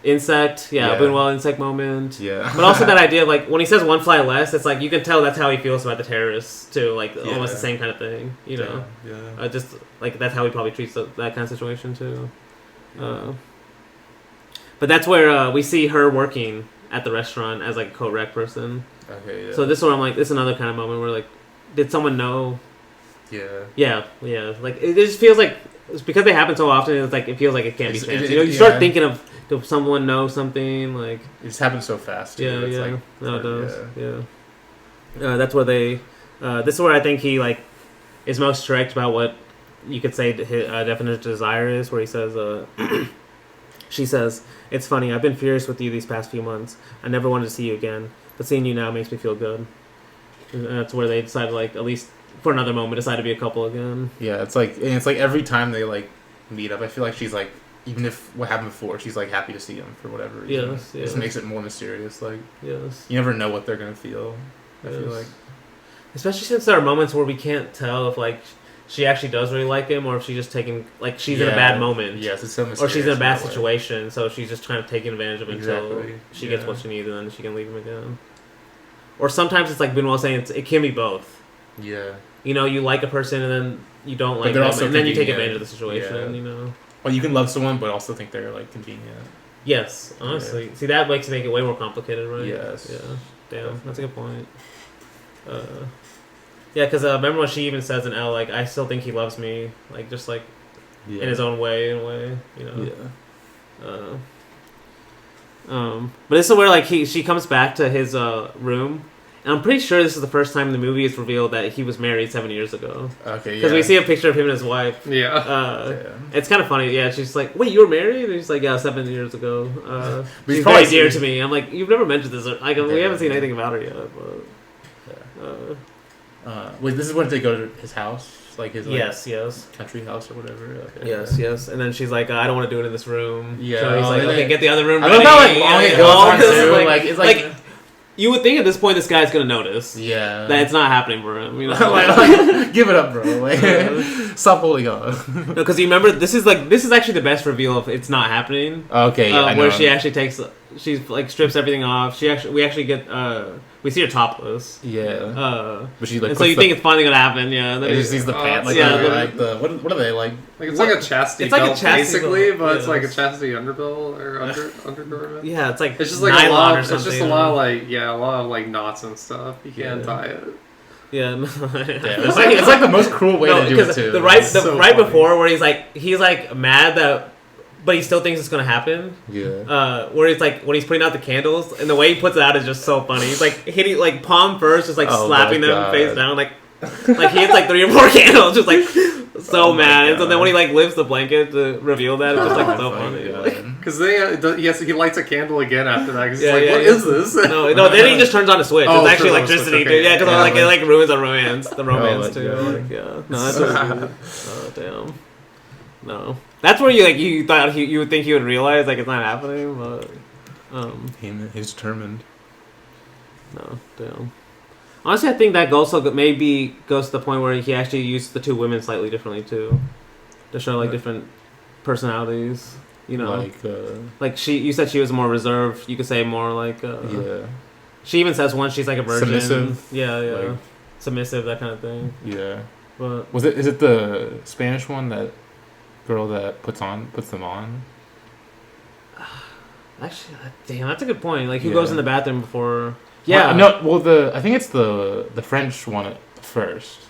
Insect, Yeah. Bunuel insect moment. Yeah. But also that idea of like when he says one fly less, it's like you can tell that's how he feels about the terrorists too. Like almost the same kind of thing, you know. Yeah. Just like that's how he probably treats that kind of situation too. But that's where we see her working at the restaurant as like a co-rec person. Okay. Yeah. So this is where I'm like, this is another kind of moment where like, did someone know? Yeah. Yeah. Like it just feels like it's because they happen so often. It's like it feels like it can't be chance. You Yeah. start thinking of, does someone know something? Like It just happens so fast. Too. yeah. It's like, No, it does. Yeah. That's where they. This is where I think he like is most strict about what you could say his definition of desire is. Where he says, she says, "It's funny. I've been furious with you these past few months. I never wanted to see you again, but seeing you now makes me feel good." And that's where they decided, like, at least for another moment, decide to be a couple again. Yeah, it's like every time they like meet up, I feel like she's like, even if what happened before, she's like happy to see him for whatever reason. Yes. It just makes it more mysterious. Like Yes. you never know what they're gonna feel. I feel like, especially since there are moments where we can't tell if like she actually does really like him or if she's just taking like she's in a bad moment. Yes, it's so mysterious. Or she's in a bad that way. situation, so she's just trying to take advantage of it until Exactly. she gets what she needs, and then she can leave him again. Or sometimes it's like Bunuel saying it can be both. Yeah. You know, you like a person and then you don't like they're them, also and then you take convenient. advantage of the situation. Yeah. You know. Well, you can love someone, but also think they're like convenient. Yes, honestly. See, that makes it way more complicated, right? Yes. Yeah. Damn, that's a good point. Yeah, because remember when she even says in L, like, I still think he loves me, like, just like in his own way, in a way, you know. Yeah. But this is where like she comes back to his room, and I'm pretty sure this is the first time in the movie it's revealed that he was married 7 years ago. Okay. Because we see a picture of him and his wife. Yeah. It's kind of funny. Yeah, she's like, "Wait, you were married?" And he's like, "Yeah, 7 years ago." We've She's probably very dear seen- to me. I'm like, "You've never mentioned this. Like, we haven't seen Yeah. anything about her yet." But, Wait, this is when they go to his house, like his like, yes. country house or whatever. Okay. Yes. And then she's like, "I don't want to do it in this room." Yeah. So he's like, and "Okay, then- get the other room I ready." love how like long it And goes all on this too. is, Like it's like you would think at this point this guy's gonna notice yeah. that it's not happening for him. You know, like, give it up, bro. Like, stop holding on. because you remember this is actually the best reveal of it's not happening. Okay, yeah, I know. Where she actually she's like strips everything off. We actually get we see her topless. Yeah. But she like. And so you think it's finally gonna happen, yeah? And then and she sees the pants, like yeah, like the what are they like? Like it's like a chastity It's like a belt, chastity basically, belt, but it's like a yes. chastity underbill or undergarment. yeah, it's like It's just like nylon a lot. or It's something. just a lot of like knots and stuff. You can't tie it. yeah. It's like the most cruel way to do it too. The right so right funny. before where he's like mad that. But he still thinks it's gonna happen. Yeah. Where he's like when he's putting out the candles, and the way he puts it out is just so funny. He's like hitting like palm first, just like Oh slapping my them God. face down, like he hits like 3 or 4 candles, just like so Oh my mad. And so then God. when he like lifts the blanket to reveal that, it's just like so Oh my funny. God. Like, Because he lights a candle again after that. Because Yeah, he's like, yeah, what yeah. is this? No. Then he just turns on a switch. Oh, It's actually turns on a switch, electricity, okay. dude. Yeah, because Yeah, like it like- like ruins the romance my too. God. Like, yeah, no, that's what oh damn. No, that's where you thought you would think he would realize like it's not happening, but He's determined. no, damn. Honestly, I think that also maybe goes to the point where he actually used the 2 women slightly differently too, to show like different personalities. You know, like you said she was more reserved. You could say more like yeah. She even says once she's like a virgin. Submissive. Yeah. Like- Submissive, that kind of thing. Yeah. But Is it the Spanish one, that girl that puts them on? actually, damn, that's a good point. Like who Yeah. goes in the bathroom before? Yeah. I think it's the French one at first.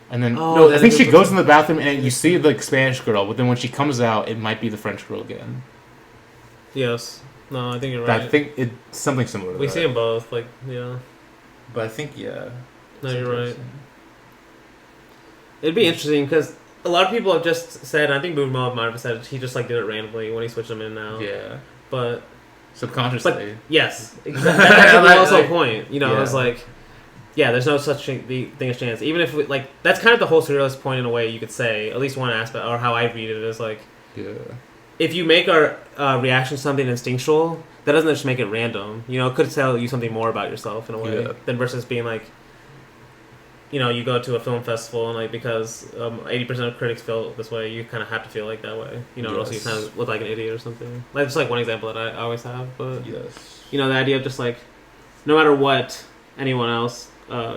And then Oh, no, I that's think a she good goes in the bathroom and you see the Spanish girl, but then when she comes out, it might be the French girl again. Yes. No, I think you're right. I think it's something similar to we that. see them both. Like yeah. But I think yeah. No, it's you're right. interesting. It'd be interesting because a lot of people have just said. I think Bunuel might have said he just like did it randomly when he switched them in now. Yeah. But Subconsciously. yes, exactly. That's actually also a Like- point. You know, yeah. it's like. Yeah, there's no such thing as chance. Even if that's kind of the whole surrealist point in a way you could say. At least one aspect, or how I read it is like, Yeah. if you make our reaction to something instinctual, that doesn't just make it random. You know, it could tell you something more about yourself in a way than versus being like, you know, you go to a film festival and like because 80% of critics feel this way, you kind of have to feel like that way. You know, or else you kind of look like an idiot or something. Like just like one example that I always have, but you know, the idea of just like, no matter what anyone else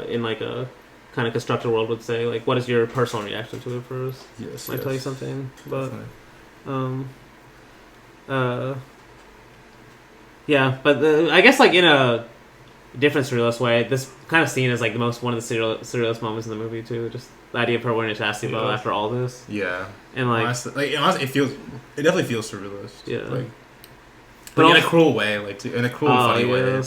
in like a kind of constructed world would say, like, what is your personal reaction to it first? Might tell you something, but yeah, but I guess like in a different surrealist way, this kind of scene is like one of the surrealist moments in the movie too. Just the idea of her wearing a chastity belt after all this. Yeah, and like, honestly, it definitely feels surrealist. Yeah, like, but in a cruel way, like in a cruel, funny way.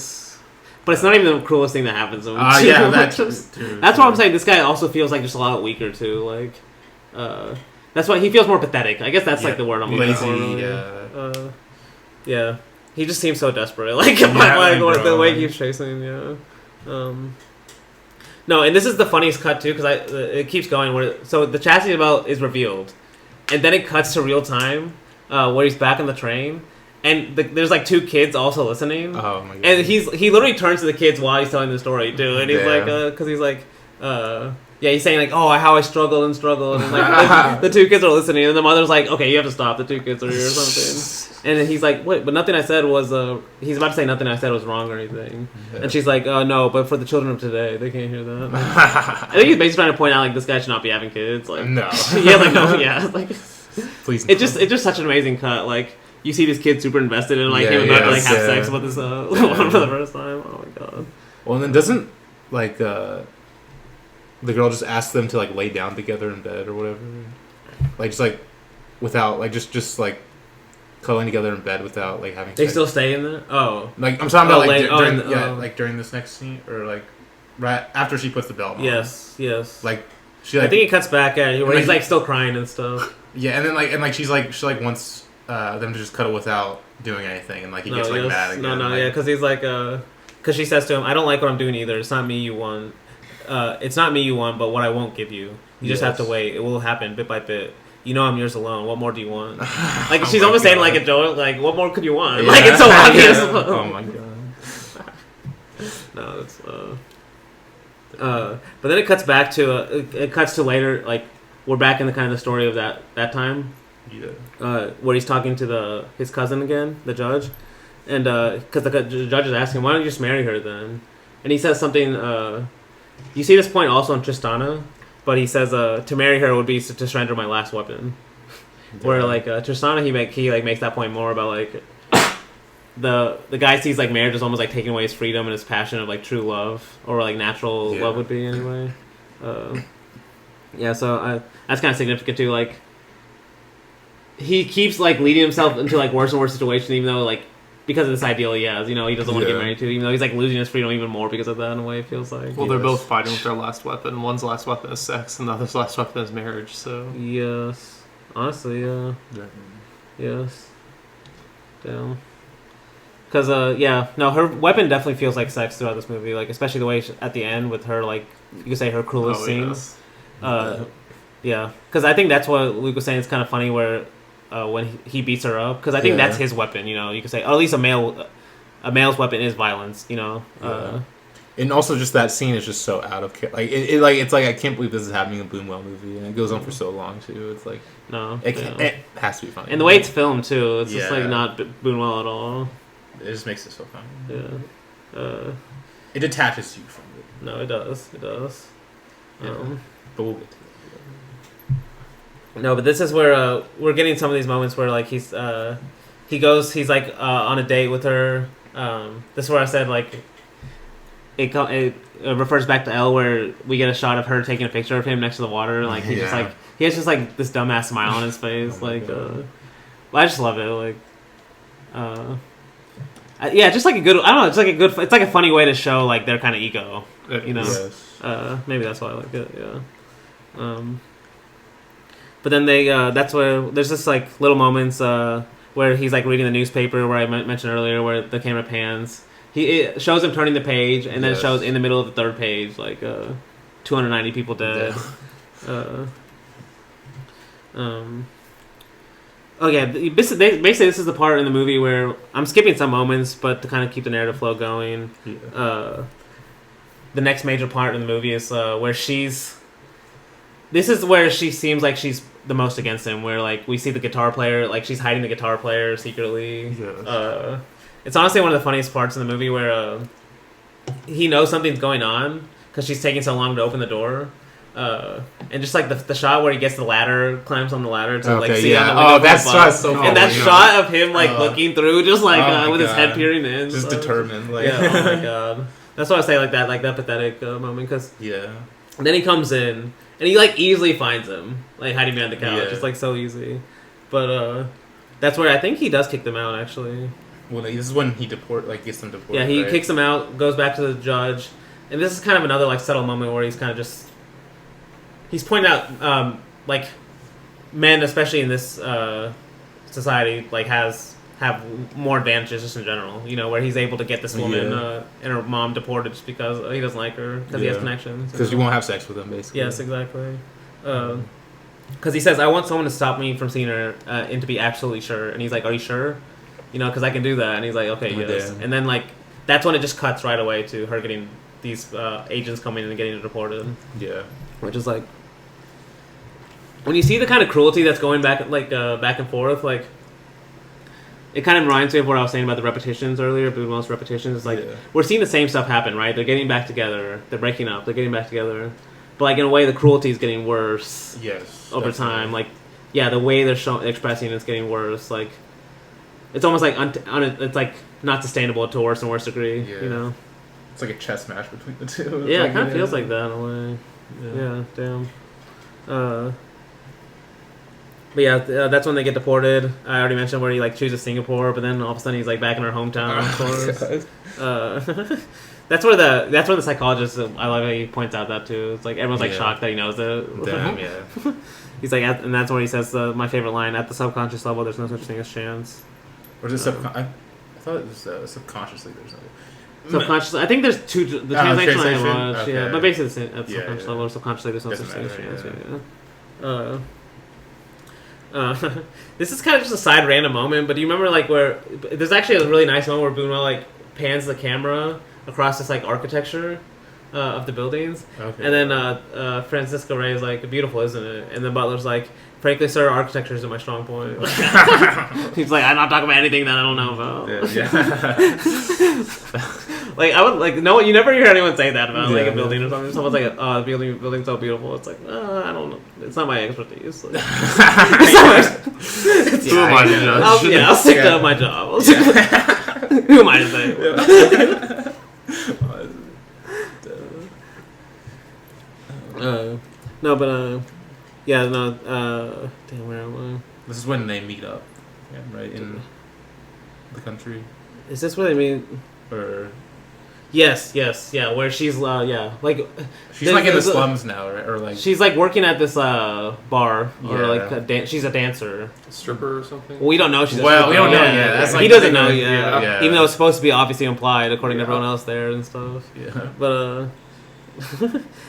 But it's not even the cruelest thing that happens. Yeah, that's what I'm saying. This guy also feels like just a lot weaker too. Like, that's why he feels more pathetic. I guess that's like the word I'm looking for. Really. Yeah. He just seems so desperate. Like, the way he keeps chasing. Yeah. No, and this is the funniest cut too because it keeps going. So the chastity belt is revealed, and then it cuts to real time where he's back on the train. And there's like two kids also listening. Oh my god! And he literally turns to the kids while he's telling the story too, and he's like, because he's like, he's saying like, oh, how I struggled, and like the two kids are listening, and the mother's like, okay, you have to stop. The two kids are here or something. And then he's like, wait, but nothing I said was he's about to say nothing I said was wrong or anything, and she's like, no, but for the children of today, they can't hear that. I think he's basically trying to point out like this guy should not be having kids. Like no, like please. It's just such an amazing cut, like. You see this kid super invested in like him about to like have sex with this one for the first time. Oh my god. Well, and then doesn't like the girl just ask them to like lay down together in bed or whatever, like just like without like just like cuddling together in bed without like having. They sex. still stay in there. Oh, like I'm talking about like like during this next scene or like right after she puts the belt on. Yes. Like she. Like, I think it cuts back at where he's like still crying and stuff. Yeah, and then she wants. Them to just cuddle without doing anything, and like he gets mad again. Yeah, because he's like, because she says to him, "I don't like what I'm doing either. It's not me you want. It's not me you want, but what I won't give you. You just have to wait. It will happen bit by bit. You know I'm yours alone. What more do you want? Like she's almost saying like a joke. Like what more could you want? Yeah. Like it's so obvious. Oh my god. No, it's but then it cuts back to later. Like we're back in the kind of the story of that time. Yeah. Where he's talking to his cousin again, the judge, and because the judge is asking, why don't you just marry her then? And he says something. You see this point also in Tristana, but he says to marry her would be to surrender my last weapon. Yeah. Where like Tristana, he makes that point more about like the guy sees like marriage as almost like taking away his freedom and his passion of like true love or like natural love would be anyway. So that's kind of significant too. Like. He keeps like leading himself into like worse and worse situations, even though like because of this ideal he has, you know, he doesn't want to get married to, even though he's like losing his freedom even more because of that in a way. It feels like. Well, they're both fighting with their last weapon. One's last weapon is sex, and the other's last weapon is marriage. So yes, honestly, yeah, yes, damn. Because her weapon definitely feels like sex throughout this movie, like especially the way at the end with her like you could say her cruelest scenes. Yeah, because I think that's what Luke was saying. It's kind of funny where. When he beats her up, because I think that's his weapon. You know, you could say, or at least a male's weapon is violence. You know, and also just that scene is just so out of like it's like I can't believe this is happening in a Bunuel movie, and it goes on for so long too. It's like it has to be funny, and the way it's filmed too, it's just like not Bunuel at all. It just makes it so funny. Yeah, it detaches you from it. No, it does. Yeah. But we'll get to. No, but this is where we're getting some of these moments where like he's like on a date with her. This is where I said like it refers back to Elle where we get a shot of her taking a picture of him next to the water. Like he has just like this dumbass smile on his face. I just love it. Like just like a good. I don't know. It's like a good. It's like a funny way to show like their kind of ego. You know. Yes. Maybe that's why I like it. Yeah. But then that's where there's just like little moments where he's like reading the newspaper where I mentioned earlier where the camera pans. It shows him turning the page and then it shows in the middle of the third page like 290 people dead. Oh yeah, basically this is the part in the movie where I'm skipping some moments, but to kind of keep the narrative flow going. Yeah. The next major part in the movie is where she's. This is where she seems like she's the most against him. Where like we see the guitar player, like she's hiding the guitar player secretly. Yeah. It's honestly one of the funniest parts in the movie where he knows something's going on because she's taking so long to open the door. And just like the shot where he gets the ladder, climbs on the ladder to like see out the window. Oh, that shot's so funny. And that shot of him like looking through, just like with his head peering in, just determined. Like, yeah, oh my god, that's why I say like that pathetic moment because then he comes in and he like easily finds him like hiding behind the couch, just like so easy. But that's where I think he does kick them out actually. Well, this is when he gets them deported. Yeah, he right? kicks them out, goes back to the judge, and this is kind of another like subtle moment where he's kind of just. He's pointing out, like, men, especially in this society, like, have more advantages just in general. You know, where he's able to get this woman and her mom deported just because he doesn't like her, because he has connections. Because you won't have sex with him, basically. Yes, exactly. Because he says, I want someone to stop me from seeing her and to be absolutely sure. And he's like, are you sure? You know, because I can do that. And he's like, okay, yes. And then, like, that's when it just cuts right away to her getting these agents coming in and getting her deported. Yeah. Which is like, when you see the kind of cruelty that's going back and forth, like, it kind of reminds me of what I was saying about the repetitions earlier, Bunuel's repetitions. It's like, we're seeing the same stuff happen, right? They're getting back together, they're breaking up, they're getting back together. But, like, in a way, the cruelty is getting worse over time. Like, yeah, the way they're expressing it's getting worse. Like, it's almost like, it's like not sustainable to a worse and worse degree, you know? It's like a chess match between the two. Yeah, it kind of feels like that in a way. Yeah, damn. But yeah, that's when they get deported. I already mentioned where he like chooses Singapore, but then all of a sudden he's like back in her hometown. Of course. That's where the psychologist. I love how he points out that too. It's like everyone's like shocked that he knows it. Damn, yeah. He's like, and that's where he says my favorite line: "At the subconscious level, there's no such thing as chance." Or is it I thought it was subconsciously. There's no. Subconsciously, I think there's two. The translation I watched, okay. but basically at the subconscious level or subconsciously, there's no such thing as chance. This is kind of just a side random moment, but do you remember like where there's actually a really nice moment where Bunuel like pans the camera across this like architecture of the buildings, and then Francisco Rey is like, beautiful, isn't it? And the butler's like, frankly, sir, architecture isn't my strong point. He's like, I'm not talking about anything that I don't know about. Like I would like no, you never hear anyone say that about like a building or something. Someone's like, "Oh, the building's so beautiful." It's like, I don't know. It's not my expertise. Like, Who am I to judge? I'll stick to my job. Who am I to say? No, but damn, where am I? This is when they meet up, right in the country. Is this what they mean? Or yes, yeah. Where she's like she's like in the slums now, right? Or like she's like working at this bar, or like she's a dancer, a stripper or something. Well, we don't know she's. We don't know. Yeah, That's he like doesn't know yet. Yeah. Even though it's supposed to be obviously implied according to everyone else there and stuff. Yeah. But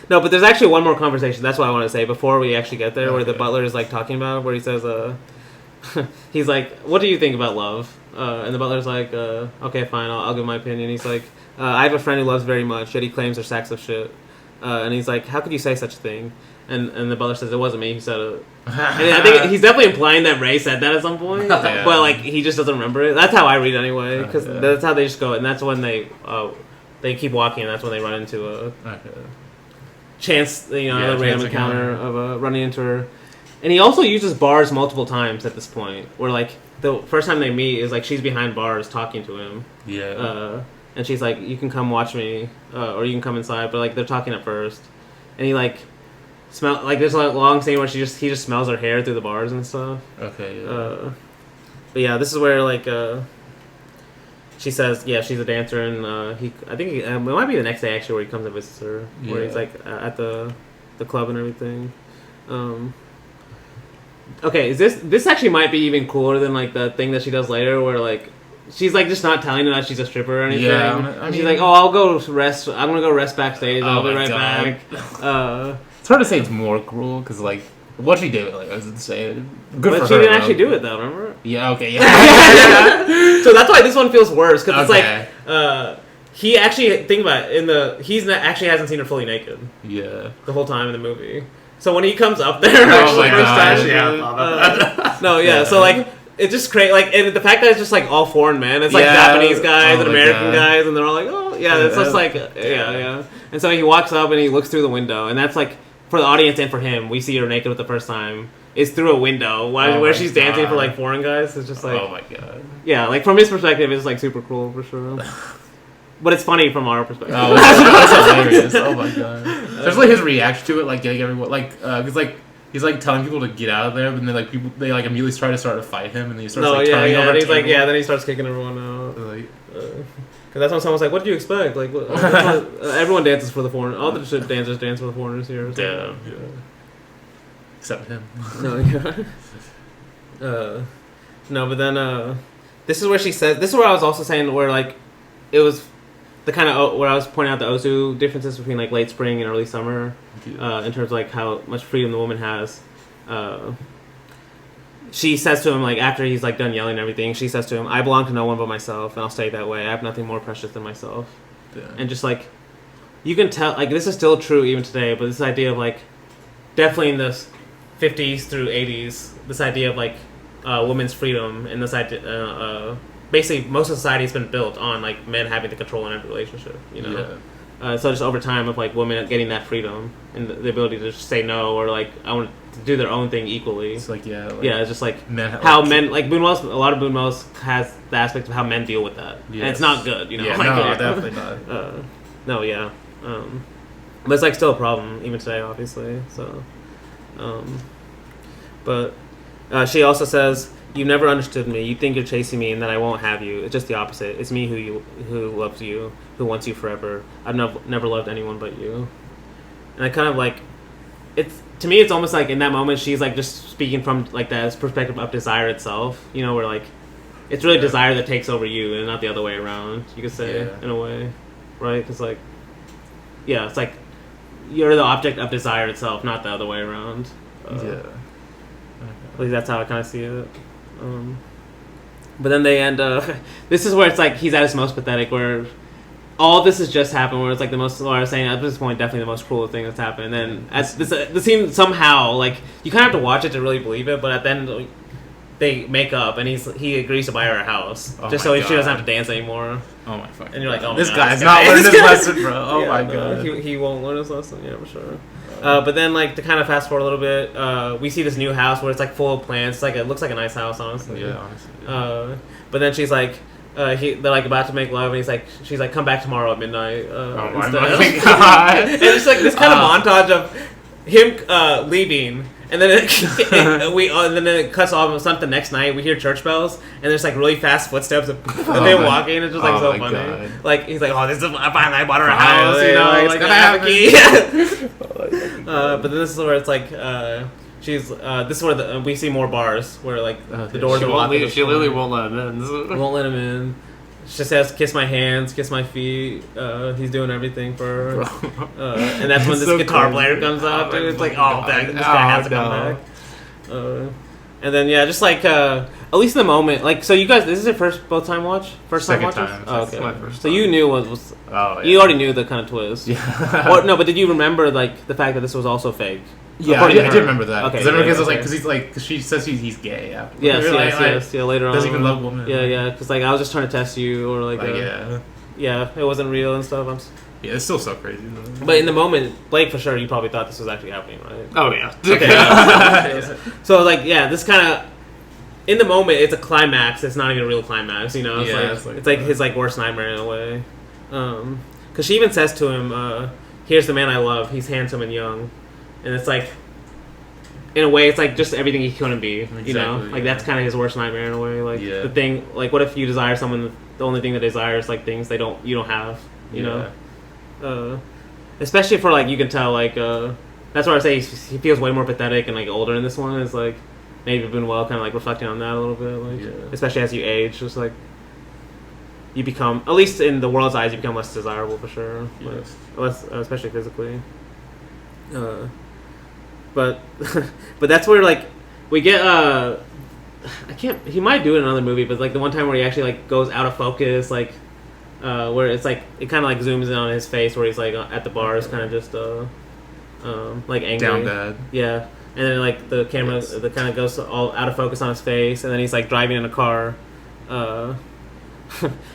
no, but there's actually one more conversation. That's what I want to say before we actually get there, where the butler is like talking about, where he says, he's like, "What do you think about love?" And the butler's like, "Okay, fine, I'll give my opinion." He's like, "I have a friend who loves very much, yet he claims they're sacks of shit." And he's like, "How could you say such a thing?" And the butler says, "It wasn't me who said it." And I think he's definitely implying that Ray said that at some point, but like he just doesn't remember it. That's how I read it anyway, because that's how they just go, and that's when they keep walking, and that's when they run into a chance, a random encounter of running into her. And he also uses bars multiple times at this point, where like the first time they meet is like she's behind bars talking to him. Yeah. And she's like, "You can come watch me, or you can come inside." But like they're talking at first, and he like smell like there's a long scene where he just smells her hair through the bars and stuff. Okay. Yeah. But yeah, this is where like she says, yeah, she's a dancer, and I think it might be the next day actually where he comes and visits her, where he's like at the club and everything. Okay, this actually might be even cooler than like the thing that she does later, where like she's like just not telling him that she's a stripper or anything. Yeah, I mean, she's like, "Oh, I'll go rest. I'm gonna go rest backstage. I'll be right back." It's hard to say it's more cruel because like What she did, like, I was insane. Good But for she her, didn't though. actually do it though. Remember? Yeah. Okay. Yeah. So that's why this one feels worse because Okay. it's like he actually think about it, actually hasn't seen her fully naked Yeah. the whole time in the movie. So when he comes up there, Oh my first God. time, Yeah. no, yeah. Yeah. So like it's just crazy. Like and the fact that it's just like all foreign men. It's like Yeah. Japanese guys Oh and my American God. guys, and they're all like, oh yeah. It's just like yeah. And so he walks up and he looks through the window, and that's like for the audience and for him, we see her naked for the first time. Is through a window where my she's dancing for God. like foreign guys. It's just like Oh my God. yeah, like from his perspective, it's like super cool for sure. But it's funny from our perspective. Oh, that's hilarious. Oh my God. Especially his reaction to it, like getting everyone, like, cause like he's like telling people to get out of there, but then like people they like immediately try to start to fight him, and then he starts like turning over. And he's like, tables. then he starts kicking everyone out. Like, Because that's when someone's like, "What do you expect?" Like, everyone dances for the foreign. All the dancers dance for the foreigners here. damn. Yeah. Except him. No, yeah. No, but then this is where she says. This is where I was also saying where like it was the kind of where I was pointing out the Ozu differences between like late spring and early summer in terms of like how much freedom the woman has. She says to him like after he's like done yelling and everything, she says to him, "I belong to no one but myself, and I'll stay that way. I have nothing more precious than myself." Yeah. And just like you can tell, like this is still true even today. But this idea of like definitely in the 50s through 80s, this idea of like women's freedom and this idea, basically most of society has been built on like men having the control in every relationship. You know. Yeah. So just over time of like women getting that freedom and the ability to just say no or like I want to do their own thing equally. It's like It's just like men, how men like Bunuel's. A lot of Bunuel's has the aspect of how men deal with that, and it's not good. You know, Yeah, like, no, definitely not. No, yeah, but it's like still a problem even today, obviously. So, but she also says, "You never understood me. You think you're chasing me, and that I won't have you. It's just the opposite. It's me who loves you, who wants you forever. I've never loved anyone but you." And I kind of like, it's to me, it's almost like in that moment she's like just speaking from like that perspective of desire itself. You know, where like it's really desire that takes over you, and not the other way around. You could say in a way, right? Because like, yeah, it's like you're the object of desire itself, not the other way around. At least that's how I kind of see it. But then they end. This is where it's like he's at his most pathetic, where all this has just happened. Where it's like the most. What I was saying at this point, definitely the most cruel thing that's happened. And then at the scene somehow, like you kind of have to watch it to really believe it. But at the end, they make up, and he agrees to buy her a house just so she doesn't have to dance anymore. Oh my fucking. And you're like, oh, this my guy's God, not learning his lesson, bro. Oh my God. He won't learn his lesson. Yeah, for sure. But then, like, to kind of fast forward a little bit, we see this new house where it's like full of plants. It's like it looks like a nice house, honestly. Yeah, honestly. But then she's like, they're like about to make love, and she's like, come back tomorrow at midnight. Oh my instead. God. And it's like this kind of montage of him leaving. And then and then it cuts off something the next night. We hear church bells, and there's like really fast footsteps of them walking. It's just like so funny. God. Like he's like, "Oh, this is I bought her a house, you know, it's like gonna I have a key." Oh But then this is where it's like she's. This is where we see more bars where like the doors are locked. She literally won't let him in. Won't let him in. She says, "Kiss my hands, kiss my feet." He's doing everything for her, and that's when this so guitar cool. player comes out. Dude, it's like, God. this guy has to come back. And then just like at least in the moment, like so, you guys, this is your both time watch, first Second time time. watches? Oh, okay. My first So time. you knew what was. Oh, yeah. You already knew the kind of twist. Yeah. Or, no, but did you remember like the fact that this was also fake? Yeah, According to I her. did remember that. Okay, Because he's like, cause she says he's gay. Yeah. Yes. Yeah, later on. Doesn't even love women. Yeah. Because like I was just trying to test you, or like, yeah, it wasn't real and stuff. yeah, it's still so crazy. Though. But in the moment, Blake, for sure, you probably thought this was actually happening, right? Oh yeah. Okay. So like, this kind of in the moment, it's a climax. It's not even a real climax, you know. It's like his like worst nightmare in a way. Because she even says to him, "Here's the man I love. He's handsome and young," and it's like, in a way, it's like just everything he couldn't be. You know, like that's kind of his worst nightmare in a way. Like the thing, like what if you desire someone? The only thing they desire is like things you don't have. You know, especially for like you can tell like that's why I say he feels way more pathetic and like older in this one. Is like maybe Bunuel kind of like reflecting on that a little bit, like especially as you age, just like you become, at least in the world's eyes, you become less desirable for sure. Yes. Less, especially physically. but but that's where like we get I can't. He might do it in another movie, but like the one time where he actually like goes out of focus, like where it's like it kind of like zooms in on his face where he's like at the bar is kind of just like angry, Down bad. Yeah, and then like the camera the kind of goes all out of focus on his face, and then he's like driving in a car, and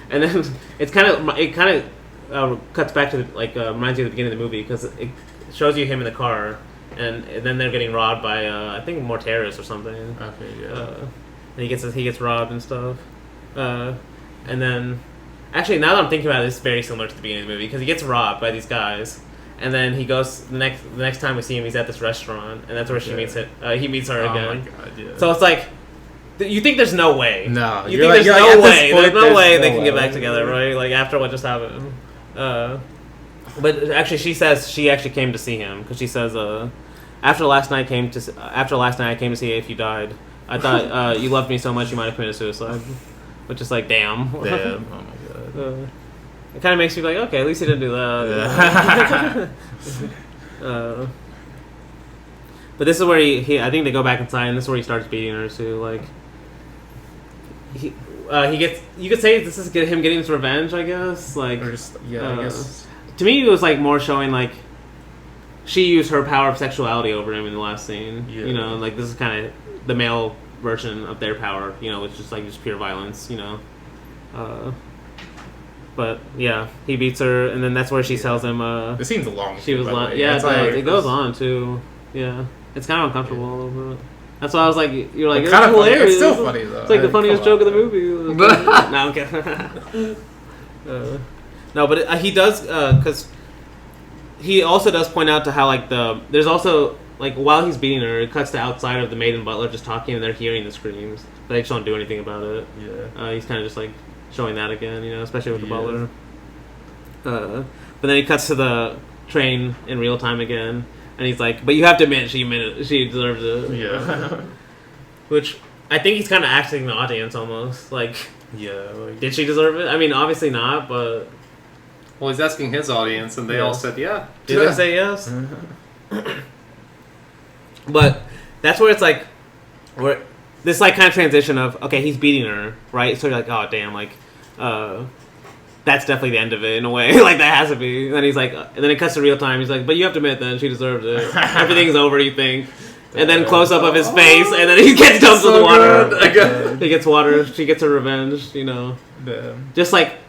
then it kind of cuts back to like reminds you of the beginning of the movie because it shows you him in the car. And then they're getting robbed by I think more terrorists or something. Okay, yeah. And he gets robbed and stuff. And then actually now that I'm thinking about it, it's very similar to the beginning of the movie because he gets robbed by these guys, and then he goes the next time we see him, he's at this restaurant, and that's where he meets her again. Oh my god, yeah. So it's like you think there's no way. No, you think there's no way. There's no way they can get back way. together, right? Like after what just happened. But actually, she says she actually came to see him because she says, after last night I came to see you if you died. I thought you loved me so much you might have committed suicide, which is like damn. Damn. Oh my god. It kind of makes you like, okay, at least he didn't do that. Yeah. But this is where he I think they go back inside, and this is where he starts beating her too. Like he gets, you could say this is him getting his revenge, I guess. Like Or just, I guess. To me, it was like more showing like she used her power of sexuality over him in the last scene. Yeah. You know, like this is kind of the male version of their power. You know, it's just like just pure violence. You know, but yeah, he beats her, and then that's where she tells him. The scene's long. She was like, yeah, it goes on too. Yeah, it's kind of uncomfortable a little bit. That's why I was like, you're like, it's kind of hilarious. Funny. It's still funny though. It's like the funniest joke of the movie. No, I'm kidding. No, but he does because he also does point out to how like there's also like while he's beating her, it cuts to outside of the maid and butler just talking, and they're hearing the screams, but they just don't do anything about it. Yeah. He's kind of just like showing that again, you know, especially with the butler. But then he cuts to the train in real time again, and he's like, "But you have to admit, she deserves it." Yeah. Which I think he's kind of acting the audience almost like. Yeah. Like, Did she deserve it? I mean, obviously not, but. Well, he's asking his audience, and they all said yeah. Did they say yes? But that's where it's like, where this like kind of transition of okay, he's beating her, right? So you're like, oh damn, like, that's definitely the end of it in a way. Like that has to be. And then he's like, and then it cuts to real time. He's like, but you have to admit, then she deserves it. Everything's over, you think? And then close up of his face, and then he gets dumped in the water. He gets water. She gets her revenge. You know, just like.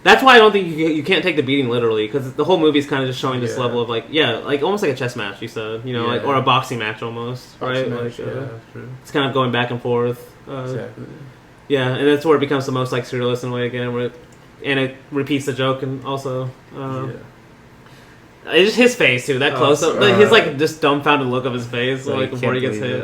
That's why I don't think you can't take the beating literally, because the whole movie is kind of just showing this level of like like almost like a chess match, you said, you know, like or a boxing match almost, right? Match, like, true. It's kind of going back and forth. Exactly. Yeah, and that's where it becomes the most like surrealist in a way again, where it repeats the joke and also. It's just his face too. That close up, his like just dumbfounded look of his face, like before he gets hit.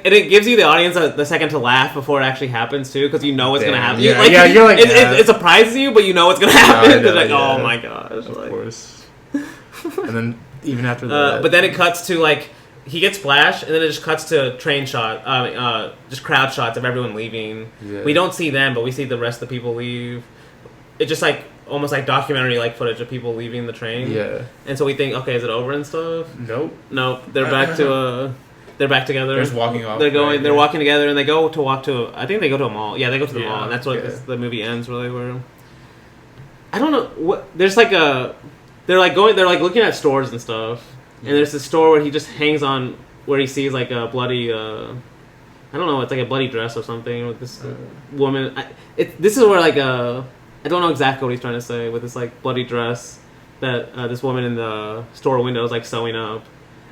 It gives you the audience the second to laugh before it actually happens too, because you know what's gonna happen. Yeah, you're like it surprises you, but you know what's gonna happen. It's like, oh my gosh, of course. And then even after that, but then it cuts to like he gets splashed, and then it just cuts to train shot, just crowd shots of everyone leaving. Yeah. We don't see them, but we see the rest of the people leave. It just like. Almost like documentary like footage of people leaving the train. Yeah. And so we think, okay, is it over and stuff? Nope. They're back to they're back together. They're just walking off. They're walking together, and they go to I think they go to a mall. Yeah, they go to the mall, and that's what the movie ends really where I don't know what there's like they're like looking at stores and stuff. And there's a store where he just hangs on where he sees like a bloody I don't know, it's like a bloody dress or something with this woman. This is where like I don't know exactly what he's trying to say with this like bloody dress that this woman in the store window is like sewing up.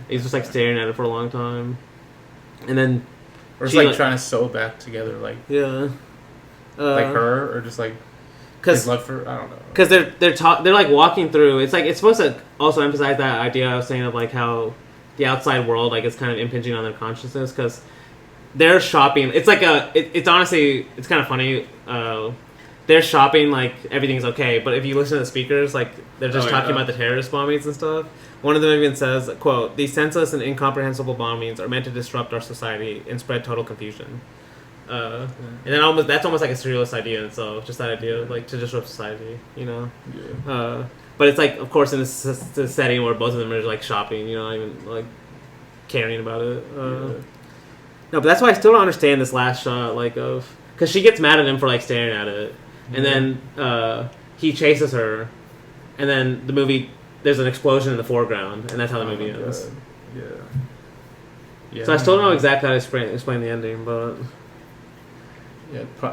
He's just like staring at it for a long time, and then or it's like trying to sew back together, like like her or just like his love for I don't know. Because they're like walking through. It's like it's supposed to also emphasize that idea I was saying of like how the outside world like is kind of impinging on their consciousness because they're shopping. It's like it's honestly it's kind of funny. They're shopping like everything's okay, but if you listen to the speakers, like they're just talking about the terrorist bombings and stuff. One of them even says, quote, "These senseless and incomprehensible bombings are meant to disrupt our society and spread total confusion." And then that's almost like a surrealist idea in itself, just that idea of like to disrupt society, you know? Yeah. But it's like, of course, in this setting where both of them are like shopping, you know, even like caring about it. No, but that's why I still don't understand this last shot, like because she gets mad at him for like staring at it, and then he chases her, and then the movie there's an explosion in the foreground, and that's how the movie ends. God. Yeah. So I still don't know exactly how to explain the ending, but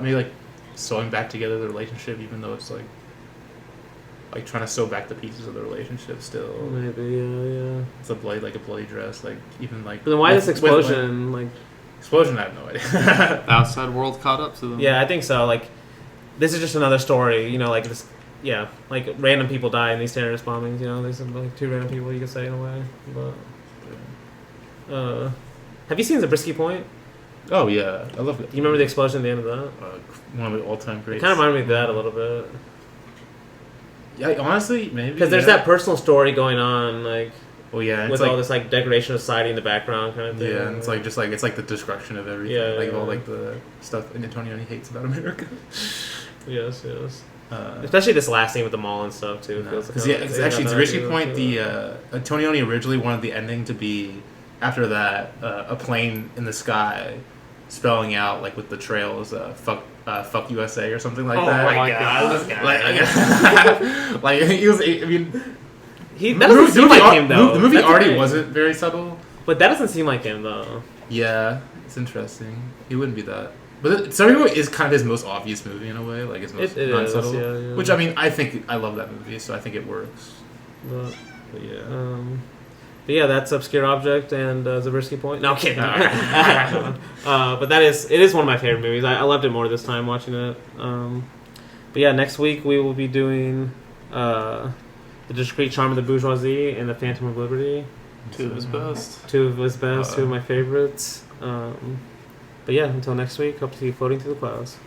maybe like sewing back together the relationship, even though it's like trying to sew back the pieces of the relationship still. Maybe, yeah. It's a bloody dress, like even like. But then why this explosion? Explosion, I have no idea. Outside world caught up to them. Yeah, I think so. Like, this is just another story, you know, like this. Yeah, like random people die in these terrorist bombings. You know, there's like 2 random people you could say in a way. But have you seen Zabriskie Point? Oh yeah, I love it. You remember the explosion at the end of that? One of the all-time It greats. kind of reminded me of that a little bit. Yeah, honestly, maybe Because there's that personal story going on, like with like, all this like degradation of society in the background kind of thing. Yeah, and it's like it's like the destruction of everything. Yeah, like yeah. all like the stuff Antonioni hates about America. Yes. Especially this last scene with the mall and stuff too. Because actually, it's Risky Point. The Antonioni originally wanted the ending to be after that a plane in the sky, spelling out like with the trails "fuck USA" or something like that. Oh my god, this guy. Like he was. I mean, that doesn't seem like him though. The movie That's already okay. wasn't very subtle. But that doesn't seem like him though. Yeah, it's interesting. He wouldn't be that. But Surrealism is kind of his most obvious movie in a way, like his most it non-subtle. is, yeah. Which I mean, I love that movie, so I think it works. But yeah, that's Obscure Object and Zabriskie Point. No, I'm kidding. But it is one of my favorite movies. I loved it more this time watching it. But yeah, next week we will be doing The Discreet Charm of the Bourgeoisie and The Phantom of Liberty. 2 of his best. 2 of his best, 2 of my favorites. But yeah, until next week, hope to see you floating through the clouds.